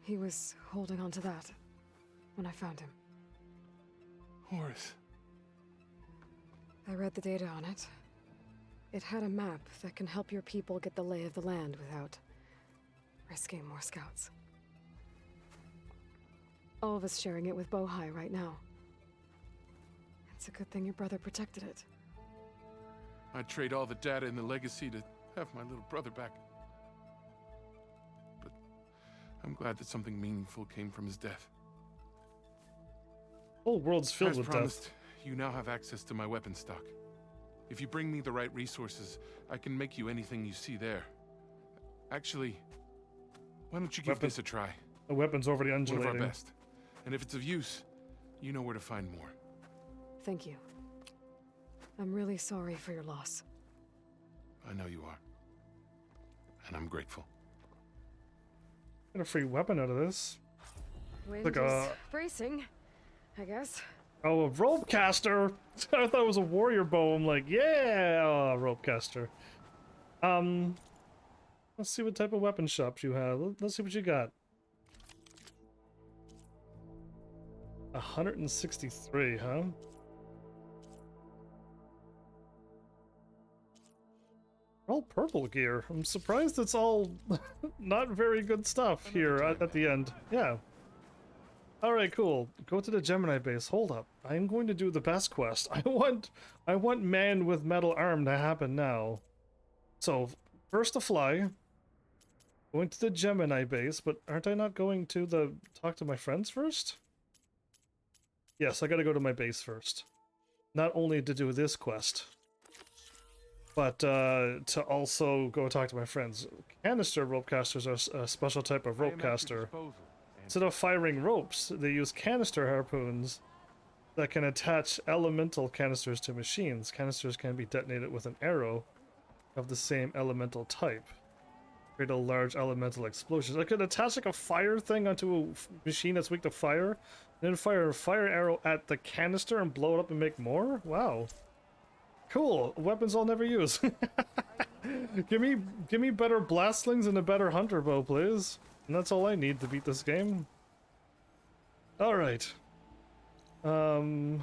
he was holding on to that when I found him. Horace. I read the data on it. It had a map that can help your people get the lay of the land without risking more scouts. All of us sharing it with Bohai right now. It's a good thing your brother protected it. I'd trade all the data and the legacy to have my little brother back. But I'm glad that something meaningful came from his death. Whole world's filled As with promised, death. you now have access to my weapon stock. If you bring me the right resources, I can make you anything you see there. Actually, why don't you give this a try? The weapon's already undulating. One of our best. And if it's of use, you know where to find more. Thank you. I'm really sorry for your loss. I know you are. And I'm grateful. Get a free weapon out of this. Wind Like is bracing, I guess. Oh, a rope caster! I thought it was a warrior bow. I'm like, yeah, rope caster. Let's see what type of weapon shops you have. Let's see what you got. 163, huh? All purple gear. I'm surprised it's all not very good stuff here at the end. Yeah. Alright, cool. Go to the Gemini base. Hold up. I'm going to do the best quest. I want man with metal arm to happen now. So, first to fly. Going to the Gemini base, but aren't I not going to talk to my friends first? Yes, I gotta go to my base first. Not only to do this quest, but to also go talk to my friends. Canister ropecasters are a special type of ropecaster. Instead of firing ropes, they use canister harpoons that can attach elemental canisters to machines. Canisters can be detonated with an arrow of the same elemental type. Create a large elemental explosion. I could attach like a fire thing onto a machine that's weak to fire, and then fire a fire arrow at the canister and blow it up and make more? Wow. Cool. Weapons I'll never use. give me better blast slings and a better hunter bow, please. And that's all I need to beat this game. Alright. Can't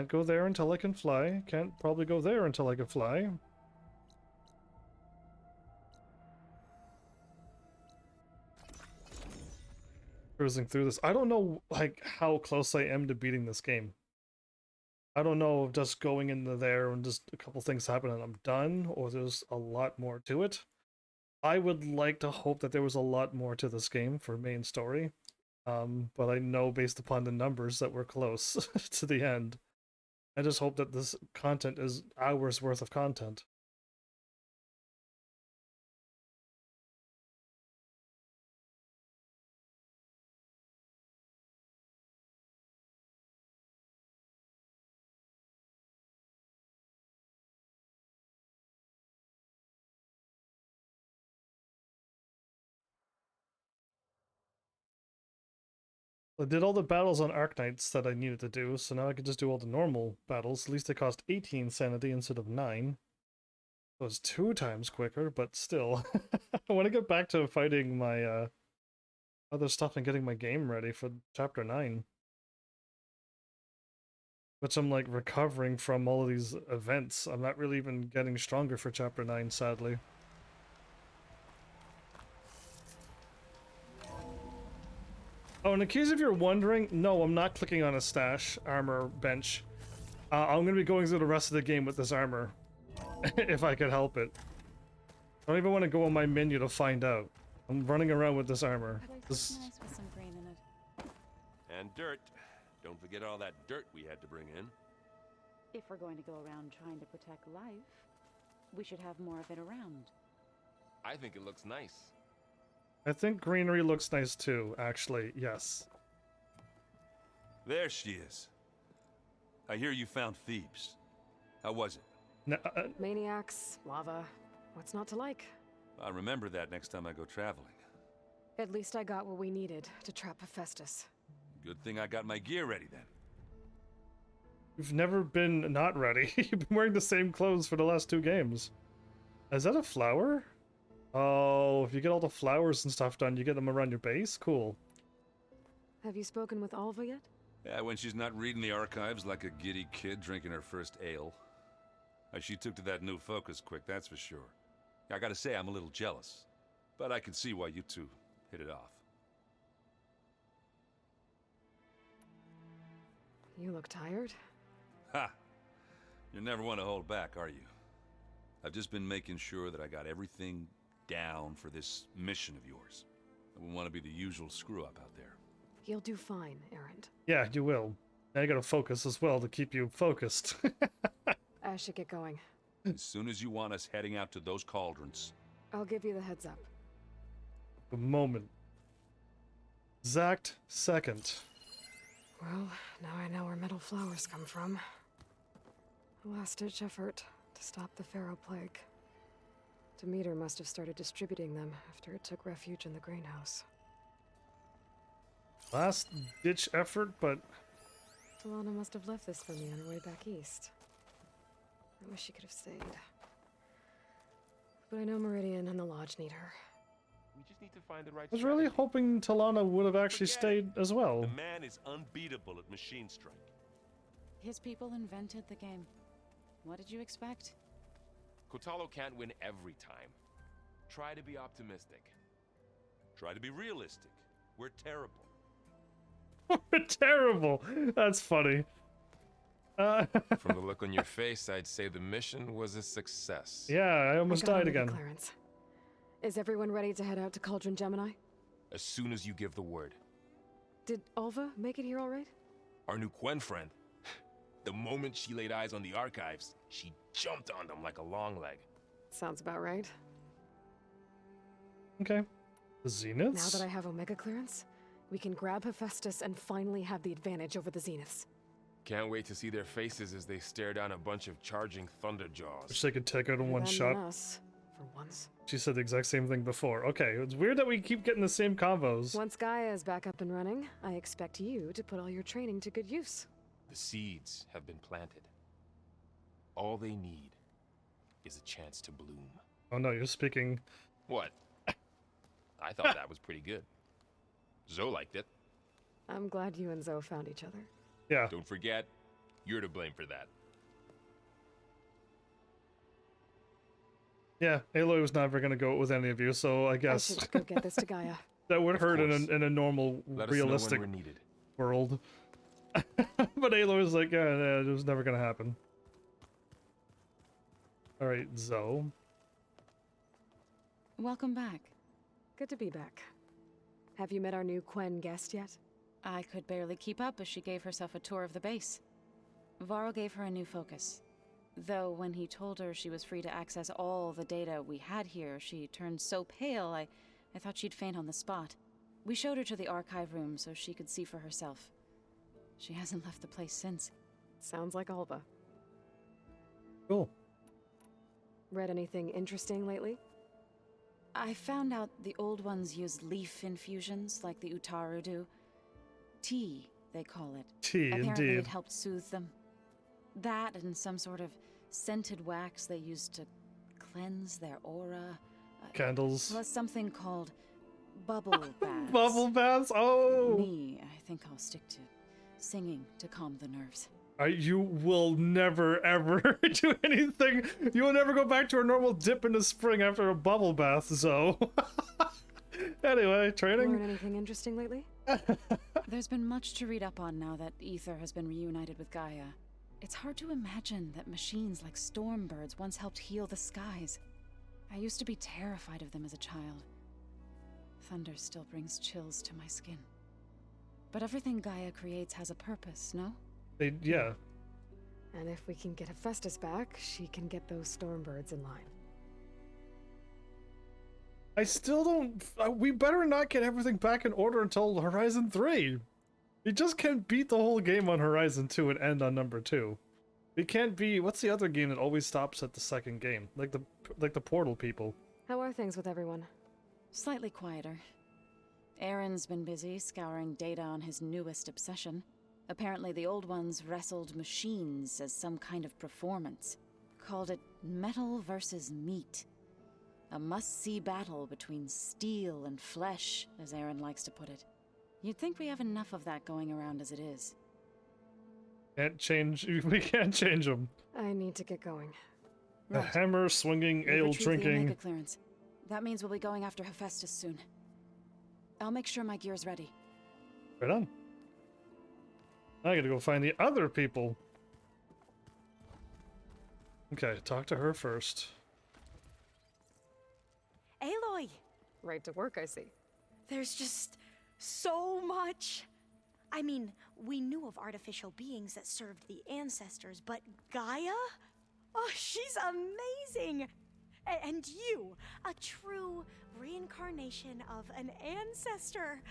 go there until I can fly. Can't probably go there until I can fly. Cruising through this. I don't know like how close I am to beating this game. I don't know if just going into there and just a couple things happen and I'm done, or there's a lot more to it. I would like to hope that there was a lot more to this game for main story, but I know based upon the numbers that we're close to the end. I just hope that this content is hours worth of content. I did all the battles on Arknights that I needed to do, so now I can just do all the normal battles. At least they cost 18 sanity instead of 9. So it's 2 times quicker, but still. I want to get back to fighting my other stuff and getting my game ready for Chapter 9. Which I'm like recovering from all of these events. I'm not really even getting stronger for Chapter 9, sadly. Oh, and in case if you're wondering, no, I'm not clicking on a stash armor bench. I'm going to be going through the rest of the game with this armor. If I could help it. I don't even want to go on my menu to find out. I'm running around with this armor. This... Nice with some green in it. And dirt. Don't forget all that dirt we had to bring in. If we're going to go around trying to protect life, we should have more of it around. I think it looks nice. I think greenery looks nice too, actually, yes. There she is. I hear you found Thebes. How was it? Maniacs, lava, what's not to like? I'll remember that next time I go traveling. At least I got what we needed to trap Hephaestus. Good thing I got my gear ready then. You've never been not ready. You've been wearing the same clothes for the last 2 games. Is that a flower? Oh, if you get all the flowers and stuff done, you get them around your base? Cool. Have you spoken with Alva yet? Yeah, when she's not reading the archives like a giddy kid drinking her first ale. She took to that new focus quick, that's for sure. I gotta say, I'm a little jealous. But I can see why you two hit it off. You look tired. Ha! You never want to hold back, are you? I've just been making sure that I got everything down for this mission of yours. I wouldn't want to be the usual screw-up out there. You'll do fine, Erend. Yeah, you will. Now you gotta focus as well to keep you focused. I should get going. As soon as you want us heading out to those cauldrons. I'll give you the heads up. The moment. Exact second. Well, now I know where metal flowers come from. A last-ditch effort to stop the Pharaoh plague. Demeter must have started distributing them after it took refuge in the greenhouse. Last-ditch effort, but... Talana must have left this for me on her way back east. I wish she could have stayed. But I know Meridian and the Lodge need her. We just need to find the right I was really hoping Talana would have actually stayed as well. The man is unbeatable at machine strike. His people invented the game. What did you expect? Kotalo can't win every time. Try to be optimistic. Try to be realistic. We're terrible. We're terrible! That's funny. From the look on your face, I'd say the mission was a success. Yeah, I almost died again. Clarence. Is everyone ready to head out to Cauldron Gemini? As soon as you give the word. Did Alva make it here all right? Our new Quen friend. The moment she laid eyes on the archives, she jumped on them like a long leg. Sounds about right. Okay. The Zeniths? Now that I have Omega clearance, we can grab Hephaestus and finally have the advantage over the Zeniths. Can't wait to see their faces as they stare down a bunch of charging Thunderjaws. Wish they could take out in one shot. Us, for once. She said the exact same thing before. Okay, it's weird that we keep getting the same combos. Once Gaia is back up and running, I expect you to put all your training to good use. The seeds have been planted. All they need is a chance to bloom. Oh no, you're speaking... What? I thought that was pretty good. Zoe liked it. I'm glad you and Zoe found each other. Yeah. Don't forget, you're to blame for that. Yeah, Aloy was never gonna go with any of you, so I guess... I should go get this to Gaia. That would hurt in a normal, Let realistic us know when we're needed. world. But Aloy was like, yeah, it was never gonna happen. Alright, Zoe. Welcome back. Good to be back. Have you met our new Quen guest yet? I could barely keep up as she gave herself a tour of the base. Varl gave her a new focus. Though when he told her she was free to access all the data we had here, she turned so pale I thought she'd faint on the spot. We showed her to the archive room so she could see for herself. She hasn't left the place since. Sounds like Alva. Cool. Read anything interesting lately? I found out the old ones use leaf infusions like the Utaru do. Tea, they call it. Tea, Apparently indeed. it helped soothe them. That and some sort of scented wax they used to cleanse their aura. Candles. Plus something called bubble baths. Bubble baths? Oh! Me, I think I'll stick to singing to calm the nerves. You will never, ever do anything. You will never go back to a normal dip in the spring after a bubble bath, Zoe. Anyway, training. Learn anything interesting lately? There's been much to read up on now that Ether has been reunited with Gaia. It's hard to imagine that machines like Stormbirds once helped heal the skies. I used to be terrified of them as a child. Thunder still brings chills to my skin. But everything Gaia creates has a purpose, no? Yeah. And if we can get Hephaestus back, she can get those Stormbirds in line. I still don't... we better not get everything back in order until Horizon 3. We just can't beat the whole game on Horizon 2 and end on number 2. We can't be... What's the other game that always stops at the second game? Like the Portal people. How are things with everyone? Slightly quieter. Aaron's been busy scouring data on his newest obsession. Apparently the old ones wrestled machines as some kind of performance. Called it metal versus meat. A must-see battle between steel and flesh, as Aaron likes to put it. You'd think we have enough of that going around as it is. Can't change. We can't change them. I need to get going. A hammer swinging, We've ale retrieved the drinking. Omega clearance. That means we'll be going after Hephaestus soon. I'll make sure my gear's ready. Right on. I gotta go find the other people. Okay, talk to her first. Aloy! Right to work, I see. There's just so much. I mean, we knew of artificial beings that served the ancestors, but Gaia? Oh, she's amazing! And you, a true reincarnation of an ancestor.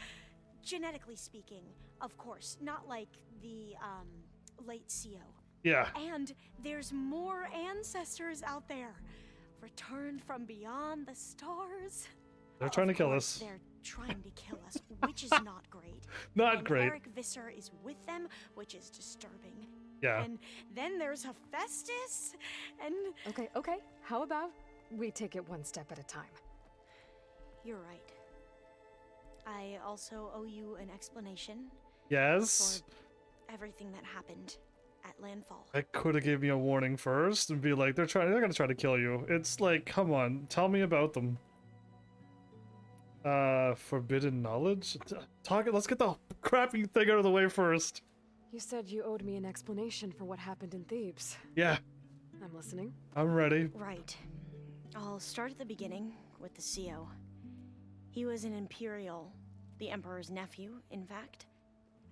Genetically speaking, of course, not like the, late CO. Yeah. And there's more ancestors out there, returned from beyond the stars. They're trying to kill course, us. They're trying to kill us, which is not great. Not and great. Eric Visser is with them, which is disturbing. Yeah. And then there's Hephaestus, and... Okay. How about we take it one step at a time? You're right. I also owe you an explanation. Yes. For everything that happened at Landfall. I could have gave me a warning first and be like, they're gonna try to kill you. It's like, come on, tell me about them. Forbidden knowledge? Let's get the crappy thing out of the way first. You said you owed me an explanation for what happened in Thebes. Yeah. I'm listening. I'm ready. Right. I'll start at the beginning with the CO. He was an Imperial, the Emperor's nephew, in fact.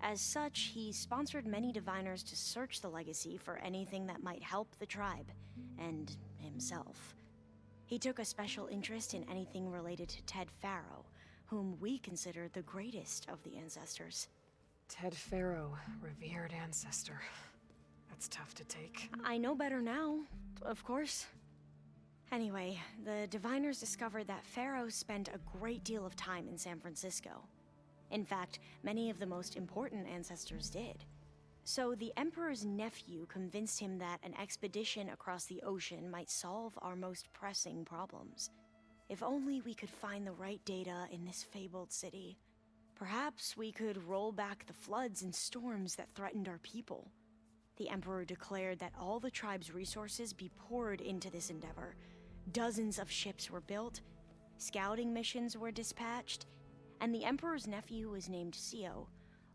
As such, he sponsored many diviners to search the legacy for anything that might help the tribe, and himself. He took a special interest in anything related to Ted Faro, whom we consider the greatest of the ancestors. Ted Faro, revered ancestor. That's tough to take. I know better now, of course. Anyway, the diviners discovered that Faro spent a great deal of time in San Francisco. In fact, many of the most important ancestors did. So the Emperor's nephew convinced him that an expedition across the ocean might solve our most pressing problems. If only we could find the right data in this fabled city. Perhaps we could roll back the floods and storms that threatened our people. The Emperor declared that all the tribe's resources be poured into this endeavor. Dozens of ships were built, scouting missions were dispatched, and the Emperor's nephew was named CO,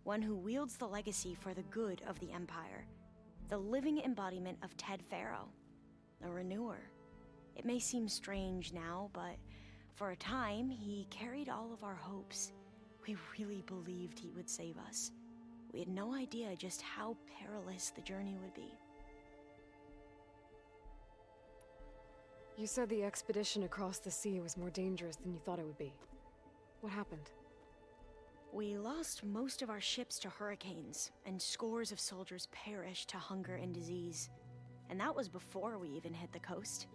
one who wields the legacy for the good of the Empire. The living embodiment of Ted Faro, a renewer. It may seem strange now, but for a time, he carried all of our hopes. We really believed he would save us. We had no idea just how perilous the journey would be. You said the expedition across the sea was more dangerous than you thought it would be. What happened? We lost most of our ships to hurricanes, and scores of soldiers perished to hunger and disease. And that was before we even hit the coast.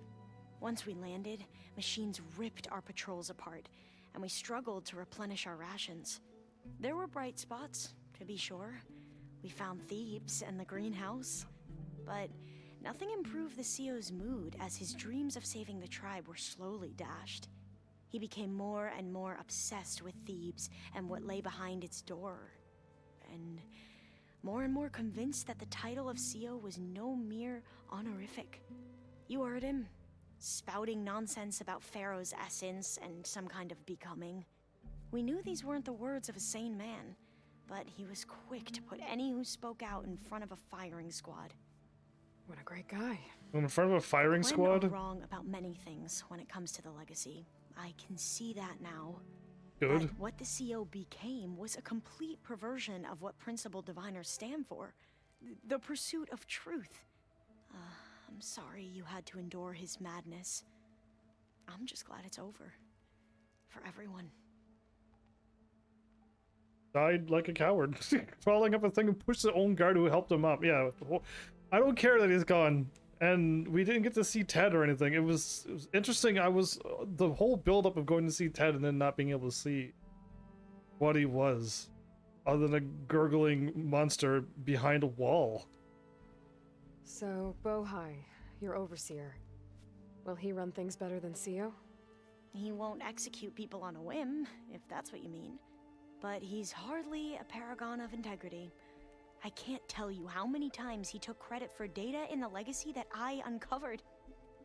Once we landed, machines ripped our patrols apart, and we struggled to replenish our rations. There were bright spots, to be sure. We found Thebes and the greenhouse. But nothing improved the CO's mood as his dreams of saving the tribe were slowly dashed. He became more and more obsessed with Thebes and what lay behind its door. And more convinced that the title of CO was no mere honorific. You heard him, spouting nonsense about Pharaoh's essence and some kind of becoming. We knew these weren't the words of a sane man, but he was quick to put any who spoke out in front of a firing squad. What a great guy. In front of a firing squad? I'm wrong about many things when it comes to the legacy. I can see that now. Good. But what the CO became was a complete perversion of what principal diviners stand for. The pursuit of truth. I'm sorry you had to endure his madness. I'm just glad it's over. For everyone. Died like a coward. Crawling up a thing and pushed the own guard who helped him up. Yeah. I don't care that he's gone. and we didn't get to see Ted or anything. It was interesting. I was the whole buildup of going to see Ted and then not being able to see what he was, other than a gurgling monster behind a wall. So, Bohai, your overseer. Will he run things better than Sio? He won't execute people on a whim, if that's what you mean. But he's hardly a paragon of integrity. I can't tell you how many times he took credit for data in the legacy that I uncovered.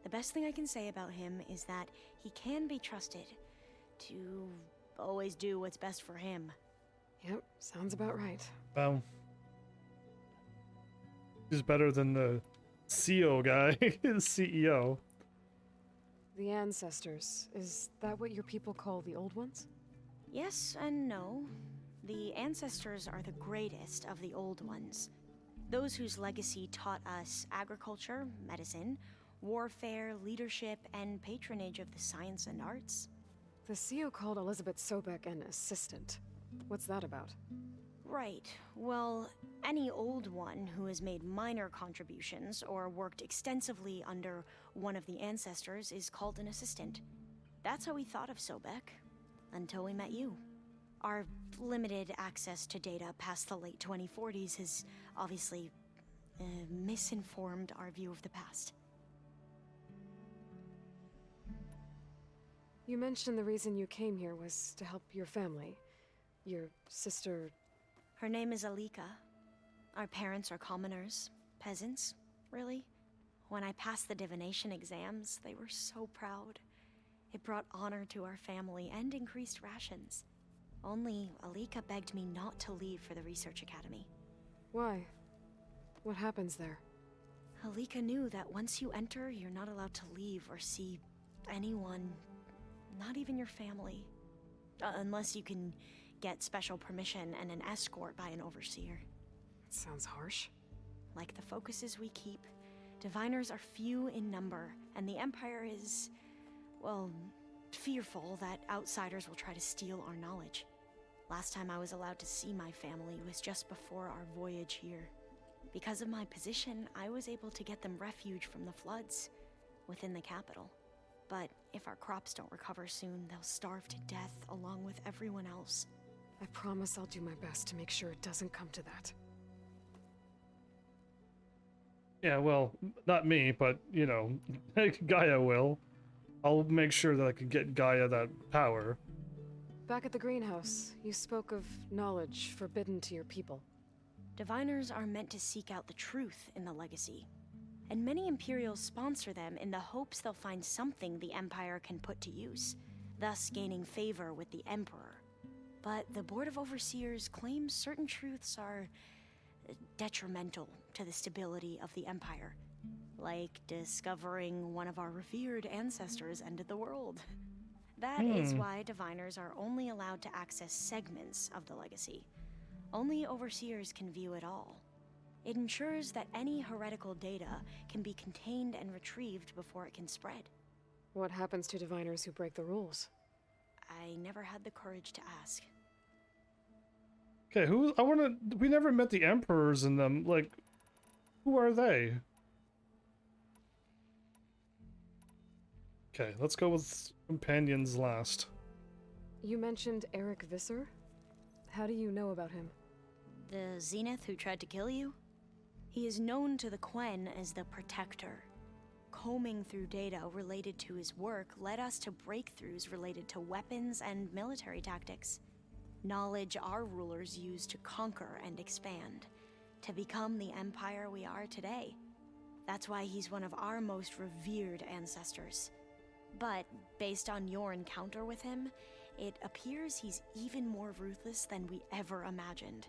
The best thing I can say about him is that he can be trusted to always do what's best for him. Yep, sounds about right. Well, he's better than the CEO guy, his CEO. The ancestors, is that what your people call the old ones? Yes and no. The ancestors are the greatest of the old ones. Those whose legacy taught us agriculture, medicine, warfare, leadership, and patronage of the science and arts. The CEO called Elizabeth Sobek an assistant. What's that about? Right. Well, any old one who has made minor contributions or worked extensively under one of the ancestors is called an assistant. That's how we thought of Sobek, until we met you. Our limited access to data past the late 2040s has obviously misinformed our view of the past. You mentioned the reason you came here was to help your family. Your sister... Her name is Alika. Our parents are commoners, peasants, really. When I passed the divination exams, they were so proud. It brought honor to our family and increased rations. Only Alika begged me not to leave for the research academy. Why? What happens there? Alika knew that once you enter, you're not allowed to leave or see anyone, not even your family. Unless you can get special permission and an escort by an overseer. That sounds harsh. Like the focuses we keep, diviners are few in number, and the Empire is, well, fearful that outsiders will try to steal our knowledge. Last time I was allowed to see my family was just before our voyage here. Because of my position, I was able to get them refuge from the floods within the capital. But if our crops don't recover soon, they'll starve to death along with everyone else. I promise I'll do my best to make sure it doesn't come to that. Yeah, well, not me, but, you know, Gaia will. I'll make sure that I can get Gaia that power. Back at the greenhouse, you spoke of knowledge forbidden to your people. Diviners are meant to seek out the truth in the legacy, and many Imperials sponsor them in the hopes they'll find something the Empire can put to use, thus gaining favor with the Emperor. But the Board of Overseers claims certain truths are detrimental to the stability of the Empire, like discovering one of our revered ancestors ended the world. That is why diviners are only allowed to access segments of the legacy. Only overseers can view it all. It ensures that any heretical data can be contained and retrieved before it can spread. What happens to diviners who break the rules? I never had the courage to ask. Okay, we never met the emperors in them, like, who are they? Okay, let's go with companions last. You mentioned Eric Visser? How do you know about him? The Zenith who tried to kill you? He is known to the Quen as the Protector. Combing through data related to his work led us to breakthroughs related to weapons and military tactics. Knowledge our rulers used to conquer and expand, to become the empire we are today. That's why he's one of our most revered ancestors. But based on your encounter with him, it appears he's even more ruthless than we ever imagined.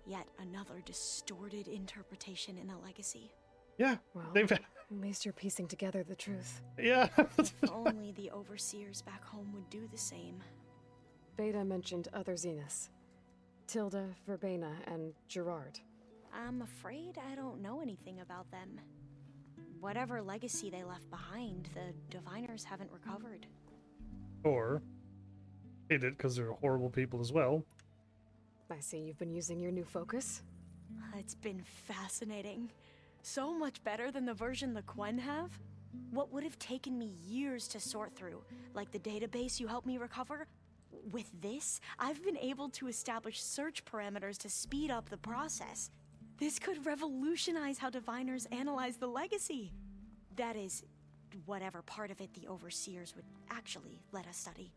Yet another distorted interpretation in the legacy. Yeah, well, at least you're piecing together the truth. Yeah. If only the overseers back home would do the same. Beta mentioned other Zeniths. Tilda, Verbena, and Gerard. I'm afraid I don't know anything about them. Whatever legacy they left behind, the diviners haven't recovered. Or hate it because they're horrible people as well. I see you've been using your new focus. It's been fascinating. So much better than the version the Quen have? What would have taken me years to sort through, like the database you helped me recover? With this, I've been able to establish search parameters to speed up the process. This could revolutionize how diviners analyze the legacy. That is, whatever part of it the Overseers would actually let us study.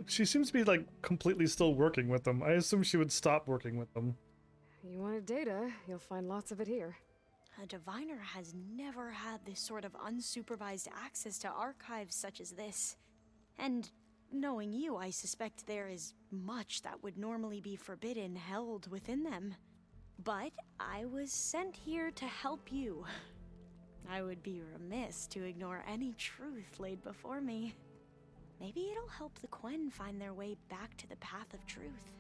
She seems to be, like, completely still working with them. I assume she would stop working with them. You wanted data, you'll find lots of it here. A diviner has never had this sort of unsupervised access to archives such as this. And knowing you, I suspect there is much that would normally be forbidden held within them. But I was sent here to help you. I would be remiss to ignore any truth laid before me. Maybe it'll help the Quen find their way back to the path of truth.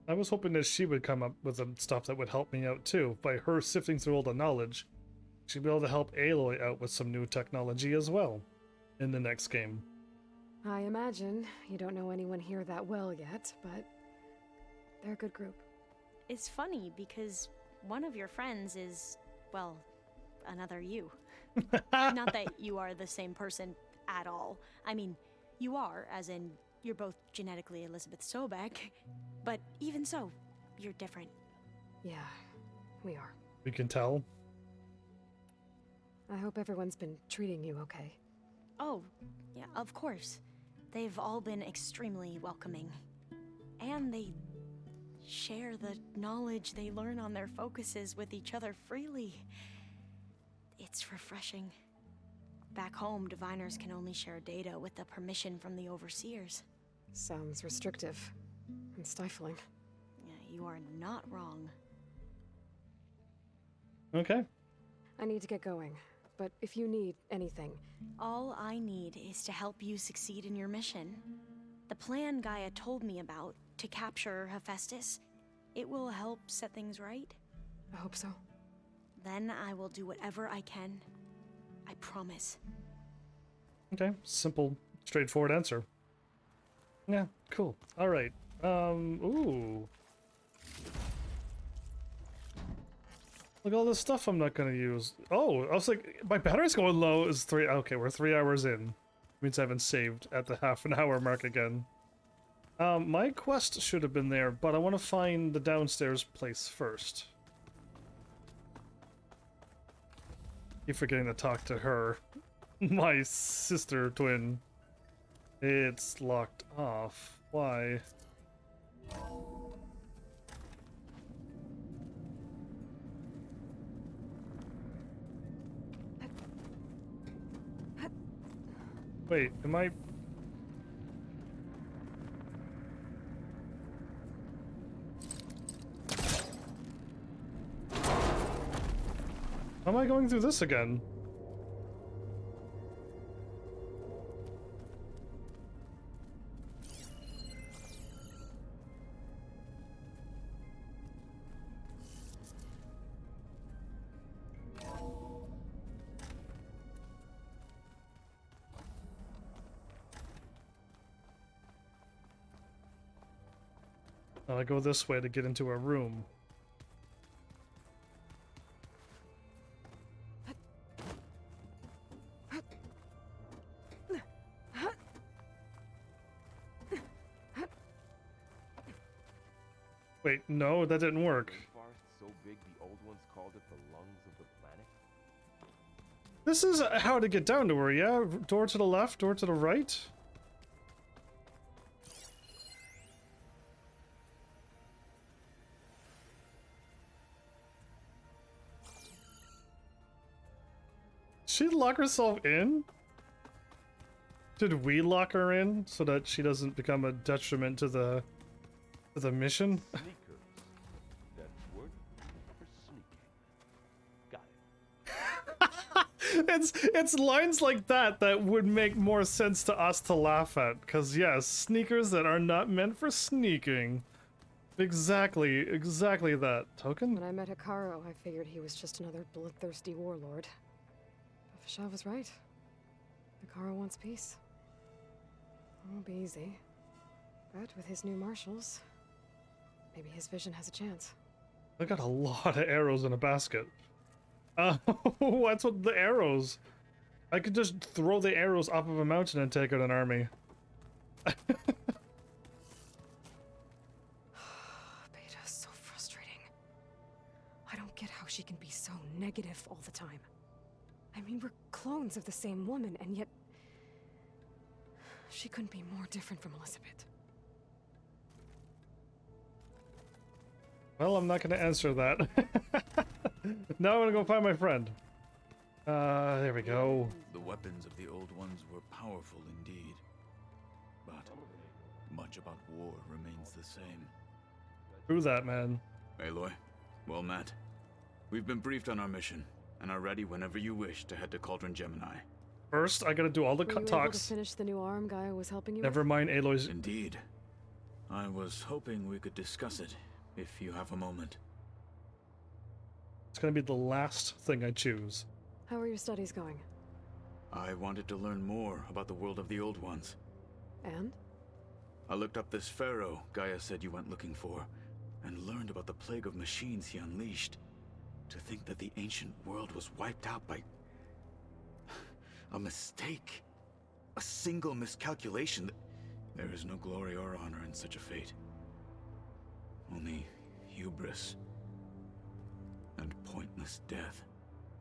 I was hoping that she would come up with some stuff that would help me out too. By her sifting through all the knowledge, she'd be able to help Aloy out with some new technology as well in the next game. I imagine you don't know anyone here that well yet, but they're a good group. It's funny because one of your friends is, well, another you. Not that you are the same person at all. I mean, you are, as in, you're both genetically Elizabeth Sobek, but even so, you're different. Yeah, we are. We can tell. I hope everyone's been treating you okay. Oh, yeah, of course. They've all been extremely welcoming. And they share the knowledge they learn on their focuses with each other freely. It's refreshing. Back home, diviners can only share data with the permission from the Overseers. Sounds restrictive and stifling. Yeah, you are not wrong. Okay. I need to get going, but if you need anything... All I need is to help you succeed in your mission. The plan Gaia told me about, to capture Hephaestus, it will help set things right. I hope so. Then I will do whatever I can. I promise. Okay, simple, straightforward answer. Yeah, cool. All right. Ooh. Look at all this stuff I'm not gonna use. Oh, I was like, my battery's going low. Is 3? Okay, we're 3 hours in. Means I haven't saved at the half-an-hour mark again. My quest should have been there, but I want to find the downstairs place first. Keep forgetting to talk to her. My sister twin. It's locked off. Why? Wait, am I... How am I going through this again? I go this way to get into a room. Wait, no, that didn't work. Forest so big the old ones called it the lungs of the planet. This is how to get down to her, yeah? Door to the left, door to the right? She lock herself in? Did we lock her in so that she doesn't become a detriment to the mission? Sneakers. That word for sneaking. Got it. It's lines like that that would make more sense to us to laugh at. Because yes, sneakers that are not meant for sneaking. Exactly that. Token? When I met Hikaru, I figured he was just another bloodthirsty warlord. But Fashav was right. Hikaru wants peace. It won't be easy. But with his new marshals... Maybe his vision has a chance. I got a lot of arrows in a basket. What's with the arrows? I could just throw the arrows off of a mountain and take out an army. Beta's so frustrating. I don't get how she can be so negative all the time. I mean, we're clones of the same woman, and yet she couldn't be more different from Elizabeth. Well, I'm not gonna answer that. Now I'm gonna go find my friend. There we go. The weapons of the Old Ones were powerful indeed. But much about war remains the same. True that, man. Aloy, well met. We've been briefed on our mission, and are ready whenever you wish to head to Cauldron Gemini. First, I gotta do all the Were you able to talks. finish the new arm Gaia was helping you Never with? mind Aloy's. Indeed. I was hoping we could discuss it, if you have a moment. It's gonna be the last thing I choose. How are your studies going? I wanted to learn more about the world of the Old Ones. And? I looked up this pharaoh Gaia said you went looking for, and learned about the plague of machines he unleashed. To think that the ancient world was wiped out by a mistake. A single miscalculation. There is no glory or honor in such a fate. Only hubris and pointless death.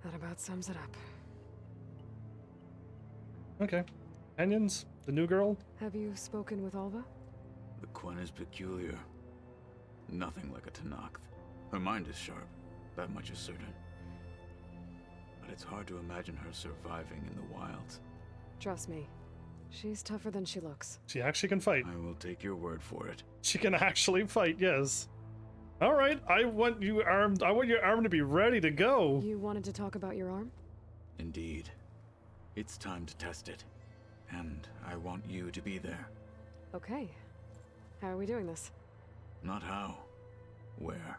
That about sums it up. Okay. Onions? The new girl? Have you spoken with Alva? The Quen is peculiar. Nothing like a Tenakth. Her mind is sharp, that much is certain. But it's hard to imagine her surviving in the wilds. Trust me, she's tougher than she looks. She actually can fight. I will take your word for it. She can actually fight, yes. Alright, I want you armed. I want your arm to be ready to go. You wanted to talk about your arm? Indeed. It's time to test it. And I want you to be there. Okay. How are we doing this? Not how. Where?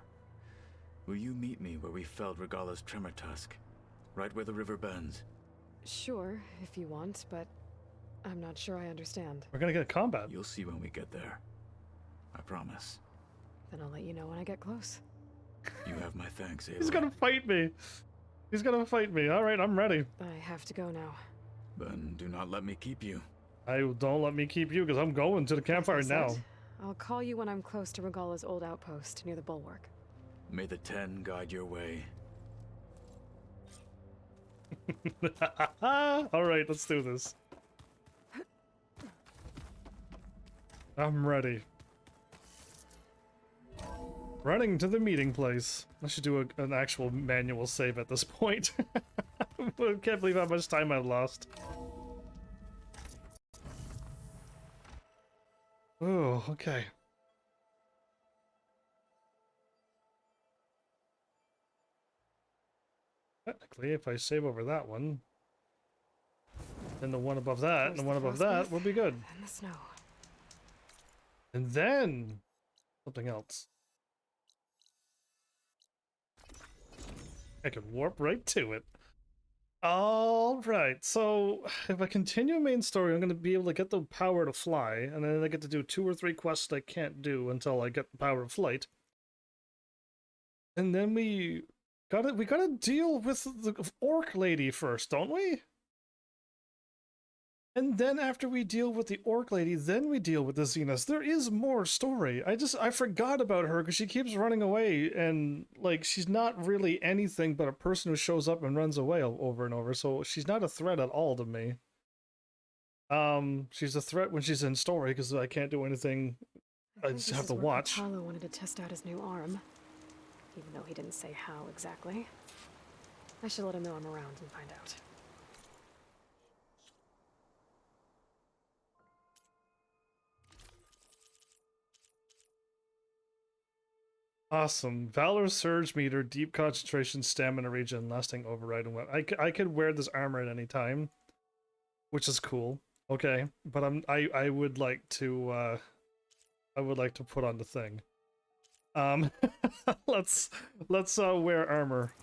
Will you meet me where we felled Regala's tremor tusk? Right where the river bends? Sure, if you want, but I'm not sure I understand. We're gonna get combat. You'll see when we get there. I promise. Then I'll let you know when I get close. You have my thanks, Aloy. He's gonna fight me. He's gonna fight me. Alright, I'm ready. I have to go now. Then do not let me keep you. Don't let me keep you, because I'm going to the campfire As I now. said, I'll call you when I'm close to Regala's old outpost near the bulwark. May the 10 guide your way. Alright, let's do this. I'm ready. Running to the meeting place. I should do an actual manual save at this point. I can't believe how much time I've lost. Oh, okay. Technically, if I save over that one, then the one above that, and the one above that will be good. And the snow. And then something else. I can warp right to it. Alright, so if I continue main story, I'm going to be able to get the power to fly, and then I get to do 2 or 3 quests I can't do until I get the power of flight. And then we gotta deal with the orc lady first, don't we? And then after we deal with the orc lady, then we deal with the Xenos. There is more story. I forgot about her because she keeps running away, and like she's not really anything but a person who shows up and runs away over and over. So she's not a threat at all to me. She's a threat when she's in story because I can't do anything. I just have to watch. Apollo wanted to test out his new arm, even though he didn't say how exactly. I should let him know I'm around and find out. Awesome. Valor Surge Meter, Deep Concentration, Stamina Regen, Lasting Override, and what I could wear this armor at any time, which is cool. Okay, but I would like to put on the thing. Let's wear armor,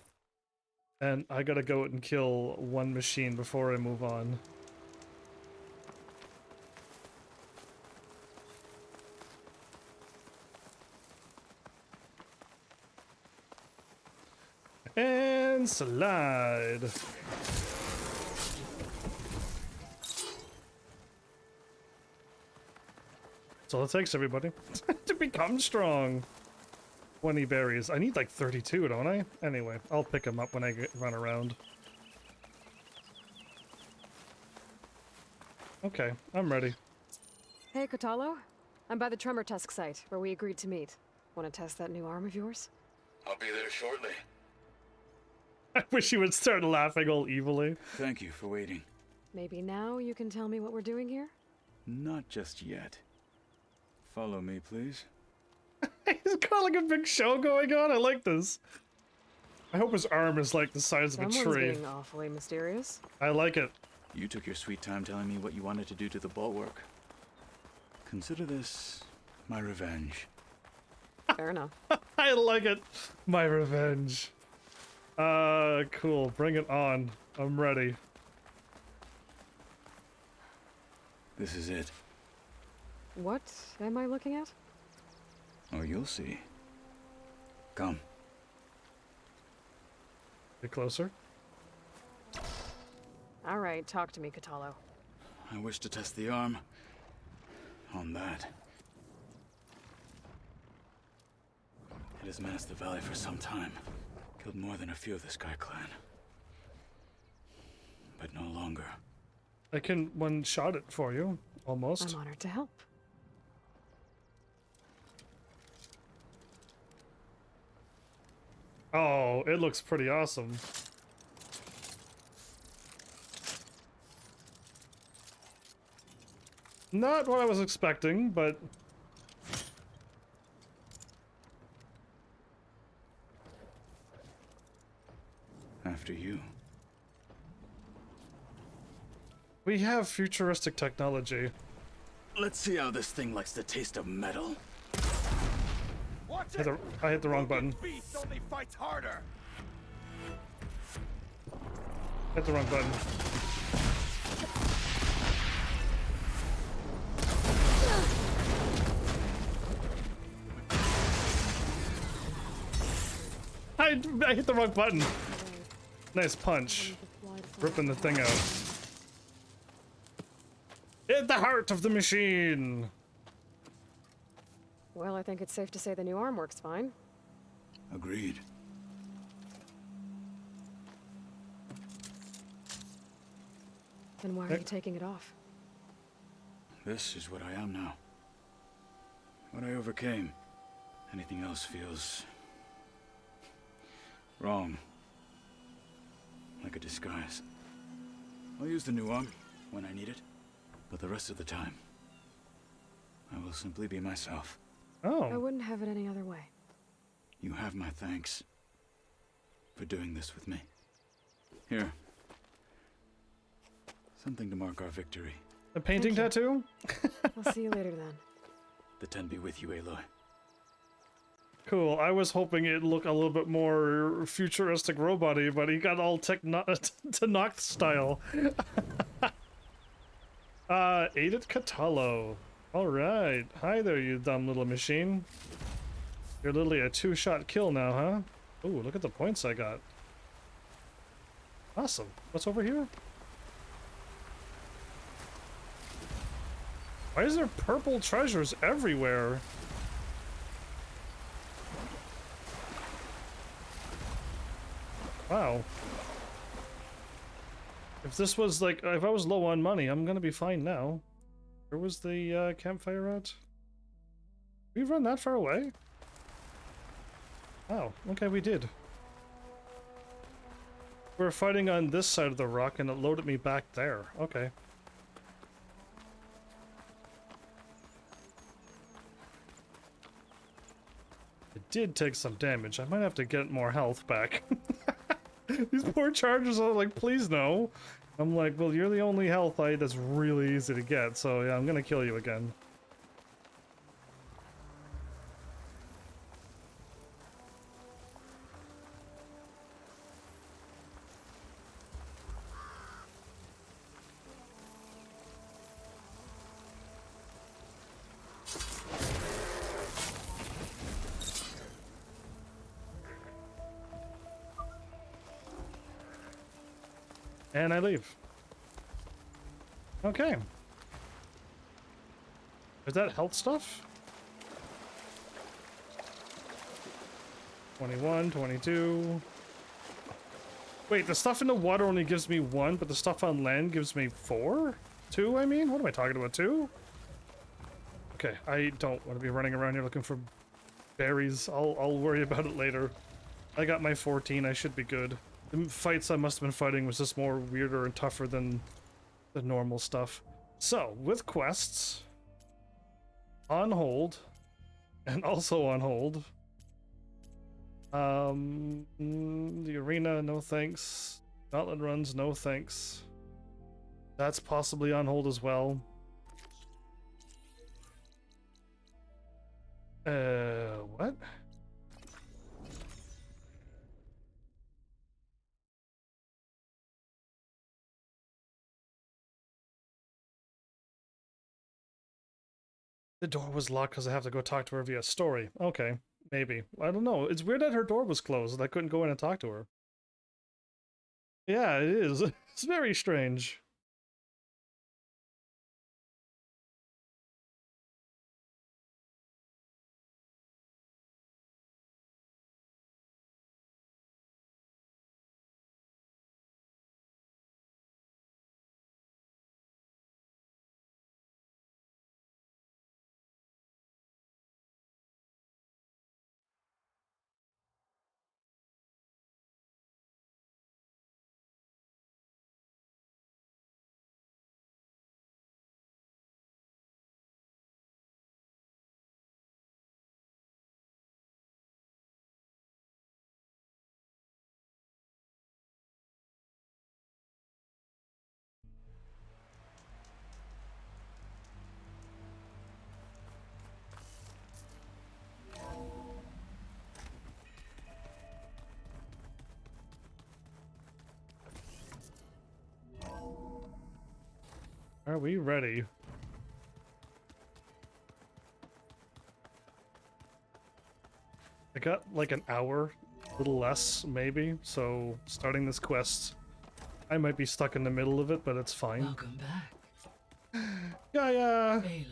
and I gotta go and kill one machine before I move on. And slide. That's all it takes, everybody, to become strong. 20 berries. I need like 32, don't I? Anyway, I'll pick them up when I run around. Okay, I'm ready. Hey, Kotalo. I'm by the Tremor Tusk site, where we agreed to meet. Want to test that new arm of yours? I'll be there shortly. I wish you would start laughing all evilly. Thank you for waiting. Maybe now you can tell me what we're doing here? Not just yet. Follow me, please. He's got like a big show going on. I like this. I hope his arm is like the size of a Someone's tree. being awfully mysterious. I like it. You took your sweet time telling me what you wanted to do to the bulwark. Consider this my revenge. Fair enough. I like it. My revenge. Cool. Bring it on. I'm ready. This is it. What am I looking at? Oh, you'll see. Come. Get closer. All right, talk to me, Kotalo. I wish to test the arm on that. It has menaced the valley for some time. Killed more than a few of the Sky Clan. But no longer. I can one-shot it for you, almost. I'm honored to help. Oh, it looks pretty awesome. Not what I was expecting, but... After you. We have futuristic technology. Let's see how this thing likes the taste of metal. I hit the wrong button. Beast only fights harder. Hit the wrong button. I hit the wrong button. Nice punch. Ripping the thing out. Hit the heart of the machine. Well, I think it's safe to say the new arm works fine. Agreed. Then why are you taking it off? This is what I am now. What I overcame. Anything else feels... wrong. Like a disguise. I'll use the new arm when I need it. But the rest of the time, I will simply be myself. Oh. I wouldn't have it any other way. You have my thanks for doing this with me. Here. Something to mark our victory. A painting tattoo? I'll see you later then. The 10 be with you, Aloy. Cool. I was hoping it'd look a little bit more futuristic robot-y, but he got all Tanoch style. Aided Kotalo. Alright. Hi there, you dumb little machine. You're literally a two-shot kill now, huh? Ooh, look at the points I got. Awesome. What's over here? Why is there purple treasures everywhere? Wow. If this was like, if I was low on money, I'm gonna be fine now. Where was the campfire at? We run that far away? Oh, okay, we did. We're fighting on this side of the rock and it loaded me back there. Okay. It did take some damage. I might have to get more health back. These poor chargers are like, please no. I'm like, well, you're the only health that's really easy to get, so yeah, I'm gonna kill you again. And I leave. Okay. Is that health stuff? 21, 22. Wait, the stuff in the water only gives me 1, but the stuff on land gives me 4? 2, I mean? What am I talking about, 2? Okay, I don't want to be running around here looking for berries. I'll worry about it later. I got my 14, I should be good. The fights I must have been fighting was just more weirder and tougher than the normal stuff. So, with quests, on hold, and also on hold. The arena, no thanks. Gauntlet runs, no thanks. That's possibly on hold as well. What? The door was locked because I have to go talk to her via story. Okay, maybe. I don't know. It's weird that her door was closed and I couldn't go in and talk to her. Yeah, it is. It's very strange. Are we ready? I got like an hour, a little less maybe, so starting this quest, I might be stuck in the middle of it, but it's fine. Welcome back. Gaia! Aloy,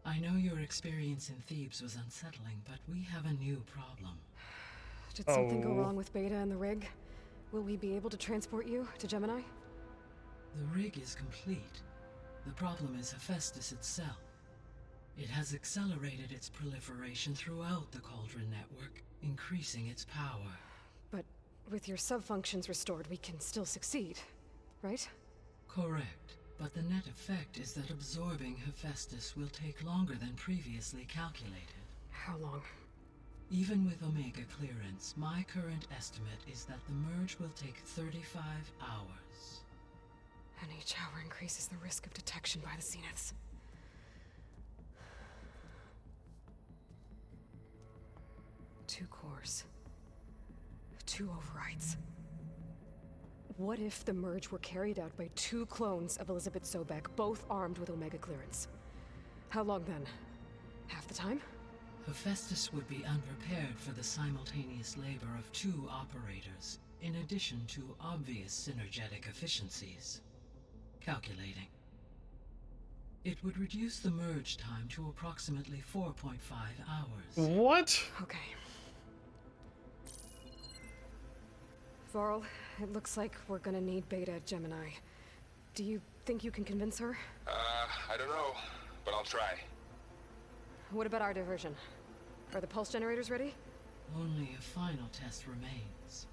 I know your experience in Thebes was unsettling, but we have a new problem. Did something go wrong with Beta and the rig? Will we be able to transport you to Gemini? The rig is complete. The problem is Hephaestus itself. It has accelerated its proliferation throughout the Cauldron network, increasing its power. But with your sub-functions restored, we can still succeed, right? Correct. But the net effect is that absorbing Hephaestus will take longer than previously calculated. How long? Even with Omega clearance, my current estimate is that the merge will take 35 hours. And each hour increases the risk of detection by the Zeniths. Two cores. 2 overrides. What if the merge were carried out by 2 clones of Elizabeth Sobek, both armed with Omega clearance? How long then? Half the time? Hephaestus would be unprepared for the simultaneous labor of 2 operators, in addition to obvious synergetic efficiencies. Calculating. It would reduce the merge time to approximately 4.5 hours. What? Okay. Varl, it looks like we're gonna need Beta at Gemini. Do you think you can convince her? I don't know, but I'll try. What about our diversion? Are the pulse generators ready? Only a final test remains.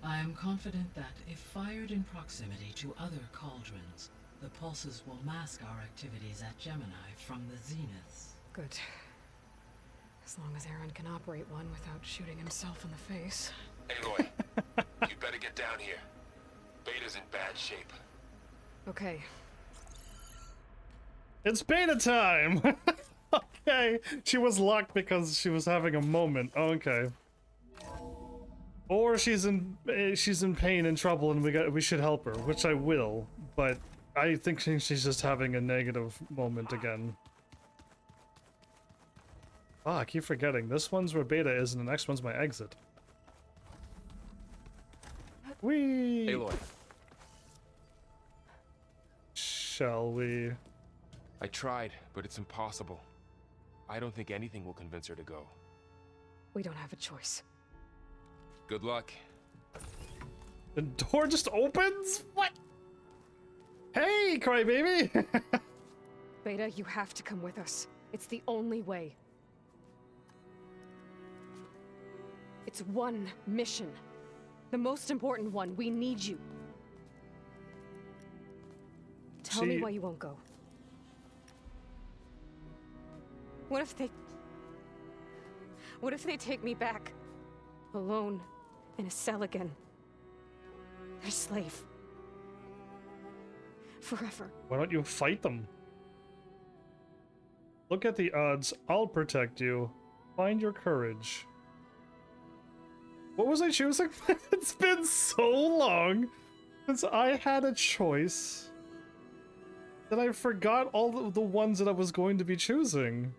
I am confident that if fired in proximity to other cauldrons, the pulses will mask our activities at Gemini from the Zeniths. Good. As long as Aaron can operate one without shooting himself in the face. Aloy, you better get down here. Beta's in bad shape. Okay. It's Beta time! Okay, she was locked because she was having a moment. Okay. Or she's in pain and trouble and we should help her, which I will, but I think she's just having a negative moment again. Ah, I keep forgetting. This one's where Beta is and the next one's my exit. Whee! Aloy, shall we? I tried, but it's impossible. I don't think anything will convince her to go. We don't have a choice. Good luck. The door just opens? What? Hey, crybaby! Beta, you have to come with us. It's the only way. It's one mission. The most important one. We need you. Tell me why you won't go. What if they take me back? Alone, in a cell again. A slave. Forever. Why don't you fight them? Look at the odds. I'll protect you. Find your courage. What was I choosing? It's been so long since I had a choice that I forgot all the ones that I was going to be choosing.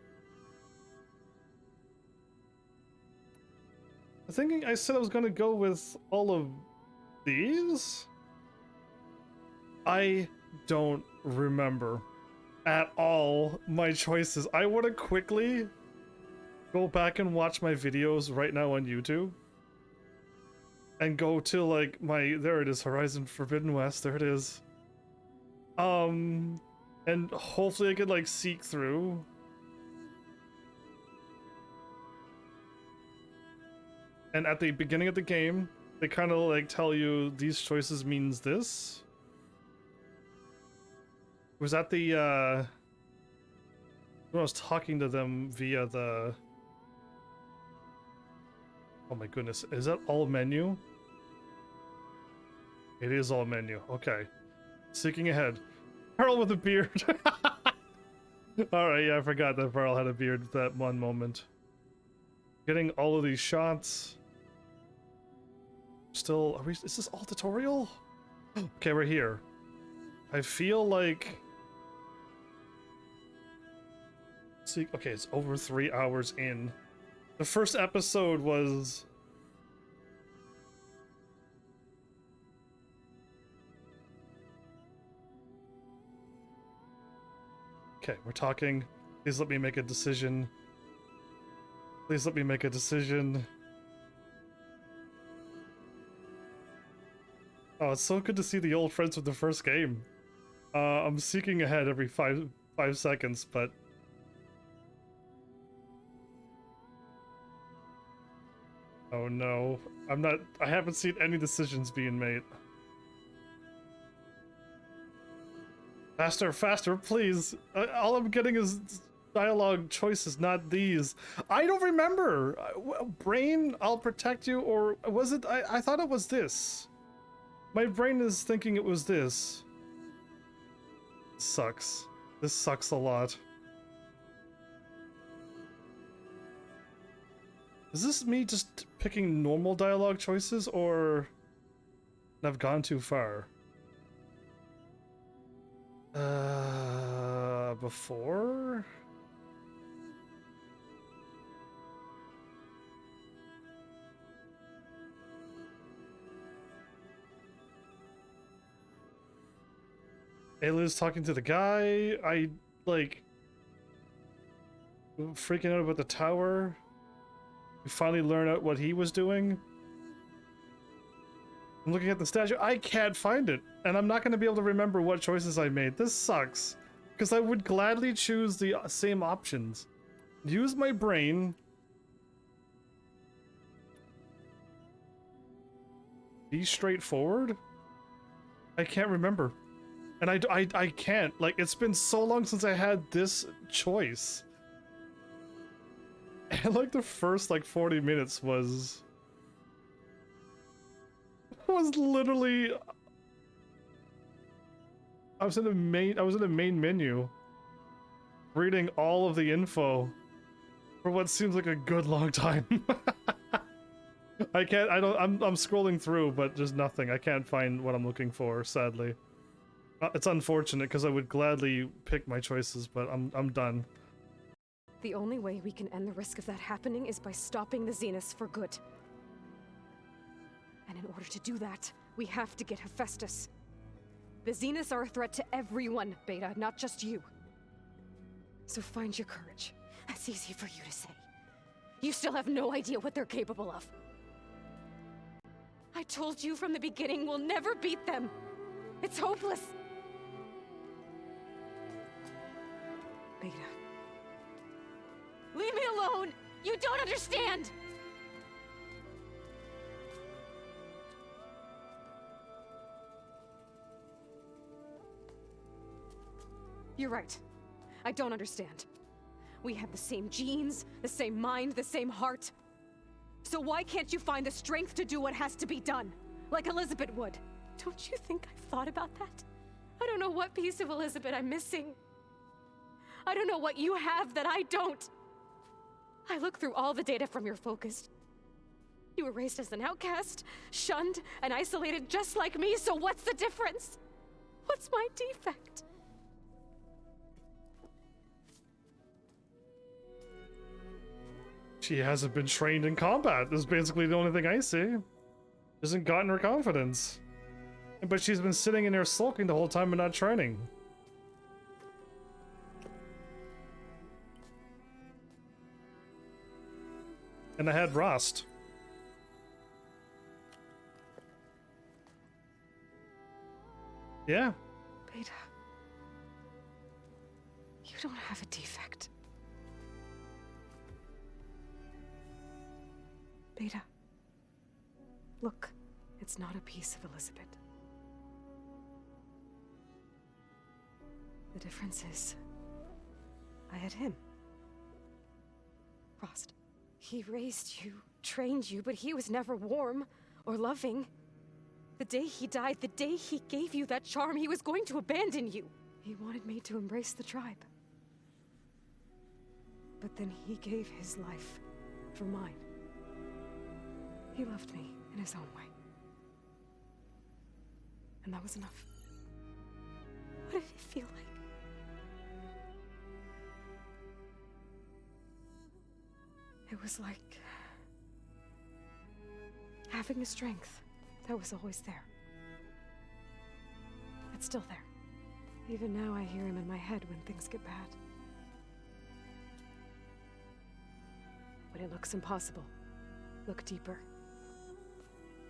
I'm thinking I said I was going to go with all of these? I don't remember at all my choices. I want to quickly go back and watch my videos right now on YouTube and go to like my, there it is, Horizon Forbidden West, there it is. And hopefully I could like seek through. And at the beginning of the game, they kind of like tell you these choices means this. Was that the when I was talking to them via the, oh my goodness, is that all menu? It is all menu. Okay. Seeking ahead. Pearl with a beard. Alright, yeah, I forgot that Pearl had a beard at that one moment. Getting all of these shots. Still, are we, is this all tutorial? Okay, we're here. I feel like... See, okay, it's over 3 hours in. The first episode was... Okay, we're talking. Please let me make a decision. Please let me make a decision. Oh, it's so good to see the old friends from the first game. I'm seeking ahead every five seconds, but... Oh no, I haven't seen any decisions being made. Faster, faster, please. All I'm getting is dialogue choices, not these. I don't remember. Brain, I'll protect you, or was it? I thought it was this. My brain is thinking it was this. Sucks. This sucks a lot. Is this me just picking normal dialogue choices, or I've gone too far? Before? Ayla's talking to the guy. I, like, freaking out about the tower. We finally learn out what he was doing. I'm looking at the statue. I can't find it. And I'm not going to be able to remember what choices I made. This sucks. Because I would gladly choose the same options. Use my brain. Be straightforward? I can't remember. And I can't. Like, it's been so long since I had this choice. And like the first like 40 minutes was literally, I was in the main menu reading all of the info for what seems like a good long time. I'm scrolling through, but there's nothing. I can't find what I'm looking for, sadly. It's unfortunate because I would gladly pick my choices, but I'm done. The only way we can end the risk of that happening is by stopping the Zeniths for good. And in order to do that, we have to get Hephaestus. The Zeniths are a threat to everyone, Beta, not just you. So find your courage. That's easy for you to say. You still have no idea what they're capable of. I told you from the beginning we'll never beat them. It's hopeless. Beta. Leave me alone! You don't understand! You're right. I don't understand. We have the same genes, the same mind, the same heart. So why can't you find the strength to do what has to be done? Like Elizabeth would. Don't you think I've thought about that? I don't know what piece of Elizabeth I'm missing. I don't know what you have that I don't. I look through all the data from your focus. You were raised as an outcast, shunned, and isolated just like me, so what's the difference? What's my defect? She hasn't been trained in combat. This is basically the only thing I see. Hasn't gotten her confidence. But she's been sitting in there sulking the whole time and not training. And I had Rust. Yeah. Beta. You don't have a defect. Beta. Look, it's not a piece of Elizabeth. The difference is, I had him. Frost. He raised you, trained you, but he was never warm or loving. The day he died, the day he gave you that charm, he was going to abandon you. He wanted me to embrace the tribe. But then he gave his life for mine. He loved me in his own way. And that was enough. What did it feel like? It was like having a strength that was always there. It's still there. Even now I hear him in my head when things get bad. When it looks impossible, look deeper.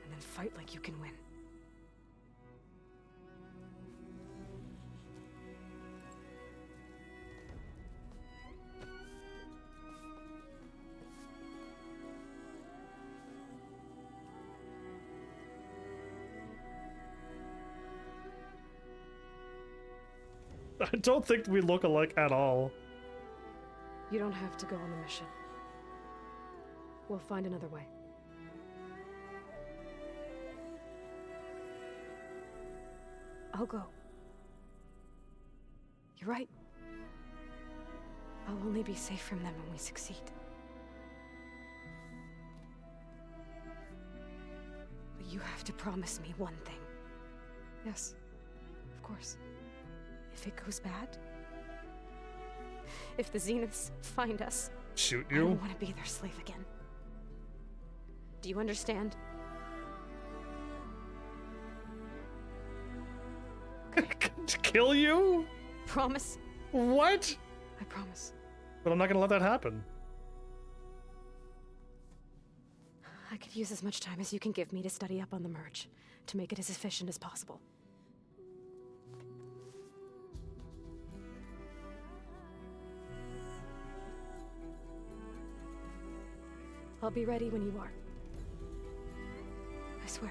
And then fight like you can win. I don't think we look alike at all. You don't have to go on the mission. We'll find another way. I'll go. You're right. I'll only be safe from them when we succeed. But you have to promise me one thing. Yes, of course. If it goes bad, if the Zeniths find us, shoot I you. don't want to be their slave again. Do you understand? To kill you? Promise? What? I promise. But I'm not gonna let that happen. I could use as much time as you can give me to study up on the merge, to make it as efficient as possible. I'll be ready when you are. I swear.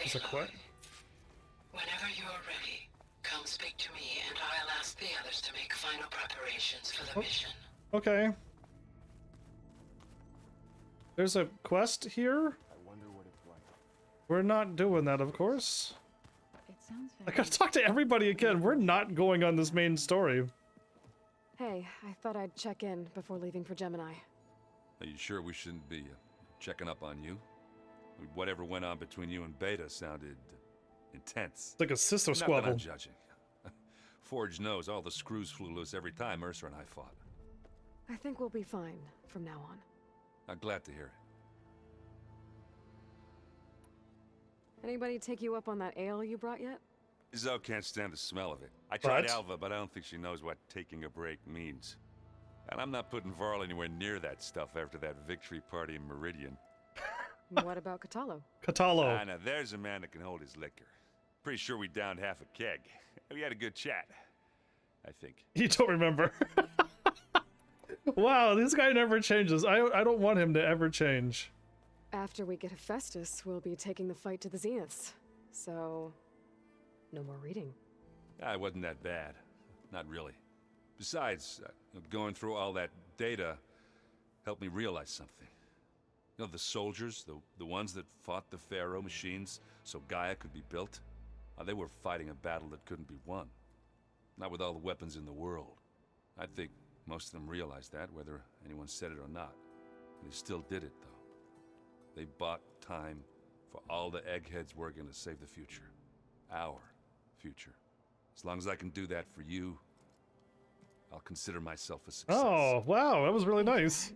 Is it quick? Whenever you are ready, come speak to me and I'll ask the others to make final preparations for the mission. Okay. There's a quest here? We're not doing that, of course. It sounds I gotta talk to everybody again. We're not going on this main story. Hey, I thought I'd check in before leaving for Gemini. Are you sure we shouldn't be checking up on you? Whatever went on between you and Beta sounded intense. It's like a sister Not that squabble. I'm judging. Forge knows all the screws flew loose every time Mercer and I fought. I think we'll be fine from now on. I'm glad to hear it. Anybody take you up on that ale you brought yet? Zoe can't stand the smell of it. I tried What? Alva, but I don't think she knows what taking a break means. And I'm not putting Varl anywhere near that stuff after that victory party in Meridian. What about Catalo? Catalo. Now there's a man that can hold his liquor. Pretty sure we downed half a keg. We had a good chat, I think. You don't remember. Wow, this guy never changes. I don't want him to ever change. After we get Hephaestus, we'll be taking the fight to the Zeniths. So, no more reading. It wasn't that bad. Not really. Besides, going through all that data helped me realize something. You know, the soldiers, the ones that fought the Pharaoh machines so Gaia could be built, they were fighting a battle that couldn't be won. Not with all the weapons in the world. I think most of them realized that, whether anyone said it or not. They still did it, though. They bought time for all the eggheads working to save the future. Our future. As long as I can do that for you, I'll consider myself a success. Oh, wow, that was really nice.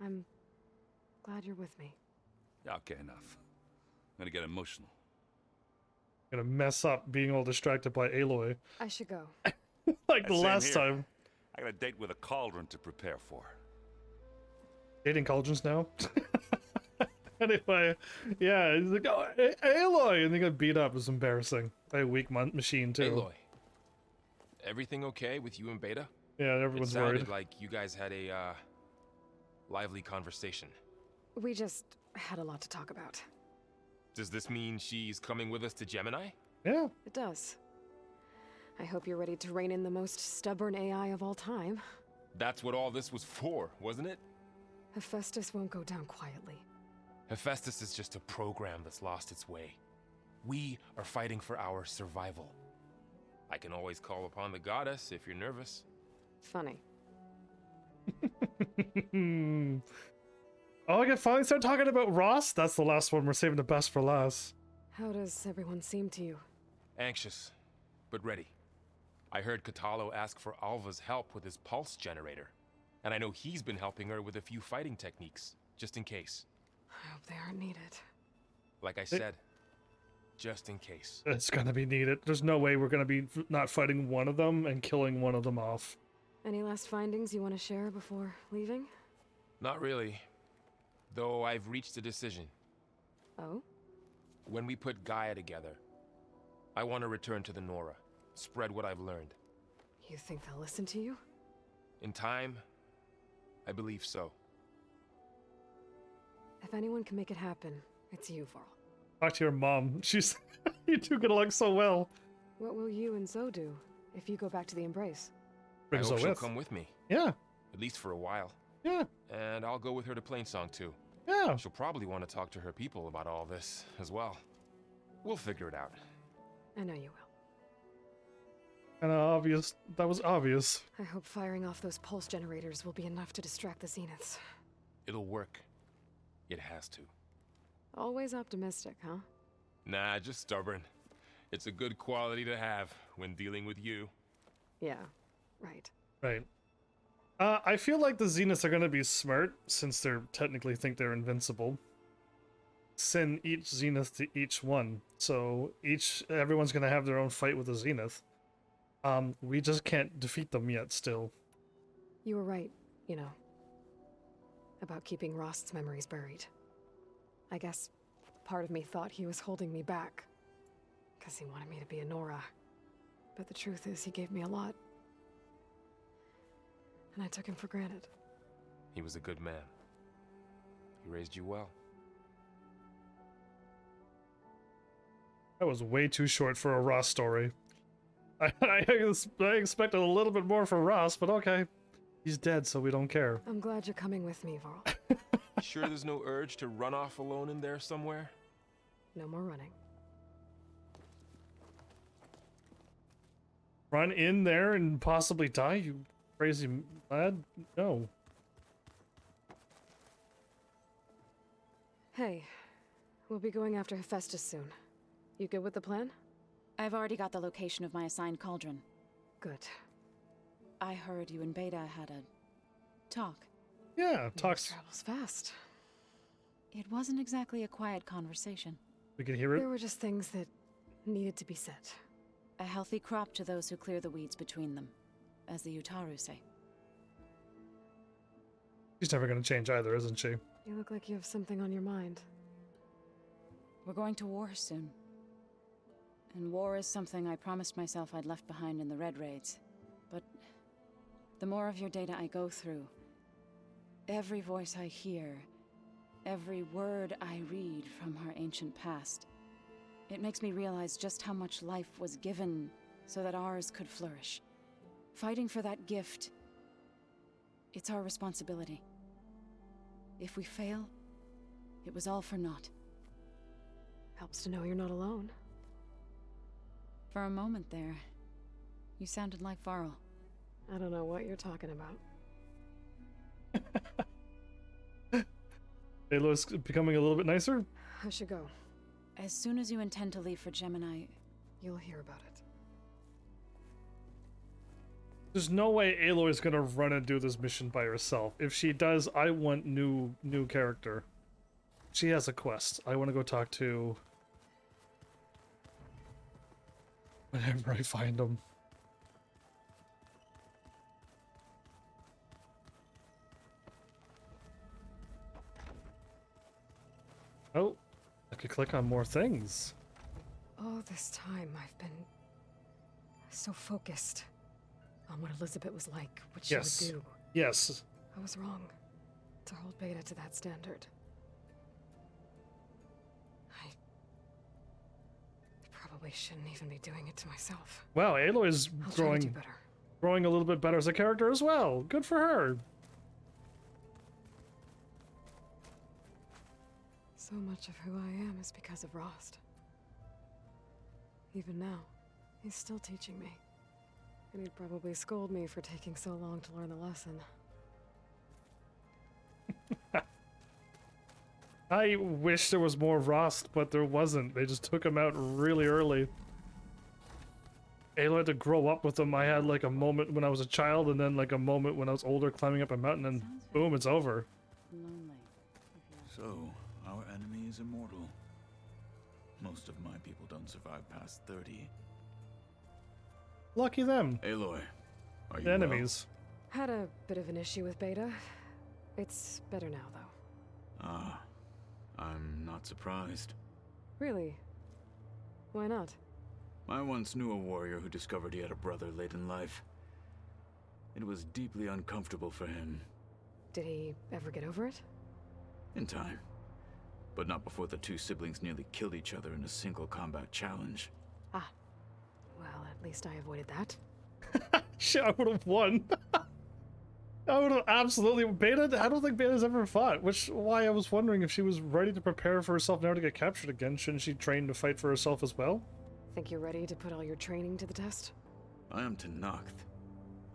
I'm glad you're with me. Okay, enough. I'm gonna get emotional. Gonna mess up being all distracted by Aloy. I should go. Like the Same last here. time. I got a date with a cauldron to prepare for. Dating cauldrons now? Anyway, yeah, he's like, oh, Aloy! And they got beat up. It was embarrassing. By a weak machine, too. Aloy, everything okay with you and Beta? Yeah, everyone's it sounded worried. like you guys had a, lively conversation. We just had a lot to talk about. Does this mean she's coming with us to Gemini? Yeah. It does. I hope you're ready to rein in the most stubborn AI of all time. That's what all this was for, wasn't it? Hephaestus won't go down quietly. Hephaestus is just a program that's lost its way. We are fighting for our survival. I can always call upon the goddess if you're nervous. Funny. Oh, I can finally start talking about Ross? That's the last one. We're saving the best for last. How does everyone seem to you? Anxious, but ready. I heard Catalo ask for Alva's help with his pulse generator. And I know he's been helping her with a few fighting techniques, just in case. I hope they aren't needed. Like I said, just in case. It's gonna be needed. There's no way we're gonna be not fighting one of them and killing one of them off. Any last findings you want to share before leaving? Not really. Though I've reached a decision. Oh? When we put Gaia together, I want to return to the Nora. Spread what I've learned. You think they'll listen to you? In time, I believe so. If anyone can make it happen, it's you, Varl. Talk to your mom. She's you two get along so well. What will you and Zoe do if you go back to the Embrace? Bring I Zoe hope she'll with. come with me. Yeah. At least for a while. Yeah. And I'll go with her to Plainsong too. Yeah. She'll probably want to talk to her people about all this as well. We'll figure it out. I know you will. And obvious. That was obvious. I hope firing off those pulse generators will be enough to distract the Zeniths. It'll work. It has to. Always optimistic, huh? Nah, just stubborn. It's a good quality to have when dealing with you. Yeah, right. Right. I feel like the Zeniths are gonna be smart since they're technically think they're invincible. Send each Zenith to each one, so everyone's gonna have their own fight with the Zenith. We just can't defeat them yet. Still. You were right, you know, about keeping Rost's memories buried. I guess part of me thought he was holding me back, because he wanted me to be a Nora. But the truth is, he gave me a lot. And I took him for granted. He was a good man. He raised you well. That was way too short for a Ross story. I expected a little bit more from Ross, but okay. He's dead, so we don't care. I'm glad you're coming with me, Varl. Sure there's no urge to run off alone in there somewhere? No more running. Run in there and possibly die, you crazy lad? No. Hey, we'll be going after Hephaestus soon. You good with the plan? I've already got the location of my assigned cauldron. Good. I heard you and Beta had a talk. Yeah, talks. Travels fast. It wasn't exactly a quiet conversation. We can hear it. There were just things that needed to be said. A healthy crop to those who clear the weeds between them, as the Utaru say. She's never going to change either, isn't she? You look like you have something on your mind. We're going to war soon. And war is something I promised myself I'd left behind in the Red Raids. But the more of your data I go through, every voice I hear, every word I read from our ancient past, it makes me realize just how much life was given so that ours could flourish. Fighting for that gift, it's our responsibility. If we fail, it was all for naught. Helps to know you're not alone. For a moment there, you sounded like Varl. I don't know what you're talking about. Aloy's becoming a little bit nicer? I should go. As soon as you intend to leave for Gemini, you'll hear about it. There's no way Aloy's gonna run and do this mission by herself. If she does, I want new character. She has a quest. I want to go talk to... whenever I find him. Oh, I could click on more things. All this time I've been so focused on what Elizabeth was like, what she would do. Yes. I was wrong to hold Beta to that standard. I probably shouldn't even be doing it to myself. Wow, Aloy's I'll try to do better. growing a little bit better as a character as well. Good for her. So much of who I am is because of Rost. Even now, he's still teaching me. And he'd probably scold me for taking so long to learn the lesson. I wish there was more Rost, but there wasn't. They just took him out really early. Aloy had to grow up with him. I had like a moment when I was a child, and then like a moment when I was older climbing up a mountain, and boom, it's over. So, our enemy is immortal. Most of my people don't survive past 30. Lucky them. Aloy, are you The enemies. Had a bit of an issue with Beta. It's better now, though. Ah, I'm not surprised. Really? Why not? I once knew a warrior who discovered he had a brother late in life. It was deeply uncomfortable for him. Did he ever get over it? In time. But not before the two siblings nearly killed each other in a single combat challenge. Ah. Well, at least I avoided that. Shit, I would have won. I would have absolutely... Beta, I don't think Beta's ever fought, which why I was wondering if she was ready to prepare for herself now to get captured again. Shouldn't she train to fight for herself as well? Think you're ready to put all your training to the test? I am Tenakth.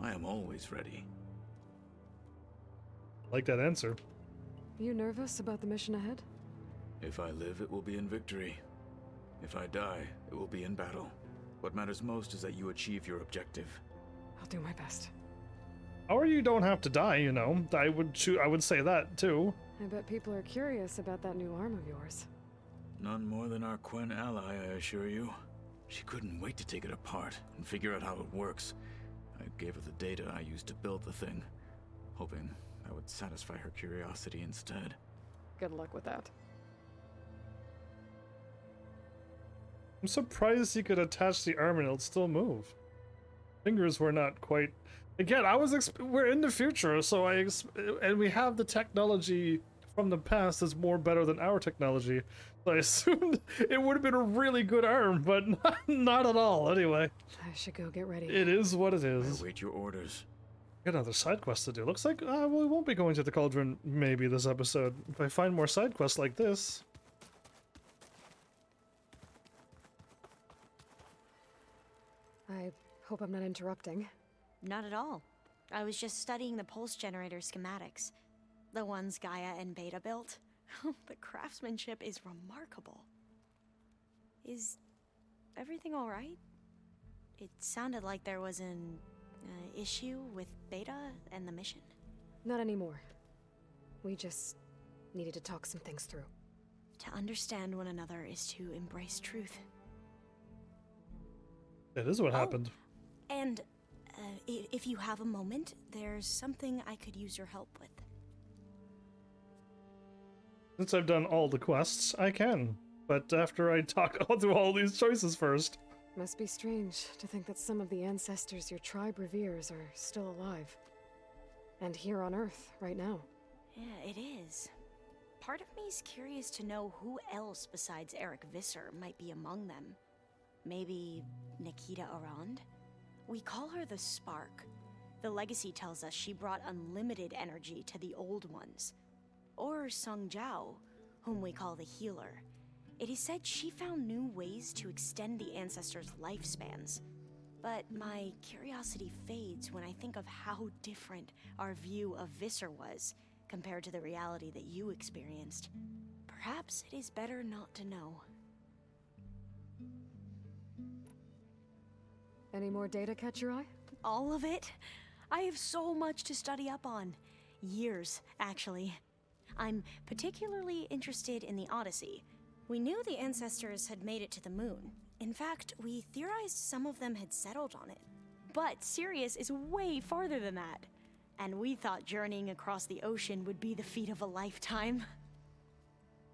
I am always ready. Like that answer. You nervous about the mission ahead? If I live, it will be in victory. If I die, it will be in battle. What matters most is that you achieve your objective. I'll do my best. Or you don't have to die, you know. I would say that too. I bet people are curious about that new arm of yours. None more than our Quen ally, I assure you. She couldn't wait to take it apart and figure out how it works. I gave her the data I used to build the thing, hoping that would satisfy her curiosity instead. Good luck with that. I'm surprised you could attach the arm and it'll still move. Fingers were not quite... Again, we're in the future, so and we have the technology from the past that's more better than our technology. So I assumed it would have been a really good arm, but not at all, anyway. I should go get ready. It is what it is. I await your orders. Got another side quest to do. Looks like we won't be going to the cauldron maybe this episode. If I find more side quests like this. I hope I'm not interrupting. Not at all. I was just studying the pulse generator schematics. The ones Gaia and Beta built. The craftsmanship is remarkable. Is everything all right? It sounded like there was an issue with Beta and the mission. Not anymore. We just needed to talk some things through. To understand one another is to embrace truth. That is what happened. And if you have a moment, there's something I could use your help with. Since I've done all the quests, I can. But after I talk through all these choices first. Must be strange to think that some of the ancestors your tribe reveres are still alive. And here on Earth, right now. Yeah, it is. Part of me's curious to know who else besides Eric Visser might be among them. Maybe Nikita Arand? We call her the Spark. The legacy tells us she brought unlimited energy to the old ones. Or Sung Jiao, whom we call the Healer. It is said she found new ways to extend the ancestors' lifespans. But my curiosity fades when I think of how different our view of Visser was compared to the reality that you experienced. Perhaps it is better not to know. Any more data catch your eye? All of it? I have so much to study up on. Years, actually. I'm particularly interested in the Odyssey. We knew the ancestors had made it to the moon. In fact, we theorized some of them had settled on it. But Sirius is way farther than that. And we thought journeying across the ocean would be the feat of a lifetime.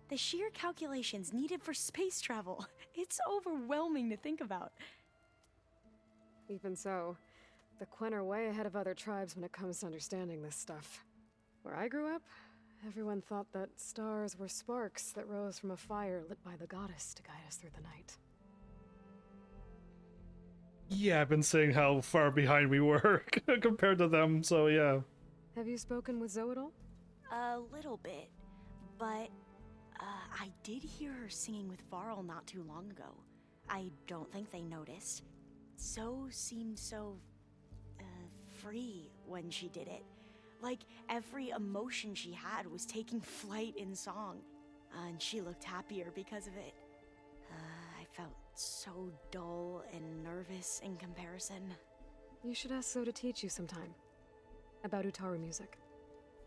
The sheer calculations needed for space travel, it's overwhelming to think about. Even so, the Quen are way ahead of other tribes when it comes to understanding this stuff. Where I grew up, everyone thought that stars were sparks that rose from a fire lit by the goddess to guide us through the night. Yeah, I've been saying how far behind we were compared to them, so yeah. Have you spoken with Zoe at all? A little bit, but I did hear her singing with Varl not too long ago. I don't think they noticed. Zoe seemed so free when she did it. Like every emotion she had was taking flight in song. And she looked happier because of it. I felt so dull and nervous in comparison. You should ask Zoe to teach you sometime. About Utaru music.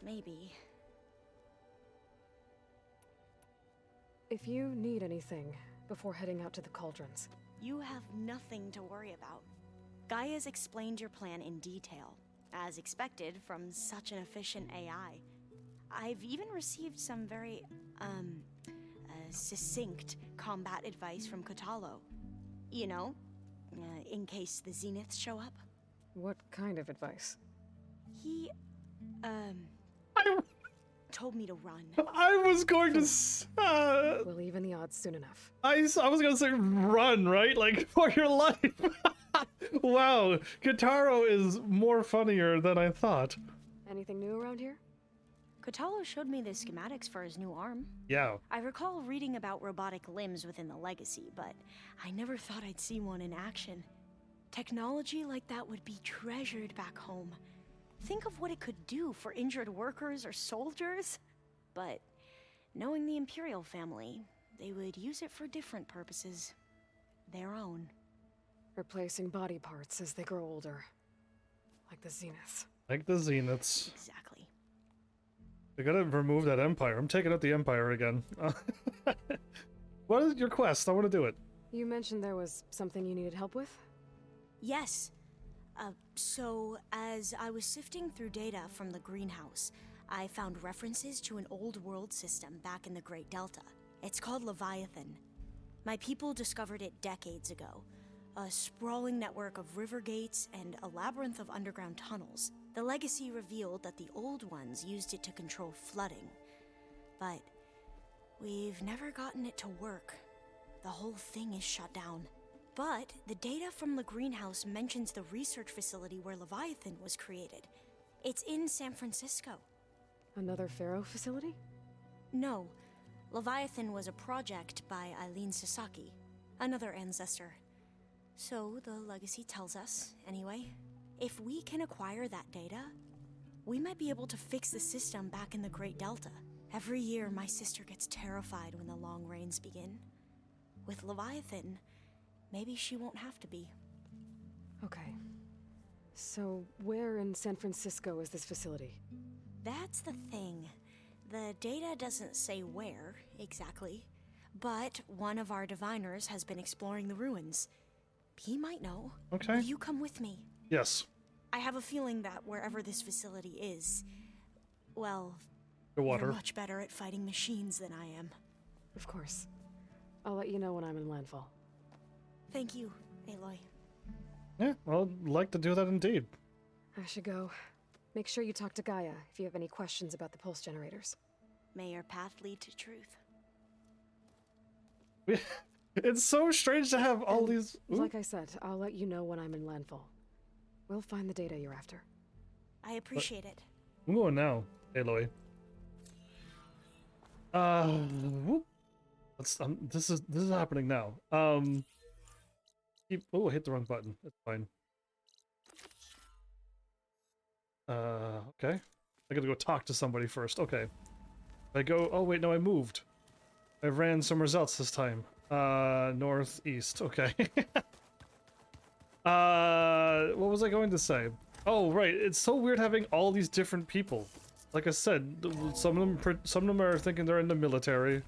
Maybe. If you need anything before heading out to the cauldrons. You have nothing to worry about. Gaia's explained your plan in detail, as expected from such an efficient AI. I've even received some very, succinct combat advice from Kotalo. You know, in case the Zeniths show up. What kind of advice? He, told me to run. I was going to We'll even the odds soon enough. I was gonna say run, right? Like, for your life. Wow, Kitaro is more funnier than I thought. Anything new around here? Kotalo showed me the schematics for his new arm. Yeah. I recall reading about robotic limbs within the Legacy, but I never thought I'd see one in action. Technology like that would be treasured back home. Think of what it could do for injured workers or soldiers. But knowing the Imperial family, they would use it for different purposes. Their own. Replacing body parts as they grow older. Like the Zeniths. Like the Zeniths. Exactly. We gotta remove that Empire. I'm taking out the Empire again. What is your quest? I want to do it. You mentioned there was something you needed help with? Yes. So, as I was sifting through data from the greenhouse, I found references to an old world system back in the Great Delta. It's called Leviathan. My people discovered it decades ago. A sprawling network of river gates and a labyrinth of underground tunnels. The Legacy revealed that the old ones used it to control flooding. But we've never gotten it to work. The whole thing is shut down. But the data from the greenhouse mentions the research facility where Leviathan was created. It's in San Francisco. Another Pharaoh facility? No. Leviathan was a project by Eileen Sasaki, another ancestor. So the Legacy tells us, anyway. If we can acquire that data, we might be able to fix the system back in the Great Delta. Every year, my sister gets terrified when the long rains begin. With Leviathan, maybe she won't have to be. Okay. So, where in San Francisco is this facility? That's the thing. The data doesn't say where, exactly. But one of our diviners has been exploring the ruins. He might know. Okay. Will you come with me? Yes. I have a feeling that wherever this facility is, well, The water. you're much better at fighting machines than I am. Of course. I'll let you know when I'm in landfall. Thank you, Aloy. Yeah, well, I'd like to do that indeed. I should go. Make sure you talk to Gaia if you have any questions about the pulse generators. May your path lead to truth. It's so strange to have all these... Like I said, I'll let you know when I'm in landfall. We'll find the data you're after. I appreciate it. I'm going now, Aloy. Whoop. This is happening now. Oh, I hit the wrong button. That's fine. Okay. I gotta go talk to somebody first. Okay. I go. Oh wait, no, I moved. I ran somewhere else this time. Northeast. Okay. What was I going to say? Oh right, it's so weird having all these different people. Like I said, some of them are thinking they're in the military.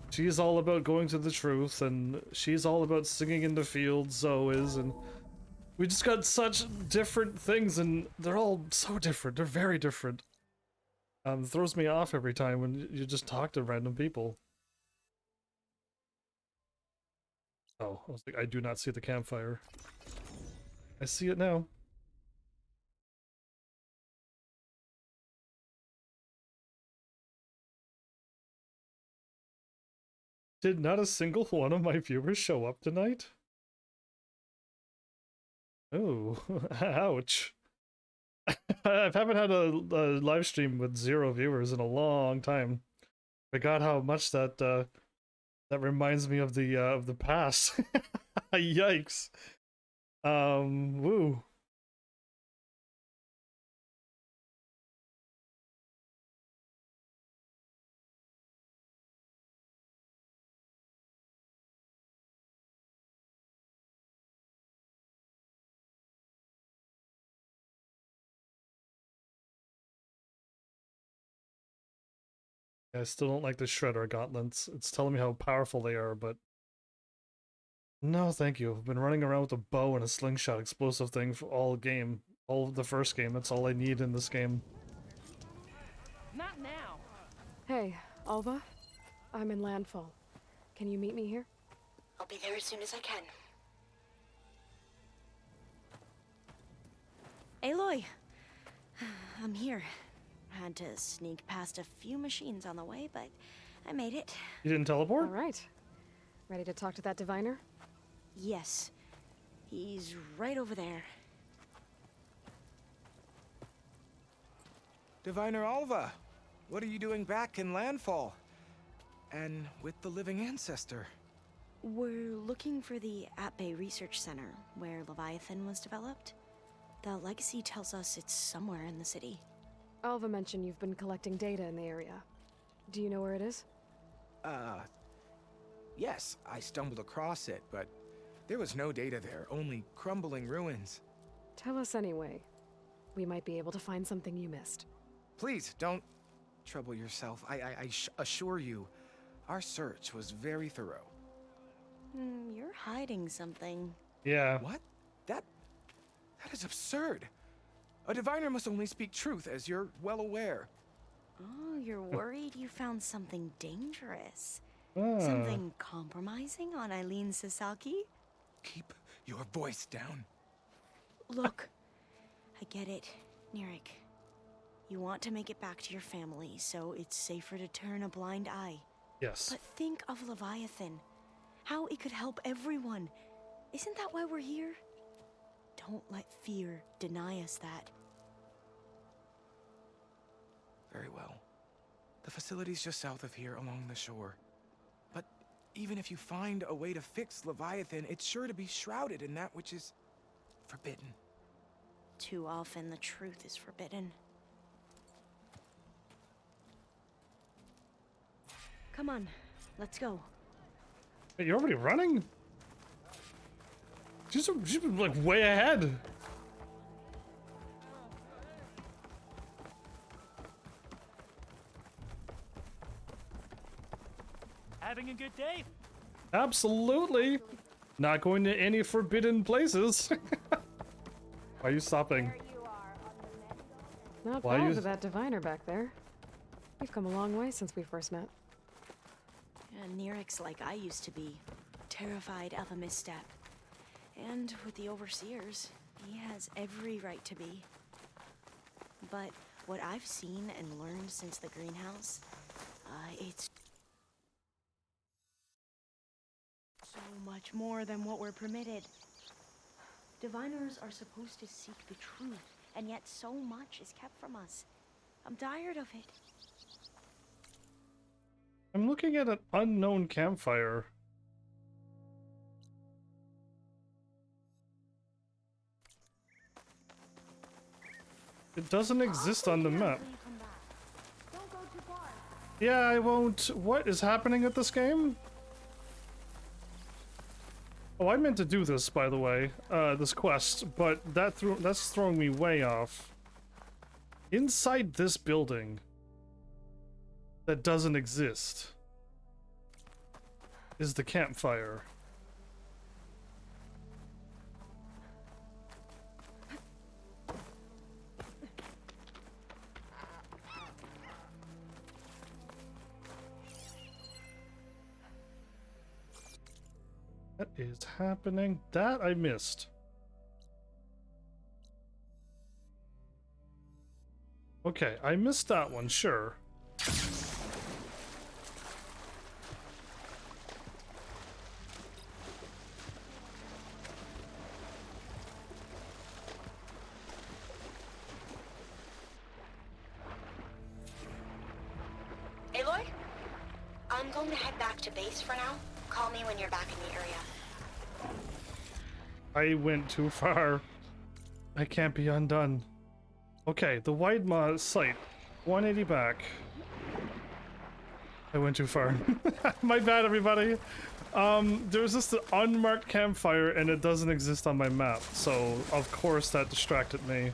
She's all about going to the truth, and she's all about singing in the fields. Zoe is, and we just got such different things, and they're all so different. They're very different. It throws me off every time when you just talk to random people. Oh, I was like, I do not see the campfire. I see it now. Did not a single one of my viewers show up tonight? Oh, ouch. I haven't had a live stream with 0 viewers in a long time. Forgot how much that that reminds me of the past. Yikes. Woo. I still don't like the Shredder gauntlets. It's telling me how powerful they are, but... No, thank you. I've been running around with a bow and a slingshot explosive thing for all game. All of the first game. That's all I need in this game. Not now. Hey, Alva. I'm in landfall. Can you meet me here? I'll be there as soon as I can. Aloy, I'm here. Had to sneak past a few machines on the way, but I made it. You didn't teleport? All right. Ready to talk to that diviner? Yes. He's right over there. Diviner Alva, what are you doing back in landfall? And with the living ancestor? We're looking for the At-Bay Research Center, where Leviathan was developed. The legacy tells us it's somewhere in the city. Alva mentioned you've been collecting data in the area. Do you know where it is? Yes, I stumbled across it, but there was no data there, only crumbling ruins. Tell us anyway. We might be able to find something you missed. Please, don't trouble yourself. I assure you, our search was very thorough. You're hiding something. Yeah. What? That is absurd. A diviner must only speak truth, as you're well aware. Oh, you're worried you found something dangerous. Ah. Something compromising on Eileen Sasaki? Keep your voice down. Look, I get it, Nirik. You want to make it back to your family, so it's safer to turn a blind eye. Yes. But think of Leviathan. How it could help everyone. Isn't that why we're here? Don't let fear deny us that. Very well. The facility's just south of here along the shore. But even if you find a way to fix Leviathan, it's sure to be shrouded in that which is forbidden. Too often the truth is forbidden. Come on, let's go. Wait, you're already running? She's like way ahead. Having a good day? Absolutely. Not going to any forbidden places. Why are you stopping? Not Why bad you- with that diviner back there. We've come a long way since we first met. And Nirik's like I used to be, terrified of a misstep. And with the overseers, he has every right to be. But what I've seen and learned since the greenhouse, it's so much more than what we're permitted. Diviners are supposed to seek the truth, and yet so much is kept from us. I'm tired of it. I'm looking at an unknown campfire. It doesn't exist on the map. Yeah, I won't. What is happening at this game? Oh, I meant to do this, by the way, this quest, but that's throwing me way off. Inside this building that doesn't exist is the campfire. What is happening? That I missed. Okay, I missed that one, sure. Aloy? I'm going to head back to base for now. Call me when you're back in the area. I went too far. I can't be undone. Okay, the Widemaw site. 180 back. I went too far. My bad, everybody. There's just an unmarked campfire and it doesn't exist on my map, so of course that distracted me.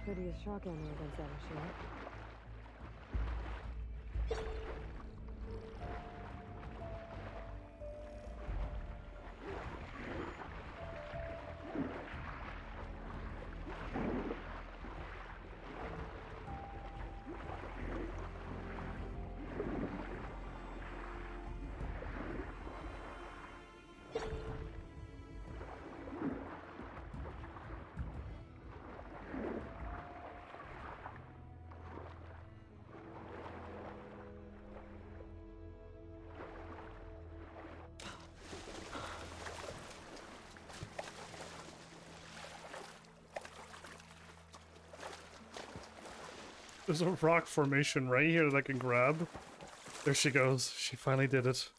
Prettiest shotgun I've ever shot. There's a rock formation right here that I can grab. There she goes. She finally did it.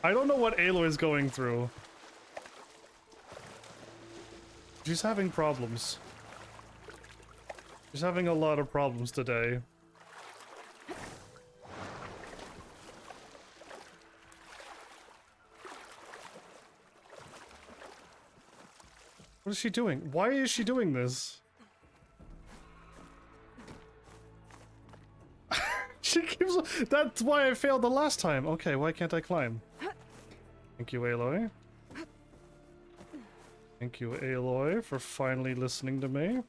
I don't know what Aloy is going through. She's having problems. She's having a lot of problems today. What is she doing? Why is she doing this? She keeps... That's why I failed the last time. Okay, why can't I climb? Thank you, Aloy. Thank you, Aloy, for finally listening to me.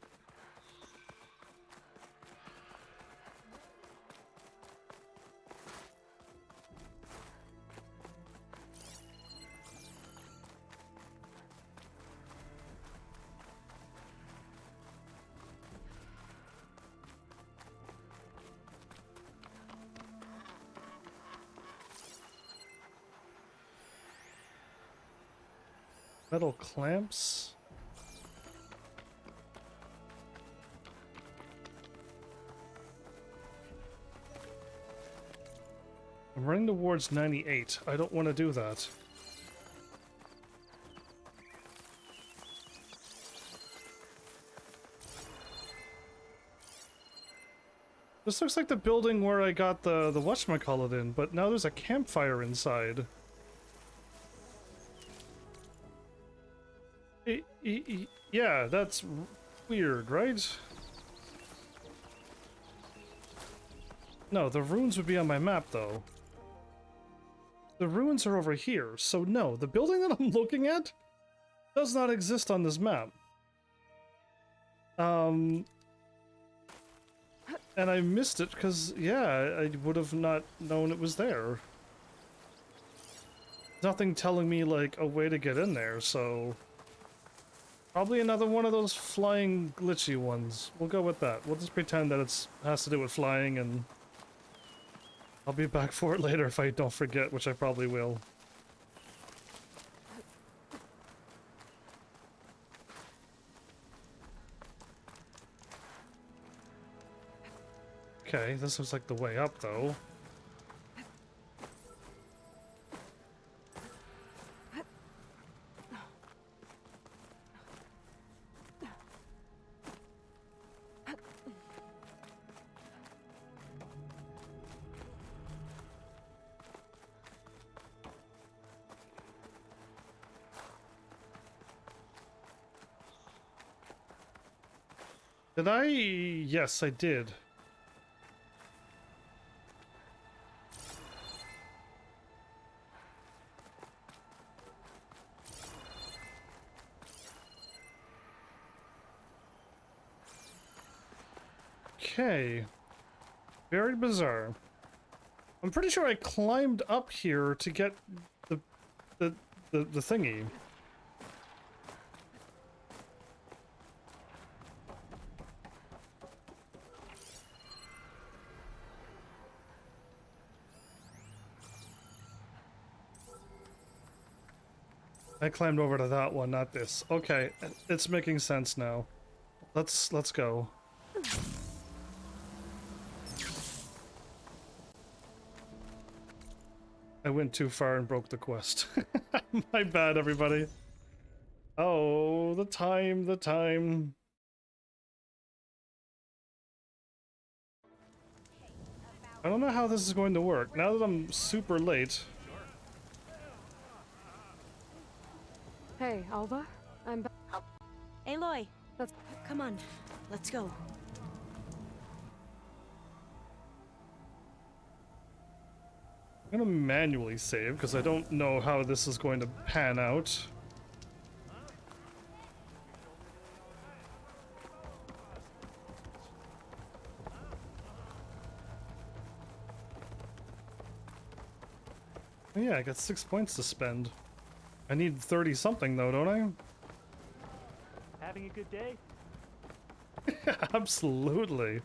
Metal clamps. I'm running towards 98. I don't want to do that. This looks like the building where I got the whatchamacallit in, but now there's a campfire inside. Yeah, that's weird, right? No, the ruins would be on my map, though. The ruins are over here, so no, the building that I'm looking at does not exist on this map. And I missed it because, yeah, I would have not known it was there. Nothing telling me, like, a way to get in there, so... Probably another one of those flying glitchy ones. We'll go with that. We'll just pretend that it has to do with flying, and... I'll be back for it later if I don't forget, which I probably will. Okay, this looks like the way up, though. Did I? Yes, I did. Okay. Very bizarre. I'm pretty sure I climbed up here to get the thingy. I climbed over to that one, not this. Okay, it's making sense now. Let's go. I went too far and broke the quest. My bad, everybody. Oh, the time. I don't know how this is going to work. Now that I'm super late. Hey, Alva. I'm back. Aloy, come on. Let's go. I'm gonna manually save because I don't know how this is going to pan out. Oh yeah, I got 6 points to spend. I need 30 something though, don't I? Having a good day? Absolutely.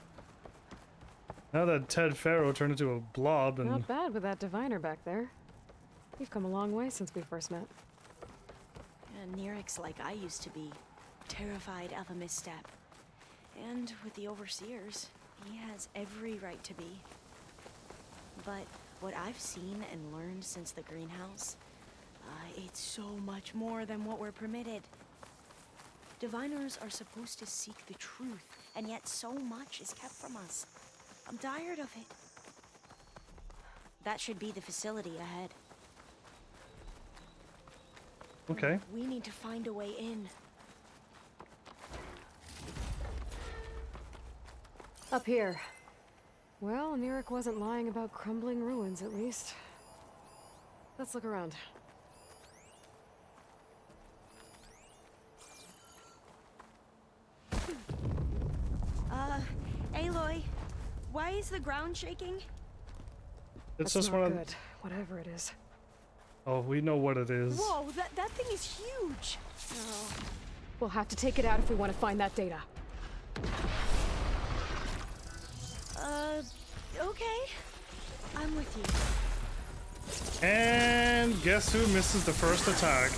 Now that Ted Faro turned into a blob and... Not bad with that diviner back there. You've come a long way since we first met. And Nirik's like I used to be, terrified of a misstep. And with the Overseers, he has every right to be. But what I've seen and learned since the greenhouse, it's so much more than what we're permitted. Diviners are supposed to seek the truth, and yet so much is kept from us. I'm tired of it. That should be the facility ahead. Okay. We need to find a way in. Up here. Well, Nirik wasn't lying about crumbling ruins, at least. Let's look around. Aloy, why is the ground shaking? It's That's just not one of... good, whatever it is. Oh, we know what it is. Whoa, that thing is huge! Oh. We'll have to take it out if we want to find that data. Okay. I'm with you. And guess who misses the first attack?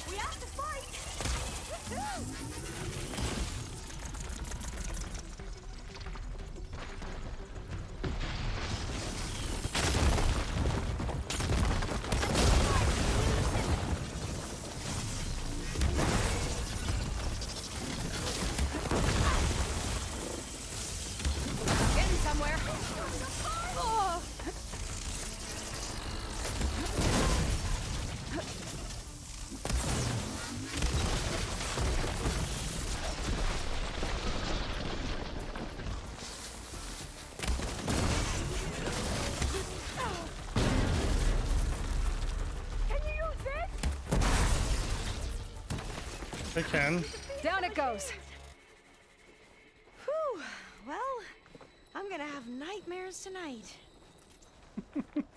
We have to fight! I can. Down it goes. Whew. Well, I'm gonna have nightmares tonight.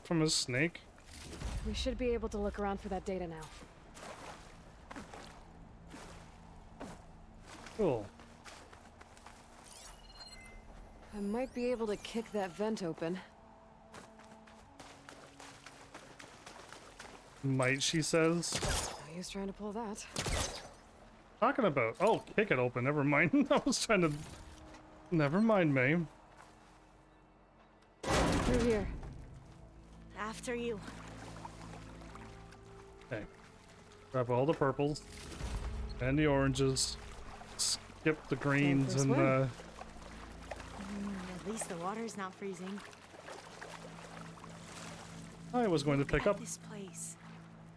From a snake? We should be able to look around for that data now. Cool. I might be able to kick that vent open. Might, she says. No use trying to pull that. Talking about? Oh, kick it open. Never mind. I was trying to. Never mind, May. Through here. After you. Okay. Grab all the purples and the oranges. Skip the greens and At least the water's not freezing. I was going to pick up this place.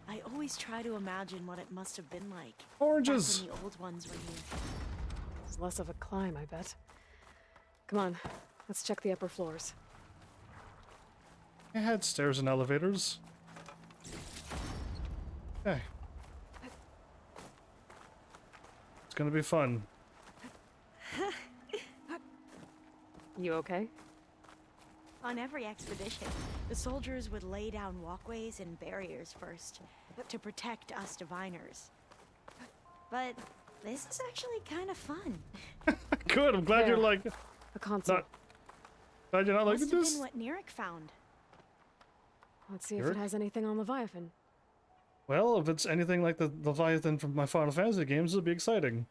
I always try to imagine what it must have been like. oranges. Back when the old ones were here. It's less of a climb, I bet. Come on, let's check the upper floors. I had stairs and elevators. Okay. It's gonna be fun. You okay? On every expedition, the soldiers would lay down walkways and barriers first to protect us diviners. But this is actually kind of fun. Good. I'm glad you're like. A console. Glad you're not Must liking have this. been what Neric found. Let's see if it has anything on Leviathan. Well, if it's anything like the Leviathan from my Final Fantasy games, it'll be exciting.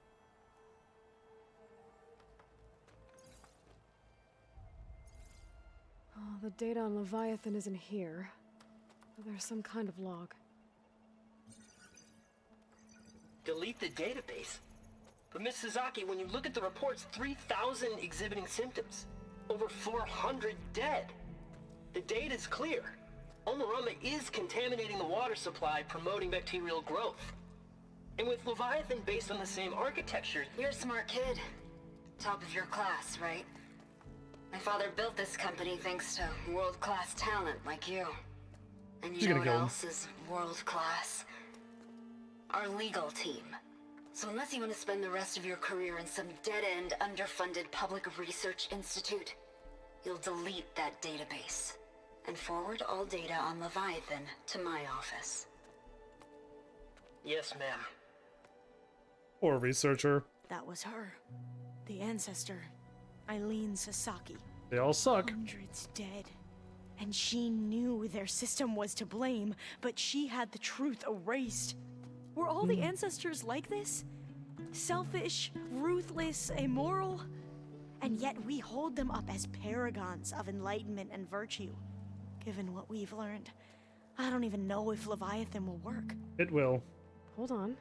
Oh, the data on Leviathan isn't here. But there's some kind of log. Delete the database. But Miss Sasaki, when you look at the reports, 3,000 exhibiting symptoms. Over 400 dead. The data's clear. Omarama is contaminating the water supply, promoting bacterial growth. And with Leviathan based on the same architecture... You're a smart kid. Top of your class, right? My father built this company thanks to world-class talent like you. And you know what else is world-class? Our legal team. So unless you want to spend the rest of your career in some dead-end, underfunded public research institute, you'll delete that database and forward all data on Leviathan to my office. Yes, ma'am. Poor researcher. That was her. The ancestor. Eileen Sasaki. They all suck. Hundreds dead. And she knew their system was to blame, but she had the truth erased. Were all the ancestors like this? Selfish, ruthless, immoral? And yet we hold them up as paragons of enlightenment and virtue. Given what we've learned, I don't even know if Leviathan will work. It will. Hold on.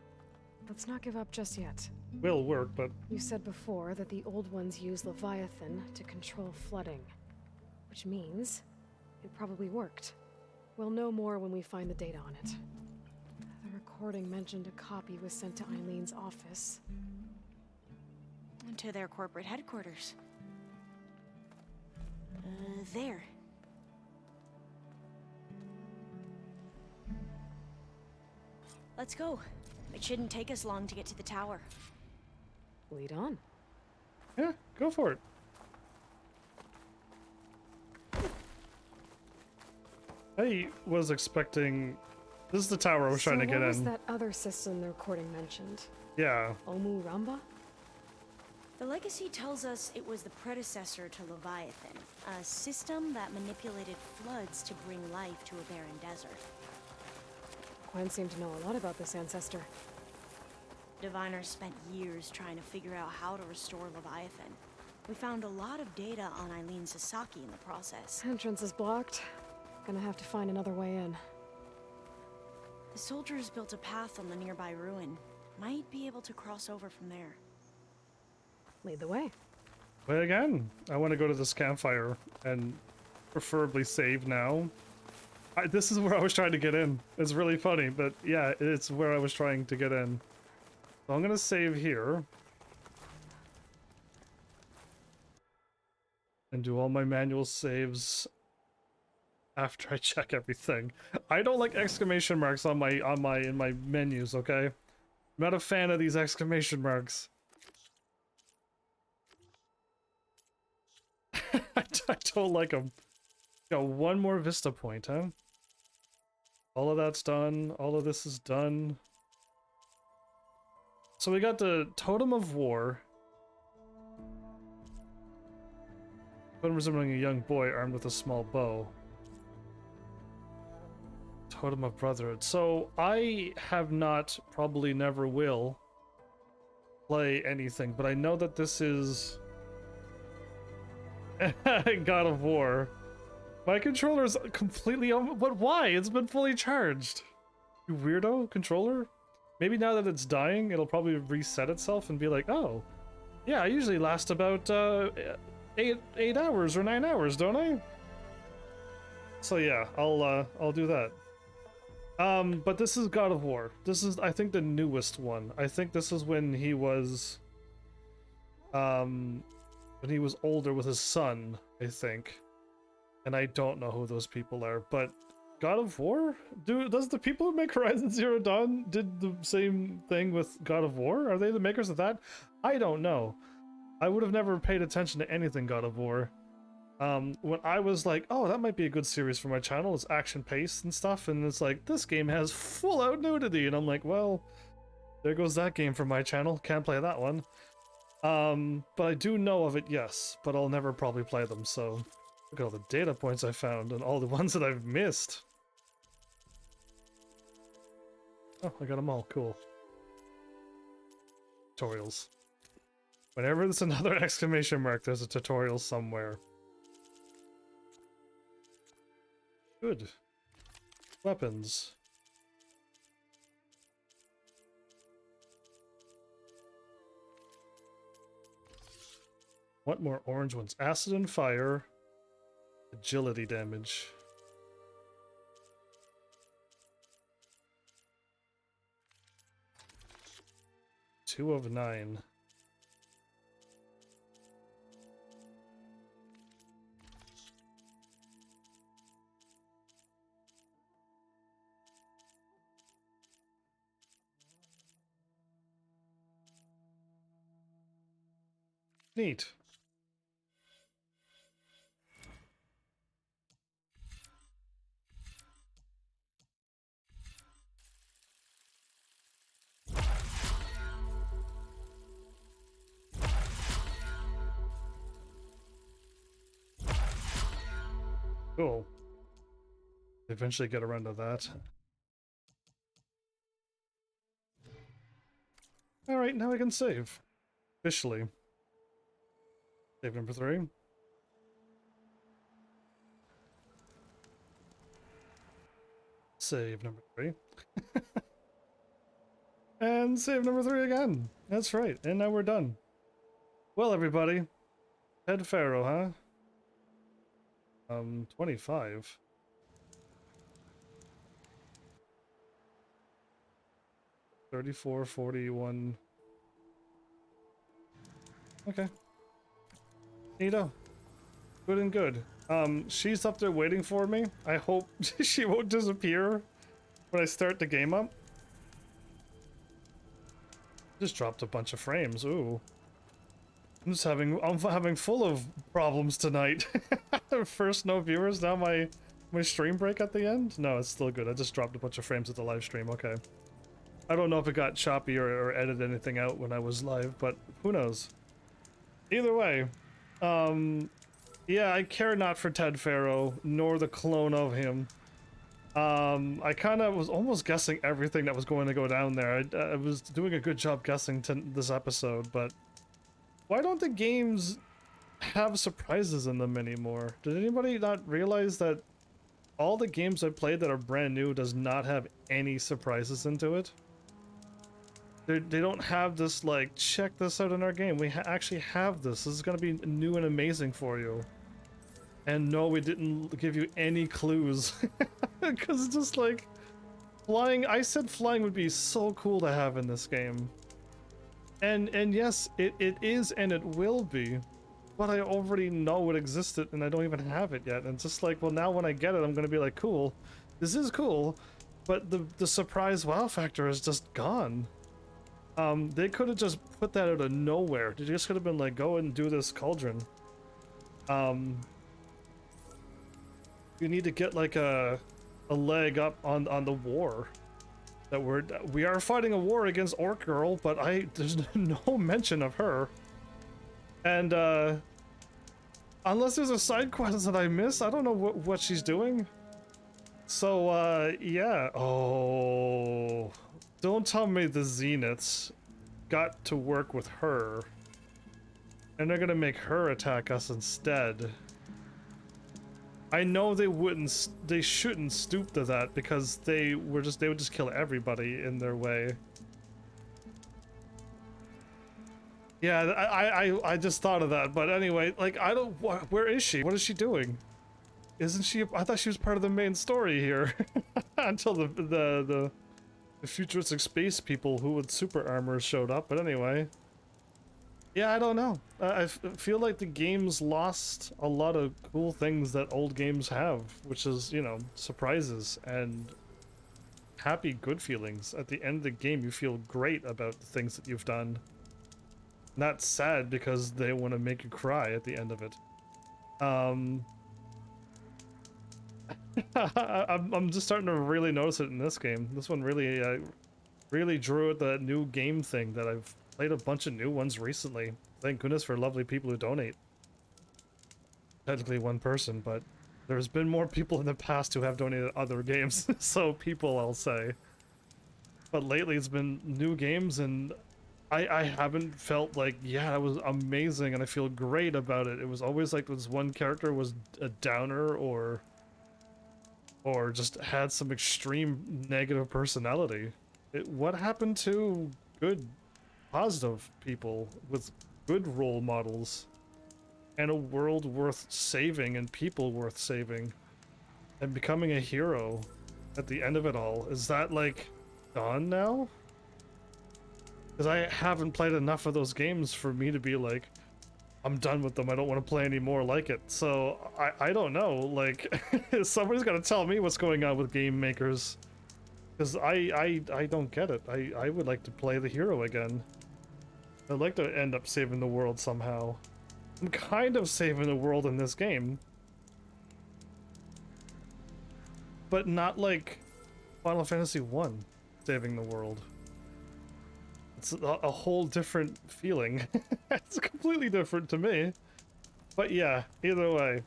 Let's not give up just yet. Will work, but You said before that the old ones use Leviathan to control flooding. Which means it probably worked. We'll know more when we find the data on it. The recording mentioned a copy was sent to Eileen's office. To their corporate headquarters. There. Let's go. It shouldn't take us long to get to the tower. Lead on. yeah, go for it. I was expecting. This is the tower I was trying to get what was in. that other system the recording mentioned? Yeah. Omu Ramba? The legacy tells us it was the predecessor to Leviathan, a system that manipulated floods to bring life to a barren desert. Gwen seemed to know a lot about this ancestor. Diviners spent years trying to figure out how to restore Leviathan. We found a lot of data on Eileen Sasaki in the process. Entrance is blocked. Gonna have to find another way in. The soldiers built a path on the nearby ruin. Might be able to cross over from there. Lead the way. But again, I want to go to this campfire and preferably save now. This is where I was trying to get in. It's really funny, but yeah, it's where I was trying to get in. So I'm gonna save here. And do all my manual saves after I check everything. I don't like exclamation marks on my menus, okay? not a fan of these exclamation marks. I don't like them. Got one more vista point, huh? All of that's done. All of this is done. So we got the Totem of War. Totem resembling a young boy armed with a small bow. Totem of Brotherhood. So I have not, probably never will, play anything, but I know that this is God of War. My controller's completely on, but why? It's been fully charged. You weirdo controller? Maybe now that it's dying, it'll probably reset itself and be like, oh, yeah, I usually last about 8 hours or 9 hours, don't I? So yeah, I'll do that. But this is God of War. This is, I think, the newest one. I think this is when he was older with his son, I think. And I don't know who those people are, but God of War? Does the people who make Horizon Zero Dawn did the same thing with God of War? Are they the makers of that? I don't know. I would have never paid attention to anything God of War. When I was like, oh, that might be a good series for my channel, it's action-paced and stuff, and it's like, this game has full-out nudity, and I'm like, well, there goes that game for my channel, can't play that one. But I do know of it, yes, but I'll never probably play them, so look at all the data points I found, and all the ones that I've missed. Oh, I got them all, cool. Tutorials. Whenever there's another exclamation mark, there's a tutorial somewhere. Good. Weapons. What more orange ones? Acid and fire. Agility damage. Two of 9. Neat. Cool. Eventually get around to that. Alright, now I can save. Officially. Save number 3. Save number 3. And save number 3 again. That's right, and now we're done. Well, everybody. Head Pharaoh, huh? 25. $34, 41. Okay. Neato. Good and good. She's up there waiting for me. I hope she won't disappear when I start the game up. Just dropped a bunch of frames. Ooh. I'm having full of problems tonight. First no viewers, now my stream break at the end? No, it's still good. I just dropped a bunch of frames at the live stream. Okay. I don't know if it got choppy or edited anything out when I was live, but who knows. Either way, yeah, I care not for Ted Pharaoh, nor the clone of him. I kind of was almost guessing everything that was going to go down there. I was doing a good job guessing this episode, but why don't the games have surprises in them anymore? Did anybody not realize that all the games I played that are brand new does not have any surprises into it? They don't have this, like, check this out in our game. We actually have this. This is going to be new and amazing for you. And no, we didn't give you any clues. Because it's just like, flying, I said flying would be so cool to have in this game. And yes, it is and it will be. But I already know it existed and I don't even have it yet. And it's just like, well, now when I get it, I'm going to be like, cool. This is cool. But the surprise wow factor is just gone. They could have just put that out of nowhere. They just could have been like, go and do this cauldron. You need to get like a leg up on the war. That we are fighting a war against Orc Girl, but there's no mention of her. And unless there's a side quest that I miss, I don't know what she's doing. So yeah. Oh, don't tell me the Zeniths got to work with her, and they're gonna make her attack us instead. I know they shouldn't stoop to that because they would just kill everybody in their way. Yeah, I just thought of that, but anyway, like where is she? What is she doing? Isn't she? I thought she was part of the main story here until the futuristic space people who with super armor showed up. But anyway. Yeah, I don't know. I feel like the game's lost a lot of cool things that old games have, which is, you know, surprises and happy, good feelings. At the end of the game, you feel great about the things that you've done. Not sad because they want to make you cry at the end of it. I'm just starting to really notice it in this game. This one really drew at the new game thing that I've played a bunch of new ones recently. Thank goodness for lovely people who donate. Technically one person, but there's been more people in the past who have donated other games. So people, I'll say. But lately it's been new games, and I haven't felt like, yeah, that was amazing and I feel great about it. It was always like this one character was a downer or just had some extreme negative personality. What happened to good positive people with good role models and a world worth saving and people worth saving and becoming a hero at the end of it all? Is that like gone now? Because I haven't played enough of those games for me to be like, I'm done with them, I don't want to play any more like it. So I don't know, like somebody's got to tell me what's going on with game makers, because I don't get it. I would like to play the hero again. I'd like to end up saving the world somehow. I'm kind of saving the world in this game. But not like Final Fantasy 1 saving the world. It's a whole different feeling. It's completely different to me. But yeah, either way.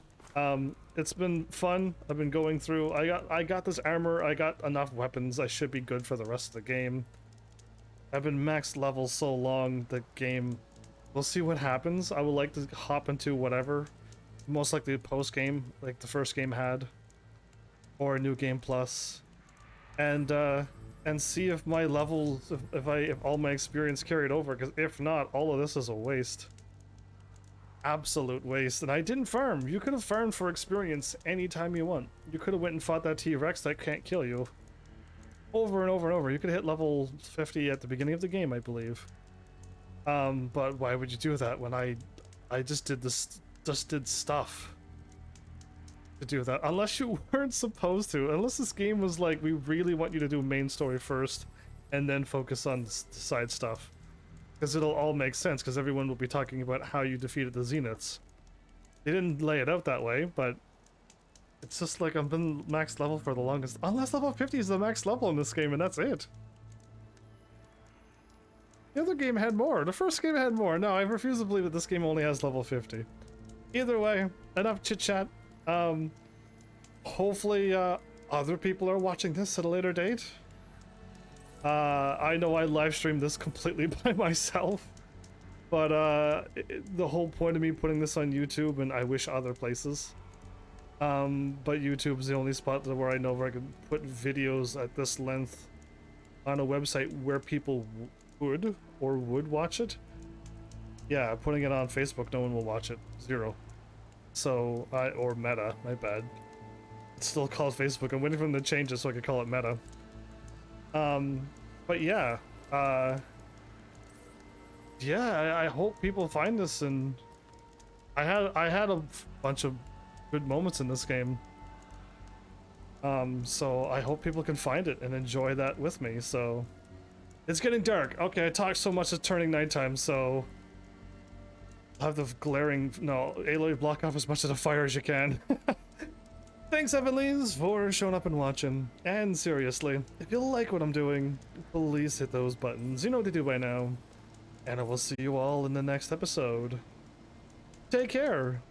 It's been fun. I've been going through. I got this armor, I got enough weapons, I should be good for the rest of the game. I've been maxed level so long, the game, we'll see what happens. I would like to hop into whatever, most likely post-game, like the first game had, or a new game plus, and see if my levels, if all my experience carried over, because if not, all of this is a waste. Absolute waste. And I didn't farm. You could have farmed for experience anytime you want. You could have went and fought that T-Rex that can't kill you. Over and over and over. You could hit level 50 at the beginning of the game, I believe. But why would you do that when I just did stuff to do that? Unless you weren't supposed to. Unless this game was like, we really want you to do main story first and then focus on side stuff. Because it'll all make sense, because everyone will be talking about how you defeated the Zeniths. They didn't lay it out that way, but it's just like I've been max level for the longest. Unless level 50 is the max level in this game, and that's it. The other game had more. The first game had more. No, I refuse to believe that this game only has level 50. Either way, enough chit-chat. Hopefully, other people are watching this at a later date. I know I live streamed this completely by myself, but the whole point of me putting this on YouTube, and I wish other places, but YouTube is the only spot where I know where I can put videos at this length on a website where people would watch it. Yeah, putting it on Facebook, no one will watch it. Zero. So, or Meta, my bad. It's still called Facebook. I'm waiting for them to change it so I can call it Meta. But yeah, yeah, I hope people find this, and I had a bunch of good moments in this game. So I hope people can find it and enjoy that with me. So It's getting dark. Okay, I talked so much it's turning nighttime, so I'll have the glaring Aloy, block off as much of the fire as you can. Thanks, Heavenlies, for showing up and watching. And seriously, if you like what I'm doing, please hit those buttons. You know what to do by now. And I will see you all in the next episode. Take care.